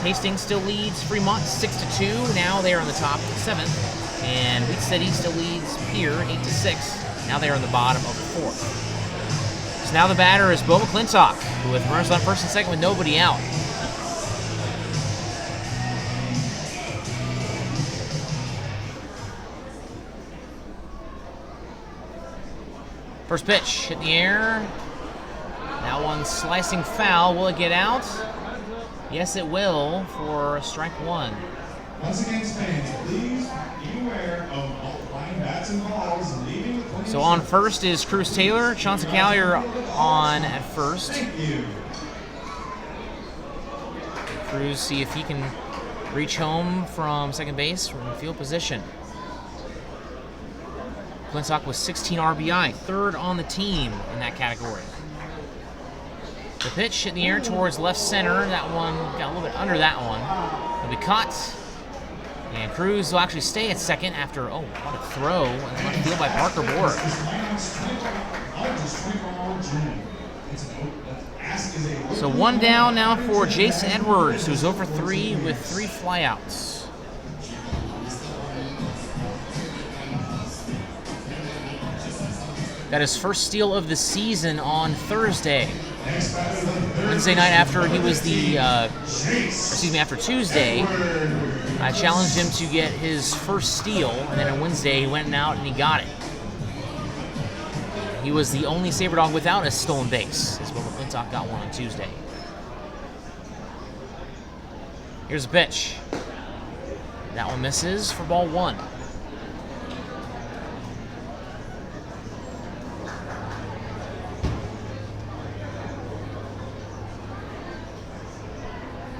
Hastings still leads Fremont 6-2. Now they are on the top of the seventh. And Wheat City still leads Pierre 8-6. Now they are on the bottom of the fourth. So now the batter is Bo McClintock, with runners on first and second with nobody out. First pitch hit in the air. That one slicing foul. Will it get out? Yes, it will for strike one. Once again, fans, please beware of multiplying bats and balls and leaving the plane. So on first is Cruz Taylor. Chauncey Callier on at first. Thank you. Cruz see if he can reach home from second base from field position. McClintock with 16 RBI, third on the team in that category. The pitch hit in the air towards left center. That one got a little bit under that one. It'll be caught. And Cruz will actually stay at second after, what a throw in the left field by Parker Borg. So one down now for Jason Edwards, who's over 3 with 3 flyouts. Got his first steal of the season on Thursday. Wednesday night after he was after Tuesday, I challenged him to get his first steal, and then on Wednesday he went out and he got it. He was the only Sabre Dog without a stolen base, as Bo McClintock got one on Tuesday. Here's a pitch. That one misses for ball one.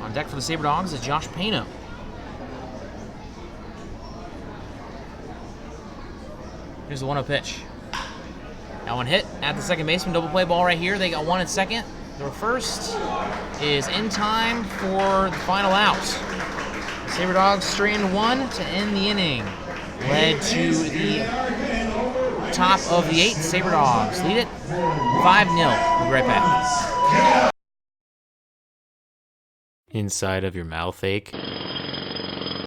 On deck for the Sabre Dogs is Josh Pano. Here's the 1-0 pitch. That one hit at the second baseman. Double play ball right here. They got one at second. Their first is in time for the final out. The Sabre Dogs strand one to end the inning. Led to the top of the 8th. Sabre Dogs lead it 5-0. We'll be right back. Inside of your mouth ache?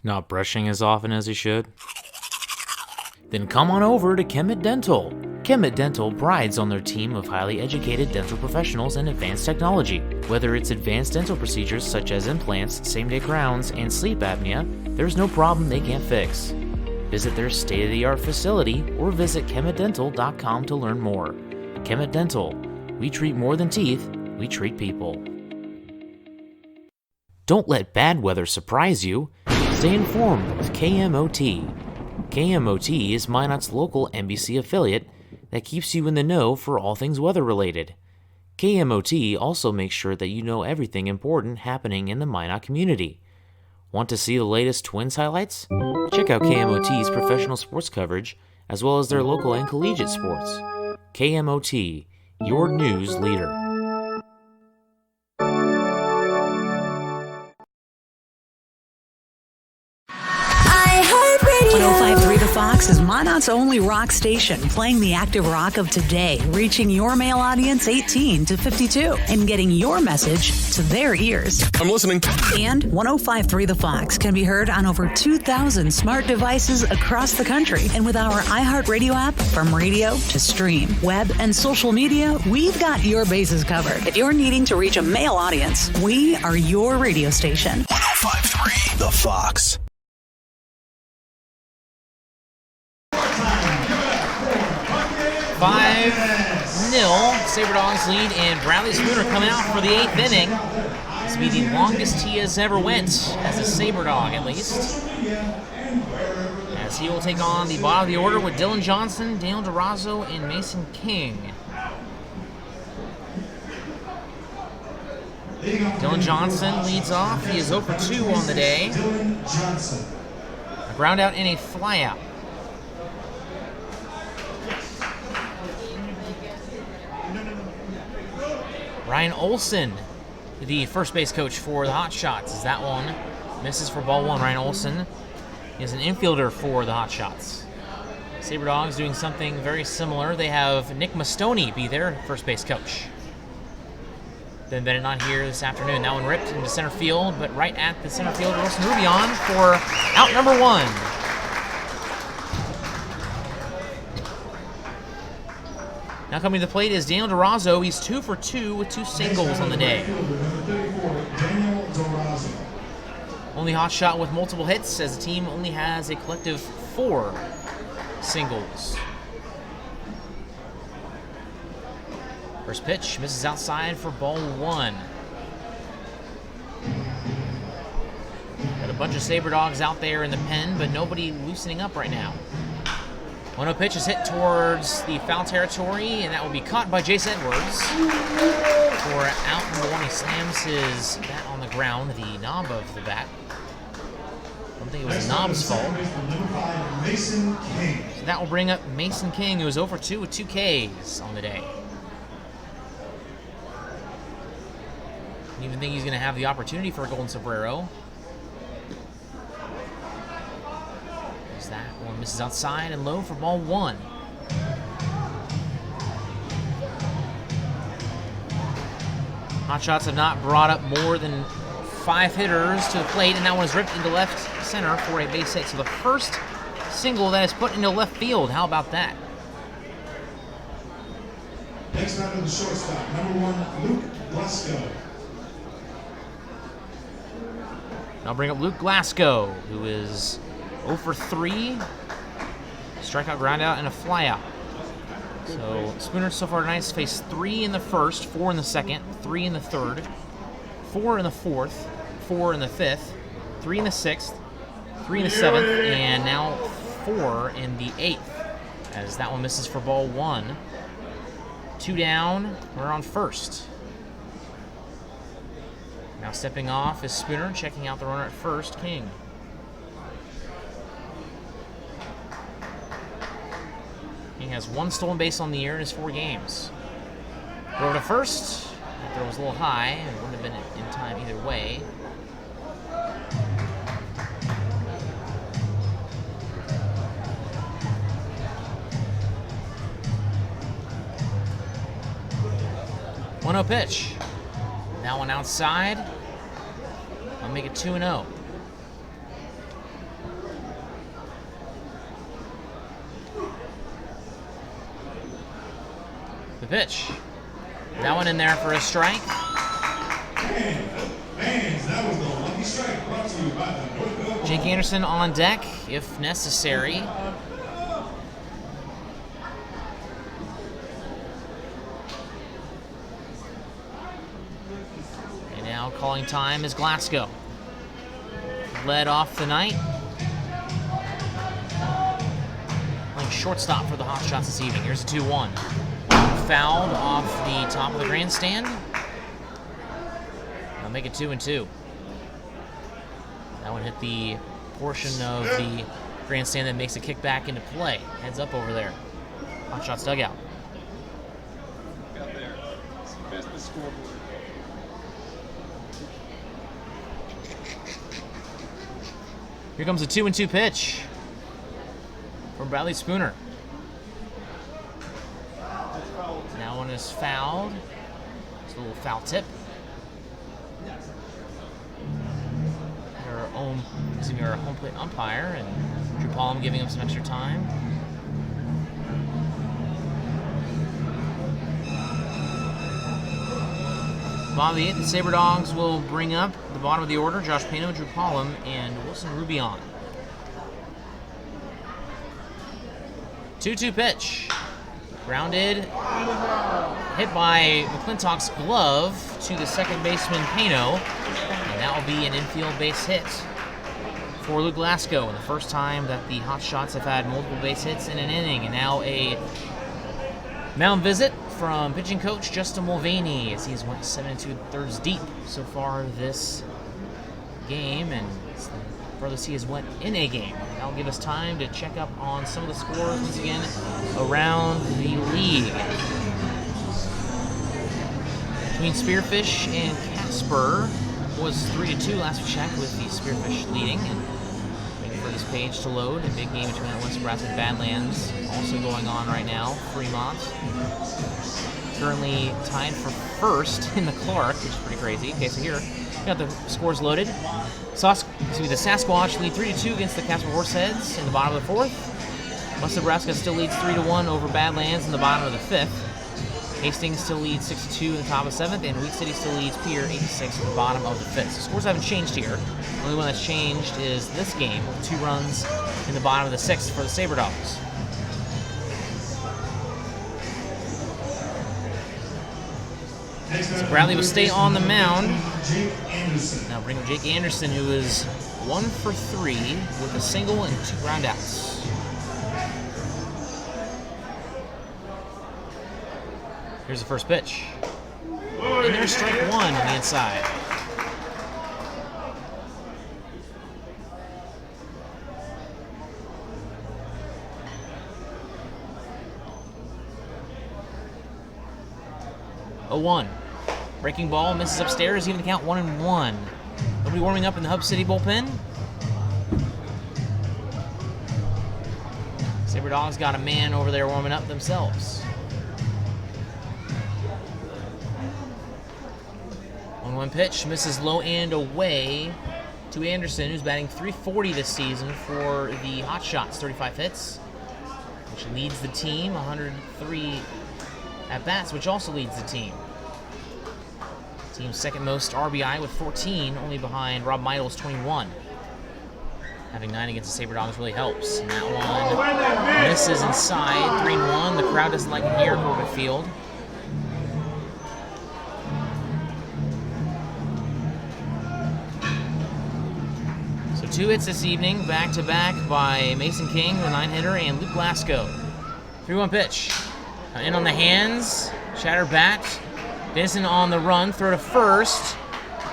Not brushing as often as you should? Then come on over to Kemet Dental. Kemet Dental prides on their team of highly educated dental professionals and advanced technology. Whether it's advanced dental procedures such as implants, same-day crowns, and sleep apnea, there's no problem they can't fix. Visit their state-of-the-art facility or visit kemetdental.com to learn more. Kemet Dental. We treat more than teeth, we treat people. Don't let bad weather surprise you. Stay informed with KMOT. KMOT is Minot's local NBC affiliate that keeps you in the know for all things weather-related. KMOT also makes sure that you know everything important happening in the Minot community. Want to see the latest Twins highlights? Check out KMOT's professional sports coverage, as well as their local and collegiate sports. KMOT, your news leader. 105.3 The Fox is Minot's only rock station, playing the active rock of today, reaching your male audience 18 to 52, and getting your message to their ears. I'm listening. And 105.3 The Fox can be heard on over 2,000 smart devices across the country. And with our iHeartRadio app, from radio to stream, web, and social media, we've got your bases covered. If you're needing to reach a male audience, we are your radio station. 105.3 The Fox. 5-0, Sabre Dogs lead, and Bradley Spooner coming out for the 8th inning. This will be the longest he has ever went as a Sabre Dog, at least. As he will take on the bottom of the order with Dylan Johnson, Daniel DeRozzo, and Mason King. Dylan Johnson leads off. He is 0 for 2 on the day. A ground out and a flyout. Ryan Olson, the first base coach for the Hotshots, as that one misses for ball one. Ryan Olson is an infielder for the Hotshots. Sabre Dogs doing something very similar. They have Nick Mastoni be their first base coach. Ben Bennett not here this afternoon. That one ripped into center field, but right at the center field, Wilson Rubion for out number one. Now coming to the plate is Daniel Durazo. He's 2 for 2 with 2 singles on the day. Only hot shot with multiple hits, as the team only has a collective 4 singles. First pitch misses outside for ball 1. Got a bunch of Sabre Dogs out there in the pen, but nobody loosening up right now. 1-0 pitch is hit towards the foul territory, and that will be caught by Jace Edwards for out number 1. He slams his bat on the ground, the knob of the bat. I don't think it was the knob's fault. So that will bring up Mason King, who is 0 for 2 with 2 Ks on the day. Don't even think he's going to have the opportunity for a golden sombrero. That one misses outside and low for ball 1. Hotshots have not brought up more than 5 hitters to the plate, and that one is ripped into left center for a base hit. So the first single that is put into left field. How about that? Next round of the shortstop, number 1, Luke Glasgow. I'll bring up Luke Glasgow, who is 0 for 3, strikeout, groundout, and a flyout. So Spooner so far tonight has faced 3 in the first, 4 in the second, 3 in the third, 4 in the fourth, 4 in the fifth, 3 in the sixth, 3 in the seventh, and now 4 in the 8th, as that one misses for ball 1. 2 down, we're on first. Now stepping off is Spooner, checking out the runner at first, King. He has 1 stolen base on the year in his 4 games. Over to first. That throw was a little high. It wouldn't have been in time either way. One-0 pitch. That one outside. I'll make it 2-0. The pitch. That one in there for a strike. Fans, that was the lucky strike brought to you by the North Jake Anderson on deck if necessary. And now calling time is Glasgow. Led off the night. Playing shortstop for the Hotshots this evening. Here's a 2-1. Fouled off the top of the grandstand. They'll make it 2-2. That one hit the portion of the grandstand that makes a kick back into play. Heads up over there. Hotshots dugout. Got there. It's the scoreboard. Here comes a 2-2 pitch from Bradley Spooner. That one is fouled. It's a little foul tip. Our home plate umpire, and Drew Palm giving him some extra time. Bottom of the 8th, the Sabre Dogs will bring up the bottom of the order: Josh Pano, Drew Palm, and Wilson Rubion. 2-2 pitch. Grounded, hit by McClintock's glove to the second baseman Pano, and that will be an infield base hit for Luke Glasgow, and the first time that the Hotshots have had multiple base hits in an inning. And now a mound visit from pitching coach Justin Mulvaney, as he's went 7 2/3 deep so far this game, and it's the furthest he has went in a game. That'll give us time to check up on some of the scores once again around the league. Between Spearfish and Casper was 3-2 last we checked, with the Spearfish leading. And waiting for this page to load. A big game between West Nebraska and Badlands also going on right now. Fremont currently tied for first in the Clark, which is pretty crazy. Okay, so here we got the scores loaded. The Sasquatch lead 3-2 against the Casper Horseheads in the bottom of the 4th. West Nebraska still leads 3-1 over Badlands in the bottom of the 5th. Hastings still leads 6-2 in the top of 7th, and Wheat City still leads Pierre 8-6 at the bottom of the 5th. So scores haven't changed here. The only one that's changed is this game, with 2 runs in the bottom of the 6th for the Sabre Dogs. So Bradley will stay on the mound. Now bring up Jake Anderson, who is 1 for 3 with a single and 2 groundouts. Here's the first pitch. And there's strike 1 on the inside. A 1. Breaking ball misses upstairs, even to count 1-1. Nobody warming up in the Hub City bullpen. Sabre Dogs got a man over there warming up themselves. 1-1 pitch, misses low and away to Anderson, who's batting .340 this season for the Hotshots, 35 hits, which leads the team, 103 at-bats, which also leads the team. Team's second most RBI with 14, only behind Rob Meidl's 21. Having 9 against the Sabre Dogs really helps. And that one misses inside, 3-1. The crowd doesn't like it here at Corbett Field. So 2 hits this evening, back-to-back by Mason King, the 9-hitter, and Luke Glasgow. 3-1 pitch. In on the hands, shatter bat. Benson on the run, throw to first,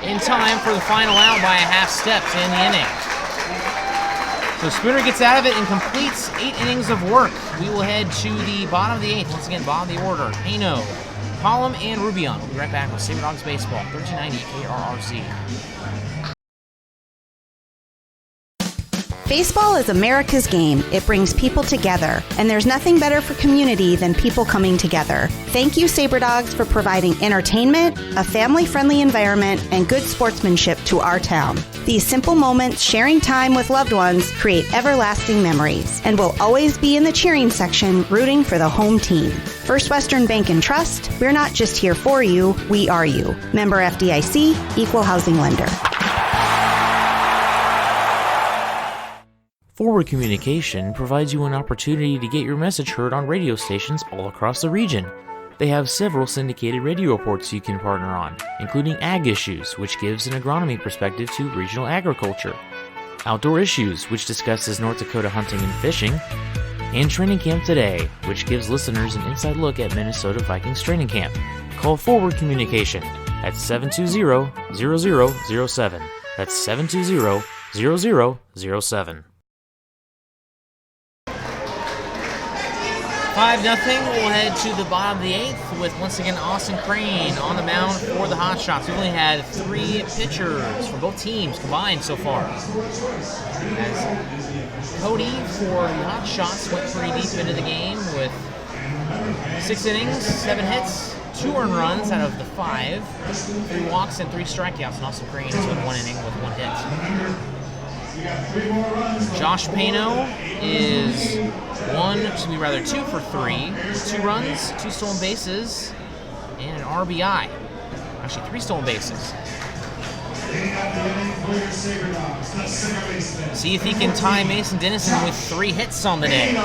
in time for the final out by a half step to end the inning. So Spooner gets out of it and completes 8 innings of work. We will head to the bottom of the 8th. Once again, bottom of the order. Haino, Collum, and Rubion. We'll be right back with Sabre Dogs Baseball, 1390 KRRZ. Baseball is America's game. It brings people together, and there's nothing better for community than people coming together. Thank you, Sabre Dogs, for providing entertainment, a family-friendly environment, and good sportsmanship to our town. These simple moments, sharing time with loved ones, create everlasting memories, and will always be in the cheering section, rooting for the home team. First Western Bank and Trust, we're not just here for you, we are you. Member FDIC, Equal Housing Lender. Forward Communication provides you an opportunity to get your message heard on radio stations all across the region. They have several syndicated radio reports you can partner on, including Ag Issues, which gives an agronomy perspective to regional agriculture, Outdoor Issues, which discusses North Dakota hunting and fishing, and Training Camp Today, which gives listeners an inside look at Minnesota Vikings training camp. Call Forward Communication at 720-0007. That's 720-0007. 5-0, we'll head to the bottom of the 8th with, once again, Austin Crane on the mound for the Hotshots. We've only had 3 pitchers from both teams combined so far. As Cody for the Hotshots went pretty deep into the game with 6 innings, 7 hits, 2 earned runs out of the 5, 3 walks and 3 strikeouts, and Austin Crane has won 1 inning with 1 hit. Josh Pano is 2 for 3 with 2 runs, 2 stolen bases, and an RBI. Actually, 3 stolen bases. See if he can tie Mason Dennison with 3 hits on the day.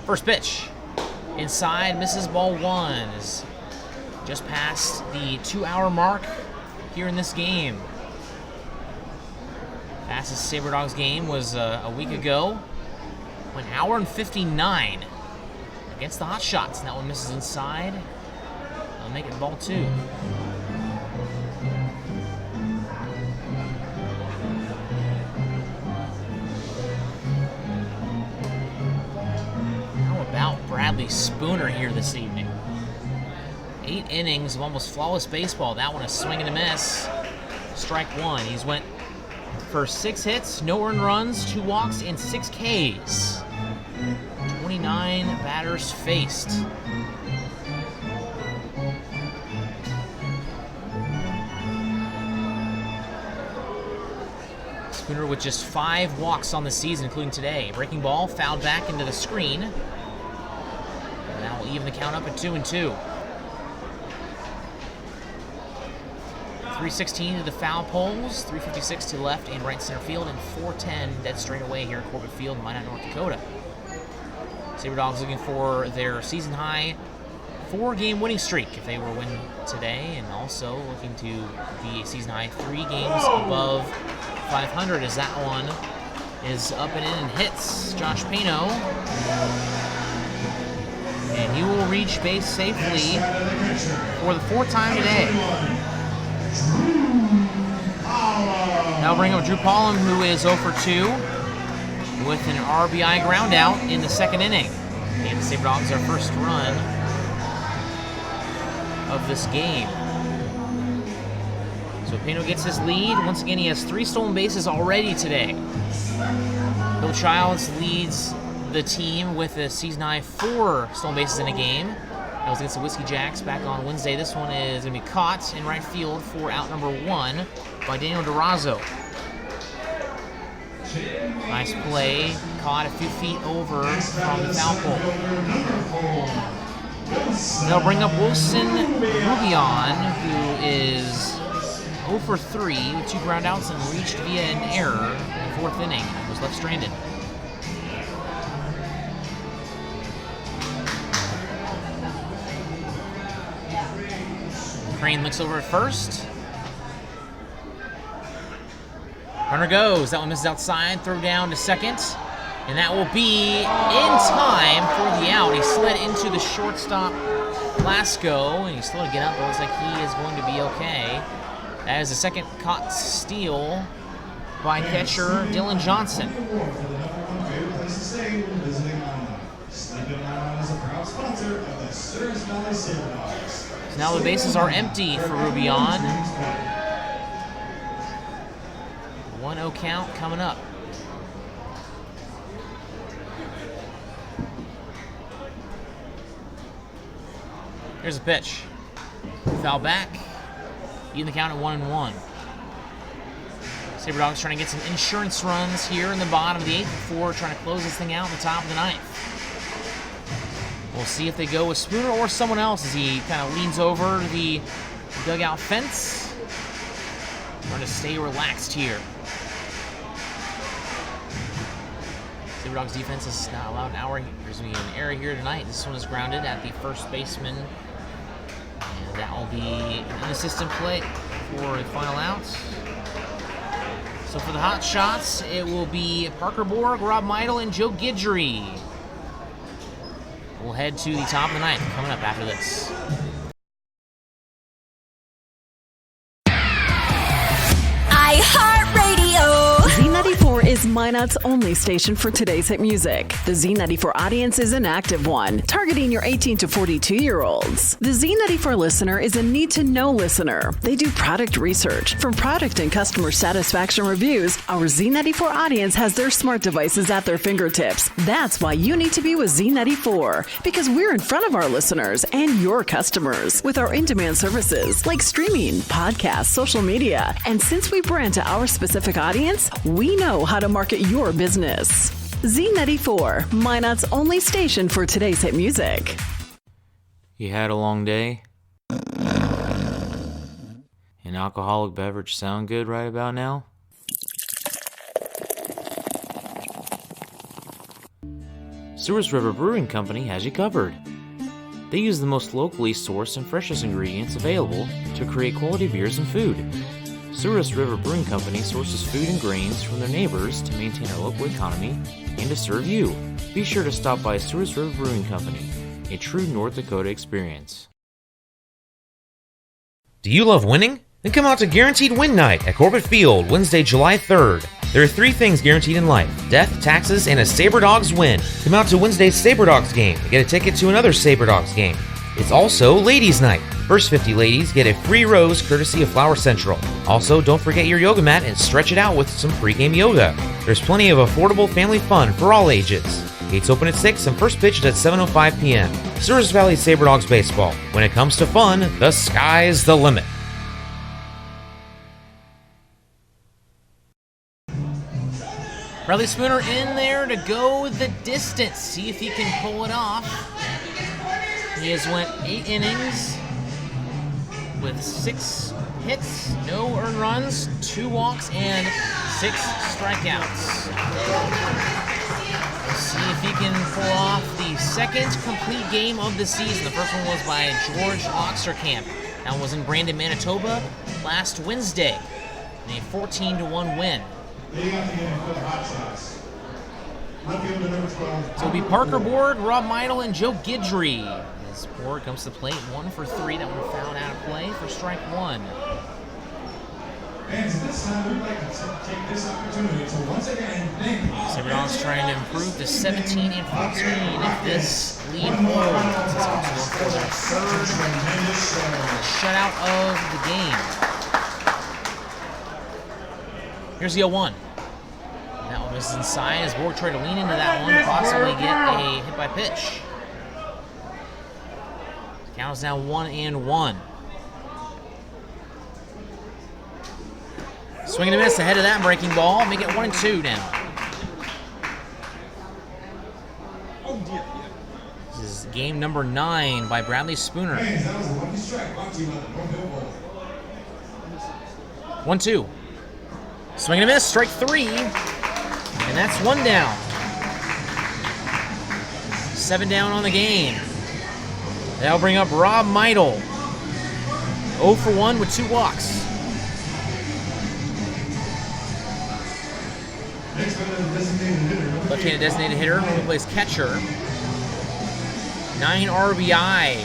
First pitch. Inside, misses ball 1. Is just past the 2-hour mark here in this game. Fastest Sabre Dogs game was a week ago. 1 hour and 59 against the Hotshots. And that one misses inside. They'll make it ball 2. How about Bradley Spooner here this evening? 8 innings of almost flawless baseball. That one a swing and a miss. Strike one. He's went for 6 hits, no earned runs, 2 walks, and 6 Ks. 29 batters faced. Spooner with just 5 walks on the season, including today. Breaking ball fouled back into the screen. And that will even the count up at 2-2. 316 to the foul poles, 356 to left and right center field, and 410 dead straight away here at Corbett Field in Minot, North Dakota. Sabre Dogs looking for their season high 4-game winning streak if they were to win today, and also looking to be a season high 3 games above 500 as that one is up and in and hits Josh Pano. And he will reach base safely for the 4th time today. Now bring up Drew Pollum, who is 0 for 2 with an RBI ground out in the 2nd inning. And the Sabre Dogs their first run of this game. So Pano gets his lead. Once again, he has 3 stolen bases already today. Bill Childs leads the team with a season-high 4 stolen bases in a game. That was against the Whiskey Jacks back on Wednesday. This one is going to be caught in right field for out number 1 by Daniel Durazo. Nice play, caught a few feet over from the foul pole. They'll bring up Wilson Rubion, who is 0 for 3 with 2 ground outs and reached via an error in the 4th inning. Was left stranded. Crane looks over at first. Runner goes. That one misses outside. Throw down to second. And that will be in time for the out. He slid into the shortstop Glasgow, and he's slow to get up, but looks like he is going to be okay. That is the second caught steal by catcher Dylan Johnson. So now the bases are empty for Rubion. 1-0 count coming up. Here's a pitch. Foul back. Even the count at 1-1. Sabre Dogs trying to get some insurance runs here in the bottom of the 8th before trying to close this thing out in the top of the 9th. We'll see if they go with Spooner or someone else as he kind of leans over the dugout fence. Trying to stay relaxed here. Sabre Dogs defense has not allowed an hour. There's going to be an error here tonight. This one is grounded at the first baseman. And that will be an assistant play for the final out. So for the Hotshots, it will be Parker Borg, Rob Meidel, and Joe Guidry. We'll head to the top of the 9th coming up after this. Z94 is Minot's only station for today's hit music. The Z94 audience is an active one, targeting your 18 to 42-year-olds. The Z94 listener is a need-to-know listener. They do product research. From product and customer satisfaction reviews, our Z94 audience has their smart devices at their fingertips. That's why you need to be with Z94, because we're in front of our listeners and your customers with our in-demand services like streaming, podcasts, social media. And since we brand to our specific audience, we know how to market your business. Z94, Minot's only station for today's hit music. You had a long day? An alcoholic beverage sound good right about now? Souris River Brewing Company has you covered. They use the most locally sourced and freshest ingredients available to create quality beers and food. Souris River Brewing Company sources food and grains from their neighbors to maintain our local economy and to serve you. Be sure to stop by Souris River Brewing Company, a true North Dakota experience. Do you love winning? Then come out to Guaranteed Win Night at Corbett Field, Wednesday, July 3rd. There are 3 things guaranteed in life: death, taxes, and a Sabre Dogs win. Come out to Wednesday's Sabre Dogs game to get a ticket to another Sabre Dogs game. It's also Ladies' Night. First 50 ladies get a free rose courtesy of Flower Central. Also, don't forget your yoga mat and stretch it out with some pregame yoga. There's plenty of affordable family fun for all ages. Gates open at 6 and first pitch is at 7:05 p.m. Service Valley Sabre Dogs Baseball. When it comes to fun, the sky's the limit. Bradley Spooner in there to go the distance. See if he can pull it off. He has went 8 innings with 6 hits, no earned runs, 2 walks, and 6 strikeouts. We'll see if he can pull off the second complete game of the season. The first one was by George Oxerkamp. That one was in Brandon, Manitoba last Wednesday in a 14-1 win. So it'll be Parker Board, Rob Meidel, and Joe Guidry. As Board comes to the plate, 1 for 3. That one fouled out of play for strike 1. And this time, we'd like to take this opportunity to once again thank Sabre Dogs trying to improve to 17-14 if this lead holds. It's going to go for their third shutout of the game. Here's the 0-1. That one misses inside as Borg tried to lean into that one, possibly get a hit by pitch. The count is now 1-1. Swing and a miss ahead of that breaking ball. Make it 1-2 now. This is game number 9 by Bradley Spooner. 1-2. Swing and a miss, strike 3. And that's 1 down. 7 down on the game. That'll bring up Rob Meidel. 0 for 1 with 2 walks. Left-handed designated hitter who plays catcher. 9 RBI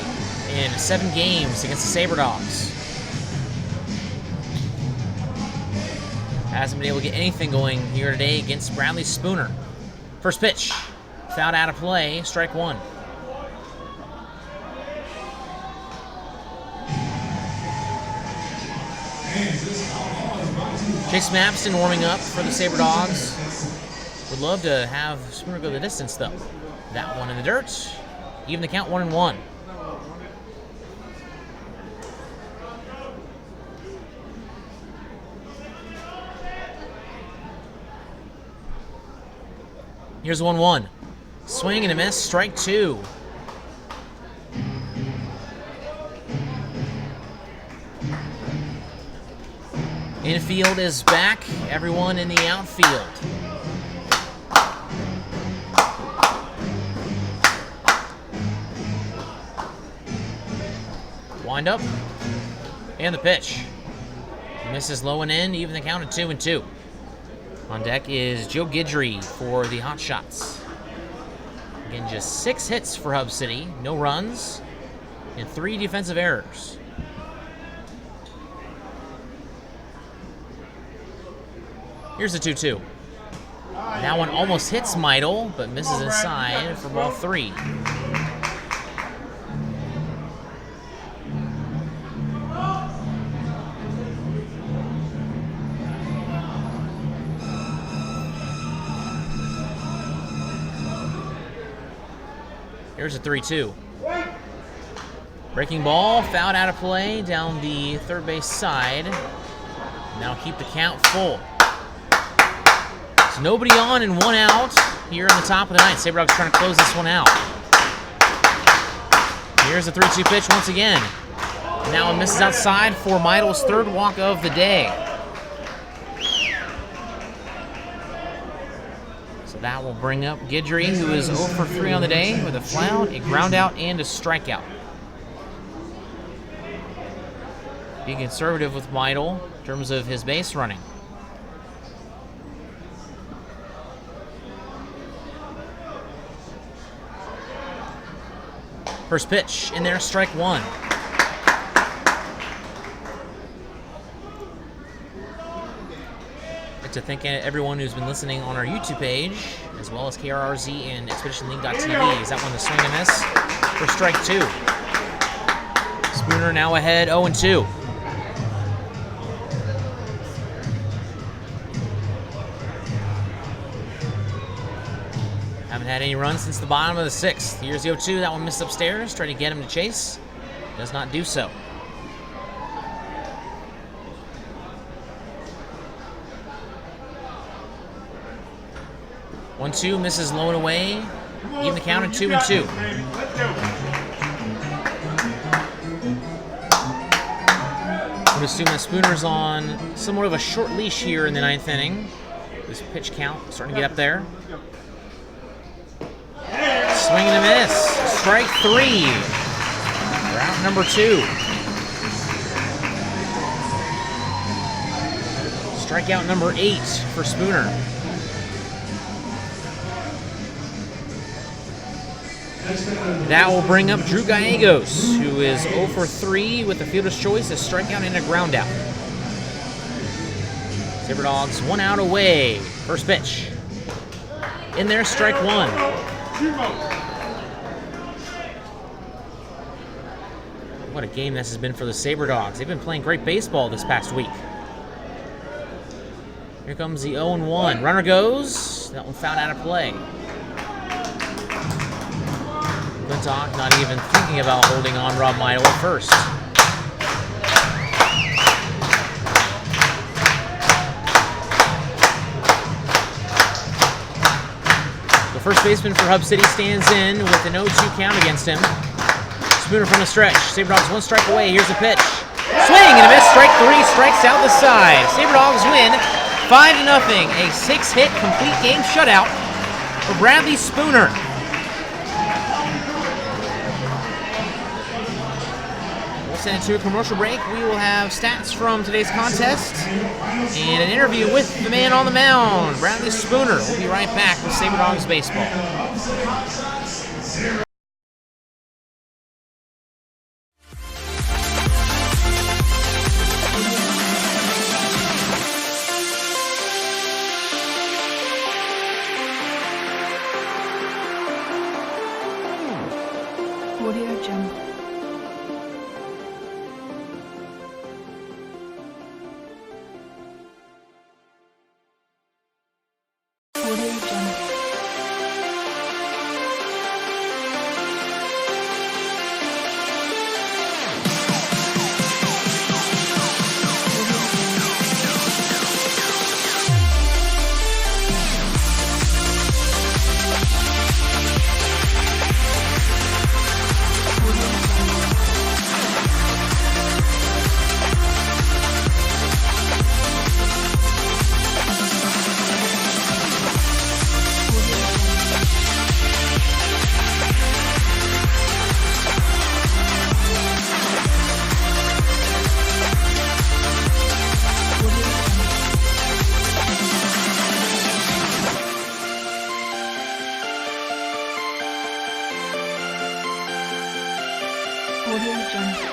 in 7 games against the Sabre Dogs. Hasn't been able to get anything going here today against Bradley Spooner. First pitch, fouled out of play, strike 1. Chase Mapston warming up for the Sabre Dogs. Would love to have Spooner go the distance though. That one in the dirt. Even the count 1-1. Here's 1-1. Swing and a miss, strike 2. Infield is back, everyone in the outfield. Wind up, and the pitch. Misses low and in, even the count at 2-2. On deck is Joe Guidry for the Hotshots. Again, just 6 hits for Hub City, no runs, and 3 defensive errors. Here's the 2-2. That one almost hits Meidel, but misses inside for ball 3. Here's a 3-2. Breaking ball, fouled out of play down the third base side. Now keep the count full. So nobody on and 1 out here in the top of the 9th. Sabre Dogs trying to close this one out. Here's the 3-2 pitch once again. Now it misses outside for Meidel's 3rd walk of the day. So that will bring up Guidry, who is 0 for 3 on the day with a flyout, a ground out, and a strikeout. Being conservative with Meidel in terms of his base running. First pitch in there, strike 1. I'd like to thank everyone who's been listening on our YouTube page, as well as KRRZ and ExpeditionLeague.tv. Is that one the swing and miss for strike 2? Spooner now ahead 0-2. Haven't had any runs since the bottom of the 6th. Here's the 0-2. That one missed upstairs. Trying to get him to chase. Does not do so. One, two, misses low and away. Even the count at 2-2. I would assume that Spooner's on somewhat of a short leash here in the 9th inning. This pitch count starting to get up there. Swing and a miss. Strike 3. Route number 2. Strikeout number 8 for Spooner. That will bring up Drew Gallegos, who is 0 for 3 with a fielder's choice, a strikeout and a ground out. Sabre Dogs 1 out away. First pitch. In there, strike 1. What a game this has been for the Sabre Dogs. They've been playing great baseball this past week. Here comes the 0-1. Runner goes. That one fouled out of play. McClintock not even thinking about holding on Rob Midle at first. The first baseman for Hub City stands in with an 0-2 count against him. Spooner from the stretch. Sabre Dogs 1 strike away. Here's the pitch. Swing and a miss. Strike 3. Strikes out the side. Sabre Dogs win 5-0. A 6-hit complete game shutout for Bradley Spooner. We'll send it to a commercial break. We will have stats from today's contest and an interview with the man on the mound, Bradley Spooner. We'll be right back with Sabre Dogs Baseball. Audio Jungle. Audio Jungle. Audio Jungle.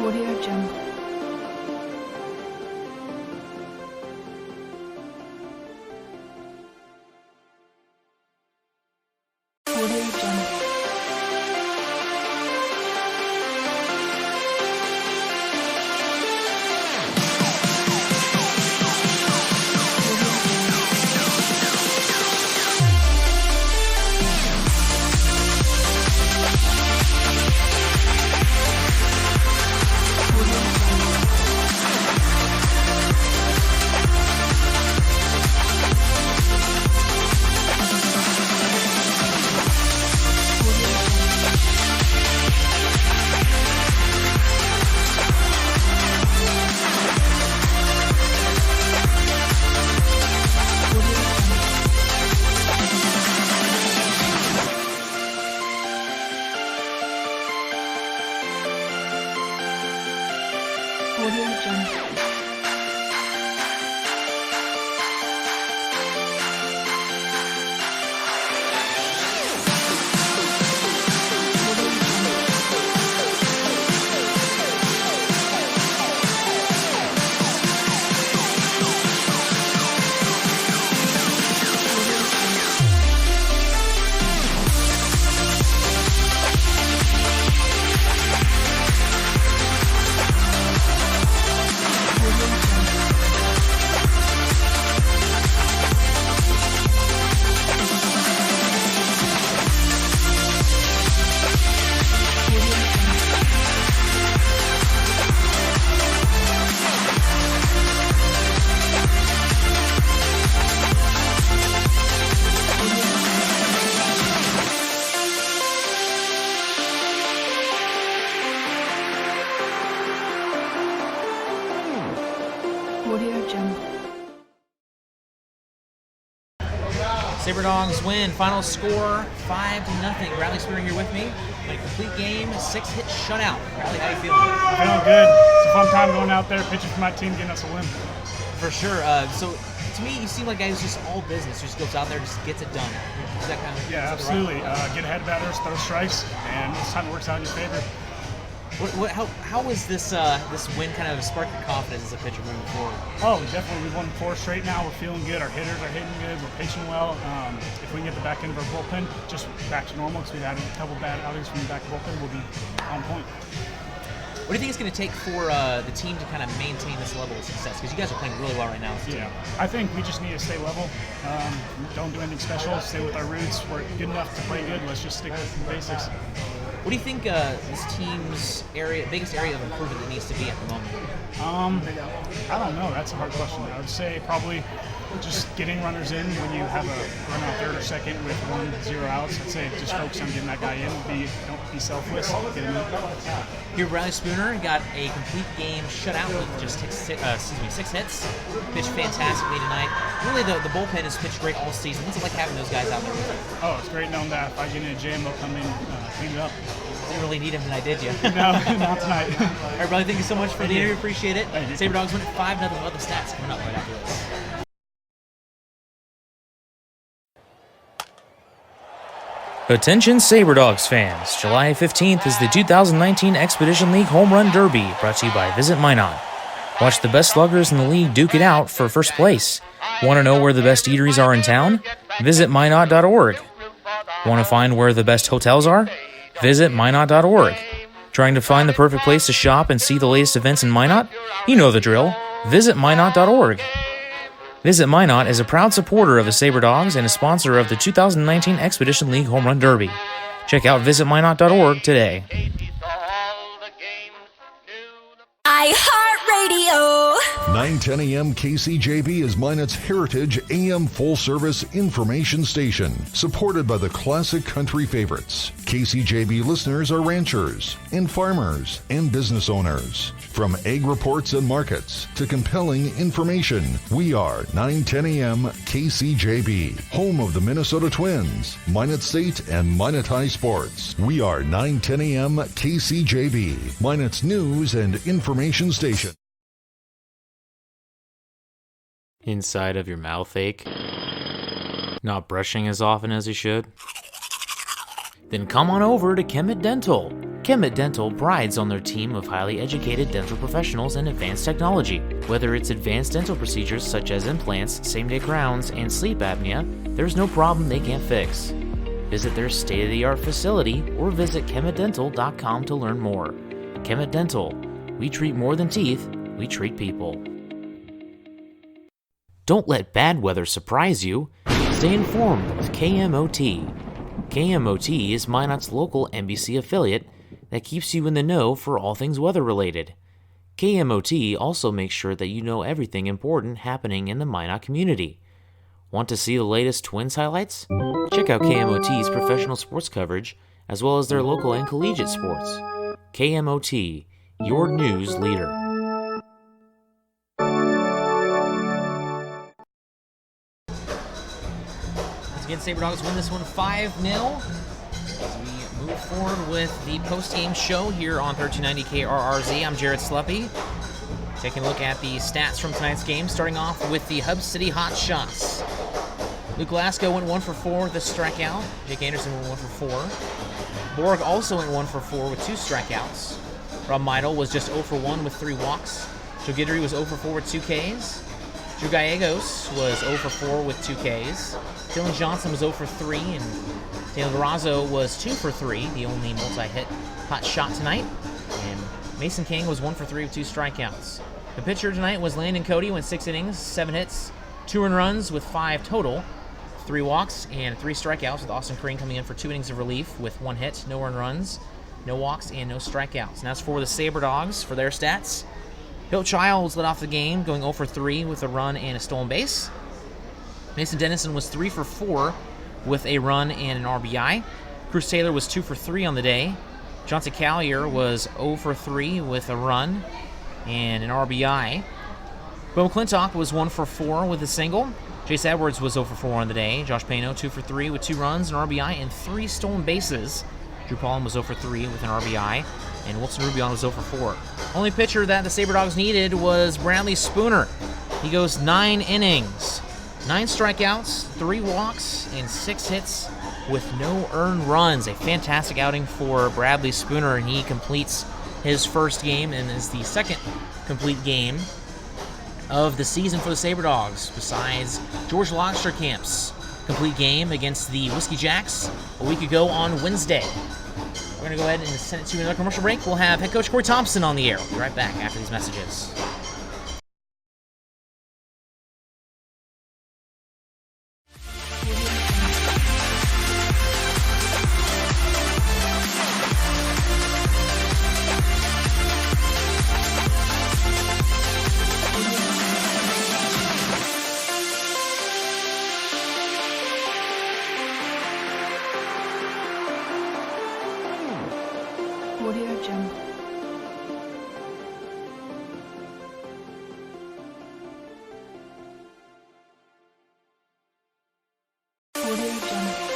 Audio Jungle. Audio Jungle. Audio Jungle. Audio Jungle. Sabre Dogs win. Final score 5-0. Riley Spear here with me. A complete game, 6-hit shutout. Riley, how you feeling? Feeling good. It's a fun time going out there, pitching for my team, getting us a win. For sure. So to me, you seem like a guy who's just all business. Who just goes out there, just gets it done. Is that kind of? Yeah, absolutely. Get ahead of batters, throw strikes, and most time it works out in your favor. How was this win kind of sparked your confidence as a pitcher moving forward? Oh, definitely. We've won 4 straight now. We're feeling good. Our hitters are hitting good. We're pitching well. If we can get the back end of our bullpen just back to normal, because we've had a couple bad outings from the back bullpen, we'll be on point. What do you think it's going to take for the team to kind of maintain this level of success? Because you guys are playing really well right now. Yeah, I think we just need to stay level. Don't do anything special. Stay with our roots. We're good enough to play good. Let's just stick with the basics. What do you think this team's biggest area of improvement that needs to be at the moment? I don't know. That's a hard question. I would say probably just getting runners in when you have a run out third or second with 1-0 outs. I'd say just focus on getting that guy in. Don't be selfless. Get him in. Here, Riley Spooner got a complete game shutout with just 6 hits. Pitched fantastically tonight. Really, the bullpen has pitched great all season. What's it like having those guys out there with you? Oh, it's great knowing that if I get in a jam, they'll come in clean it up. Didn't really need him tonight, did you? No, not tonight. All right, Riley, thank you so much for the interview. Appreciate it. Thank you. Sabre Dogs win at 5-0. Other stats coming up right after this. Attention Sabre Dogs fans, July 15th is the 2019 Expedition League Home Run Derby, brought to you by Visit Minot. Watch the best sluggers in the league duke it out for first place. Want to know where the best eateries are in town? Visit minot.org. Want to find where the best hotels are? Visit minot.org. Trying to find the perfect place to shop and see the latest events in Minot? You know the drill. Visit minot.org. Visit Minot is a proud supporter of the Sabre Dogs and a sponsor of the 2019 Expedition League Home Run Derby. Check out visitminot.org today. iHeartRadio. 910 AM KCJB is Minot's Heritage AM full-service information station, supported by the classic country favorites. KCJB listeners are ranchers and farmers and business owners. From egg reports and markets to compelling information, we are 910 AM KCJB, home of the Minnesota Twins, Minot State, and Minot High Sports. We are 910 AM KCJB, Minot's news and information station. Inside of your mouth ache? Not brushing as often as you should? Then come on over to Kemet Dental. Kemet Dental prides on their team of highly educated dental professionals and advanced technology. Whether it's advanced dental procedures such as implants, same-day crowns, and sleep apnea, there's no problem they can't fix. Visit their state-of-the-art facility or visit kemetdental.com to learn more. Kemet Dental. We treat more than teeth, we treat people. Don't let bad weather surprise you. Stay informed with KMOT. KMOT is Minot's local NBC affiliate that keeps you in the know for all things weather-related. KMOT also makes sure that you know everything important happening in the Minot community. Want to see the latest Twins highlights? Check out KMOT's professional sports coverage, as well as their local and collegiate sports. KMOT, your news leader. Again, Sabre Dogs win this one 5-0. As we move forward with the post-game show here on 1390 KRRZ, I'm Jared Sleppy. Taking a look at the stats from tonight's game, starting off with the Hub City Hotshots. Luke Glasgow went 1 for 4 with a strikeout. Jake Anderson went 1 for 4. Borg also went 1 for 4 with 2 strikeouts. Rob Meidel was just 0 for 1 with 3 walks. Joe Guidry was 0 for 4 with 2 Ks. Drew Gallegos was 0 for 4 with 2 Ks. Dylan Johnson was 0 for 3, and Daniel Durazo was 2 for 3, the only multi-hit hot shot tonight. And Mason King was 1 for 3 with 2 strikeouts. The pitcher tonight was Landon Cody, went 6 innings, 7 hits, 2 earned runs with 5 total, 3 walks and 3 strikeouts, with Austin Crane coming in for 2 innings of relief with 1 hit, no earned runs, no walks, and no strikeouts. And as for the Sabre Dogs, for their stats, Bill Childs led off the game, going 0 for 3 with a run and a stolen base. Mason Dennison was 3 for 4 with a run and an RBI. Bruce Taylor was 2 for 3 on the day. Johnson Callier was 0 for 3 with a run and an RBI. Bo McClintock was 1 for 4 with a single. Jace Edwards was 0 for 4 on the day. Josh Pano 2 for 3 with 2 runs, an RBI, and 3 stolen bases. Drew Pollan was 0 for 3 with an RBI, and Wilson Rubion was 0 for 4. Only pitcher that the Sabre Dogs needed was Bradley Spooner. He goes 9 innings, 9 strikeouts, 3 walks, and 6 hits with no earned runs. A fantastic outing for Bradley Spooner, and he completes his first game and is the second complete game of the season for the Sabre Dogs, besides George Locksterkamp's complete game against the Whiskey Jacks a week ago on Wednesday. We're going to go ahead and send it to another commercial break. We'll have head coach Corey Thompson on the air. We'll be right back after these messages. Audio Jungle. Audio Jungle.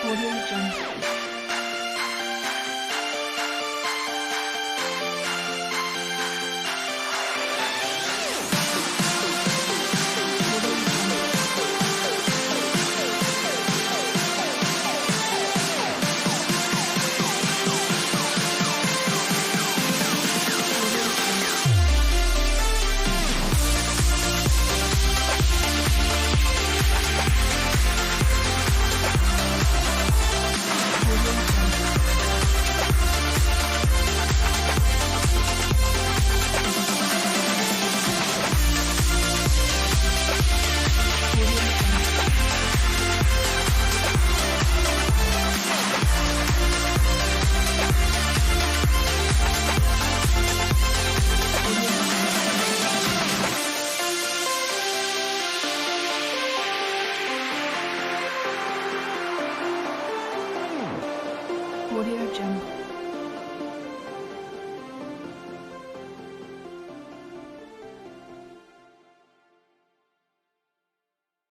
Audio Jungle. Audio Jungle. Audio Jungle.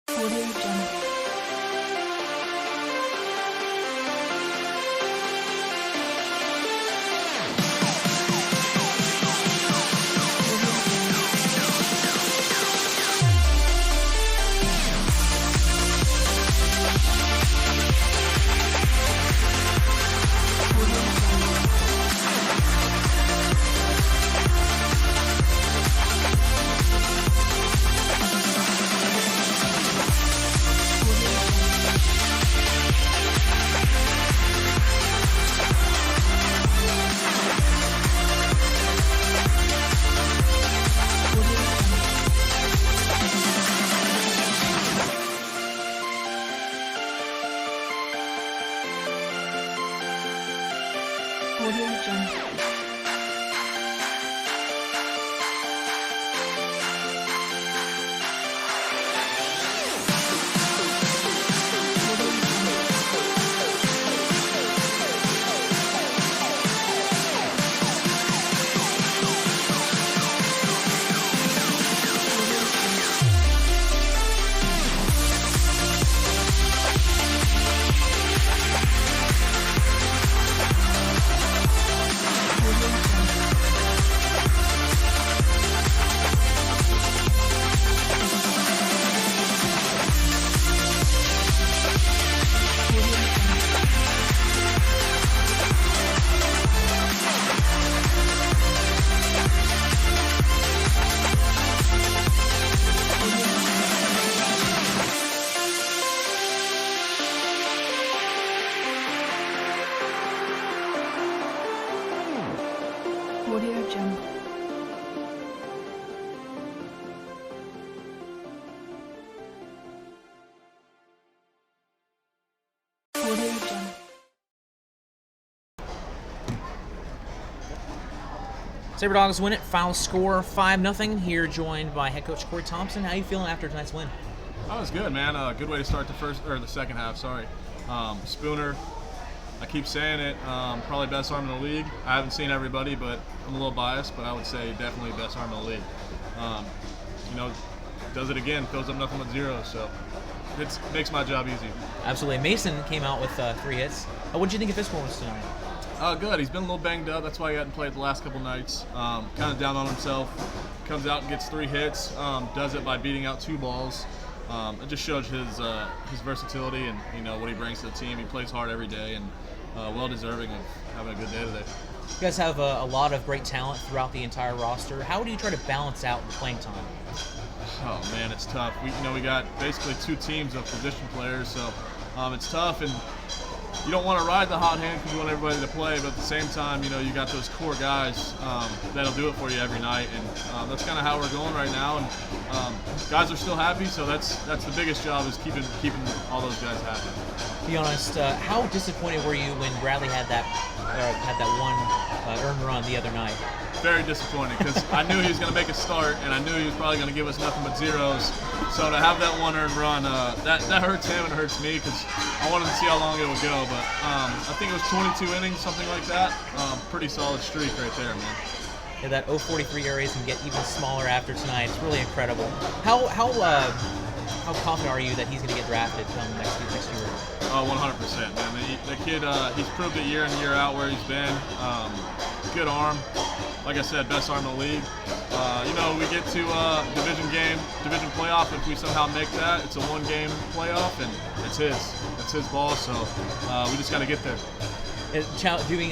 Audio Jungle. Audio Jungle. Audio Jungle. Audio Jungle. Sabre Dogs win it. Final score 5-0. Here joined by head coach Corey Thompson. How you feeling after tonight's win? That was good, man. Good way to start the second half. Sorry, Spooner. I keep saying it. Probably best arm in the league. I haven't seen everybody, but I'm a little biased. But I would say definitely best arm in the league. Does it again. Fills up nothing but zeros. So it makes my job easy. Absolutely. Mason came out with 3 hits. What did you think of his performance tonight? Good. He's been a little banged up. That's why he hadn't played the last couple nights. Kind of down on himself. Comes out and gets 3 hits. Does it by beating out 2 balls. It just shows his versatility and what he brings to the team. He plays hard every day and well deserving of having a good day today. You guys have a lot of great talent throughout the entire roster. How do you try to balance out the playing time? Oh man, it's tough. We got basically 2 teams of position players, so it's tough, and you don't want to ride the hot hand because you want everybody to play, but at the same time, you got those core guys that'll do it for you every night, and that's kind of how we're going right now. And guys are still happy, so that's the biggest job is keeping all those guys happy. To be honest, how disappointed were you when Bradley had that one earned run the other night? Very disappointed because I knew he was going to make a start, and I knew he was probably going to give us nothing but zeros. So to have that one earned run, that hurts him and hurts me because I wanted to see how long it would go. But I think it was 22 innings, something like that. Pretty solid streak right there, man. Yeah, that 0.43 ERA can get even smaller after tonight. It's really incredible. How confident are you that he's going to get drafted come next year? 100%, man. The kid, he's proved it year in and year out where he's been. Good arm. Like I said, best arm in the league. We get to division playoff. If we somehow make that, it's a 1-game playoff, and it's his ball. So we just got to get there. Doing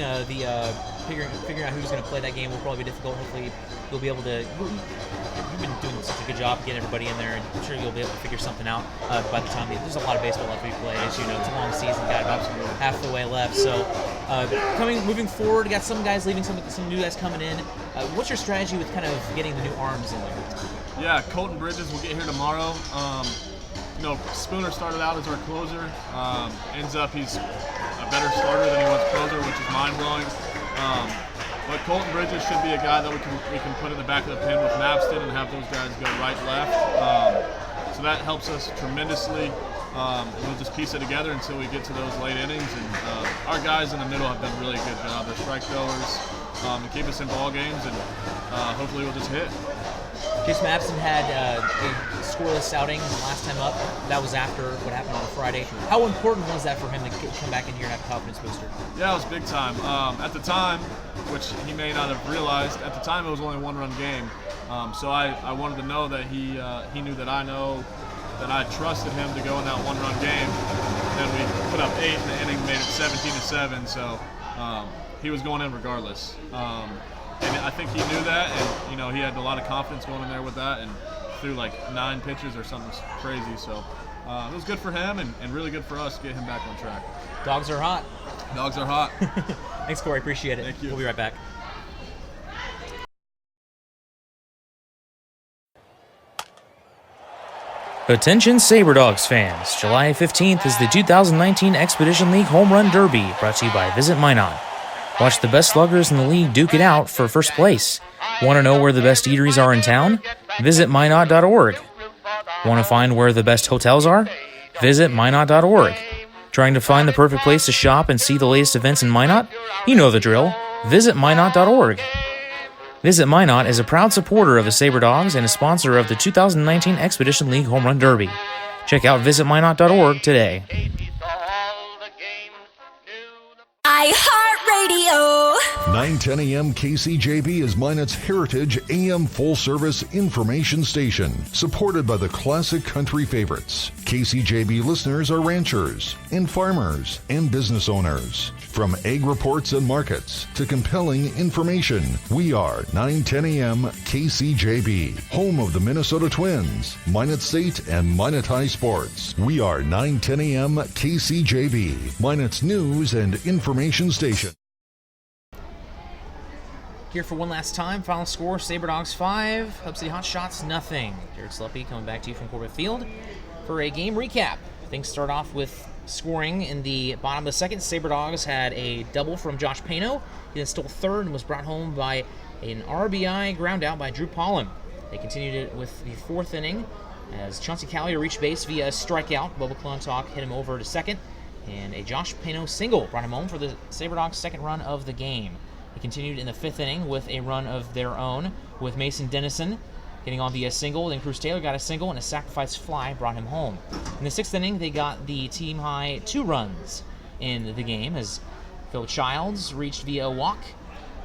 figuring out who's going to play that game will probably be difficult. Hopefully, you'll be able to. You've been doing such a good job getting everybody in there, and I'm sure you'll be able to figure something out by the time. There's a lot of baseball left to be played. As you know, it's a long season. Got about half the way left. So, moving forward, got some guys leaving, some new guys coming in. What's your strategy with kind of getting the new arms in there? Yeah, Colton Bridges will get here tomorrow. Spooner started out as our closer. Ends up he's a better starter than he was closer, which is mind-blowing. But Colton Bridges should be a guy that we can put in the back of the pen with Mapston and have those guys go right, left. So that helps us tremendously. We'll just piece it together until we get to those late innings. And our guys in the middle have done a really good job. They're strike throwers to keep us in ball games, and hopefully we'll just hit. Jason Mapson had a scoreless outing last time up. That was after what happened on Friday. How important was that for him to come back in here and have a confidence booster? Yeah, it was big time. At the time, which he may not have realized, at the time it was only a 1-run game. So I wanted to know that he knew that that I trusted him to go in that 1-run game. Then we put up 8 in the inning, made it 17-7. So he was going in regardless. And I think he knew that, and he had a lot of confidence going in there with that, and threw like 9 pitches or something crazy. So it was good for him and really good for us to get him back on track. Dogs are hot. Dogs are hot. Thanks, Corey. Appreciate it. Thank you. We'll be right back. Attention Sabre Dogs fans, July 15th is the 2019 Expedition League Home Run Derby, brought to you by Visit Minot. Watch the best sluggers in the league duke it out for first place. Want to know where the best eateries are in town? Visit minot.org. Want to find where the best hotels are? Visit minot.org. Trying to find the perfect place to shop and see the latest events in Minot? You know the drill. Visit minot.org. Visit Minot is a proud supporter of the Sabre Dogs and a sponsor of the 2019 Expedition League Home Run Derby. Check out visitminot.org today. iHeartRadio. 910 a.m. KCJB is Minot's Heritage AM full-service information station, supported by the classic country favorites. KCJB listeners are ranchers and farmers and business owners. From egg reports and markets to compelling information, we are 910 a.m. KCJB, home of the Minnesota Twins, Minot State, and Minot High Sports. We are 910 a.m. KCJB, Minot's news and information station. Here for one last time, final score, Sabre Dogs 5, Hub City Hotshots nothing. Jared Sleppy coming back to you from Corbett Field for a game recap. Things start off with scoring in the bottom of the second. Sabre Dogs had a double from Josh Pano. He then stole third and was brought home by an RBI ground out by Drew Pollen. They continued it with the fourth inning as Chauncey Callier reached base via a strikeout. Bubba Clontalk hit him over to second, and a Josh Pano single brought him home for the Sabre Dogs' second run of the game. They continued in the fifth inning with a run of their own, with Mason Dennison getting on via single. Then Cruz Taylor got a single, and a sacrifice fly brought him home. In the sixth inning, they got the team-high 2 runs in the game as Phil Childs reached via a walk,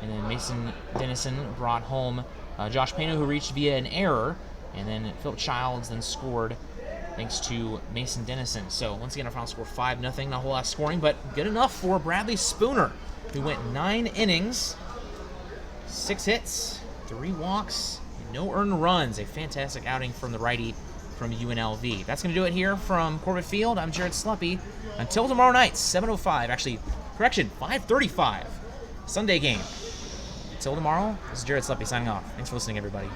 and then Mason Dennison brought home Josh Pano, who reached via an error, and then Phil Childs then scored thanks to Mason Dennison. So once again, our final score 5-0. Not a whole lot of scoring, but good enough for Bradley Spooner, who went 9 innings, 6 hits, 3 walks, no earned runs. A fantastic outing from the righty from UNLV. That's going to do it here from Corbett Field. I'm Jared Sleppy. Until tomorrow night, 7:05. Actually, correction, 5:35. Sunday game. Until tomorrow, this is Jared Sleppy signing off. Thanks for listening, everybody.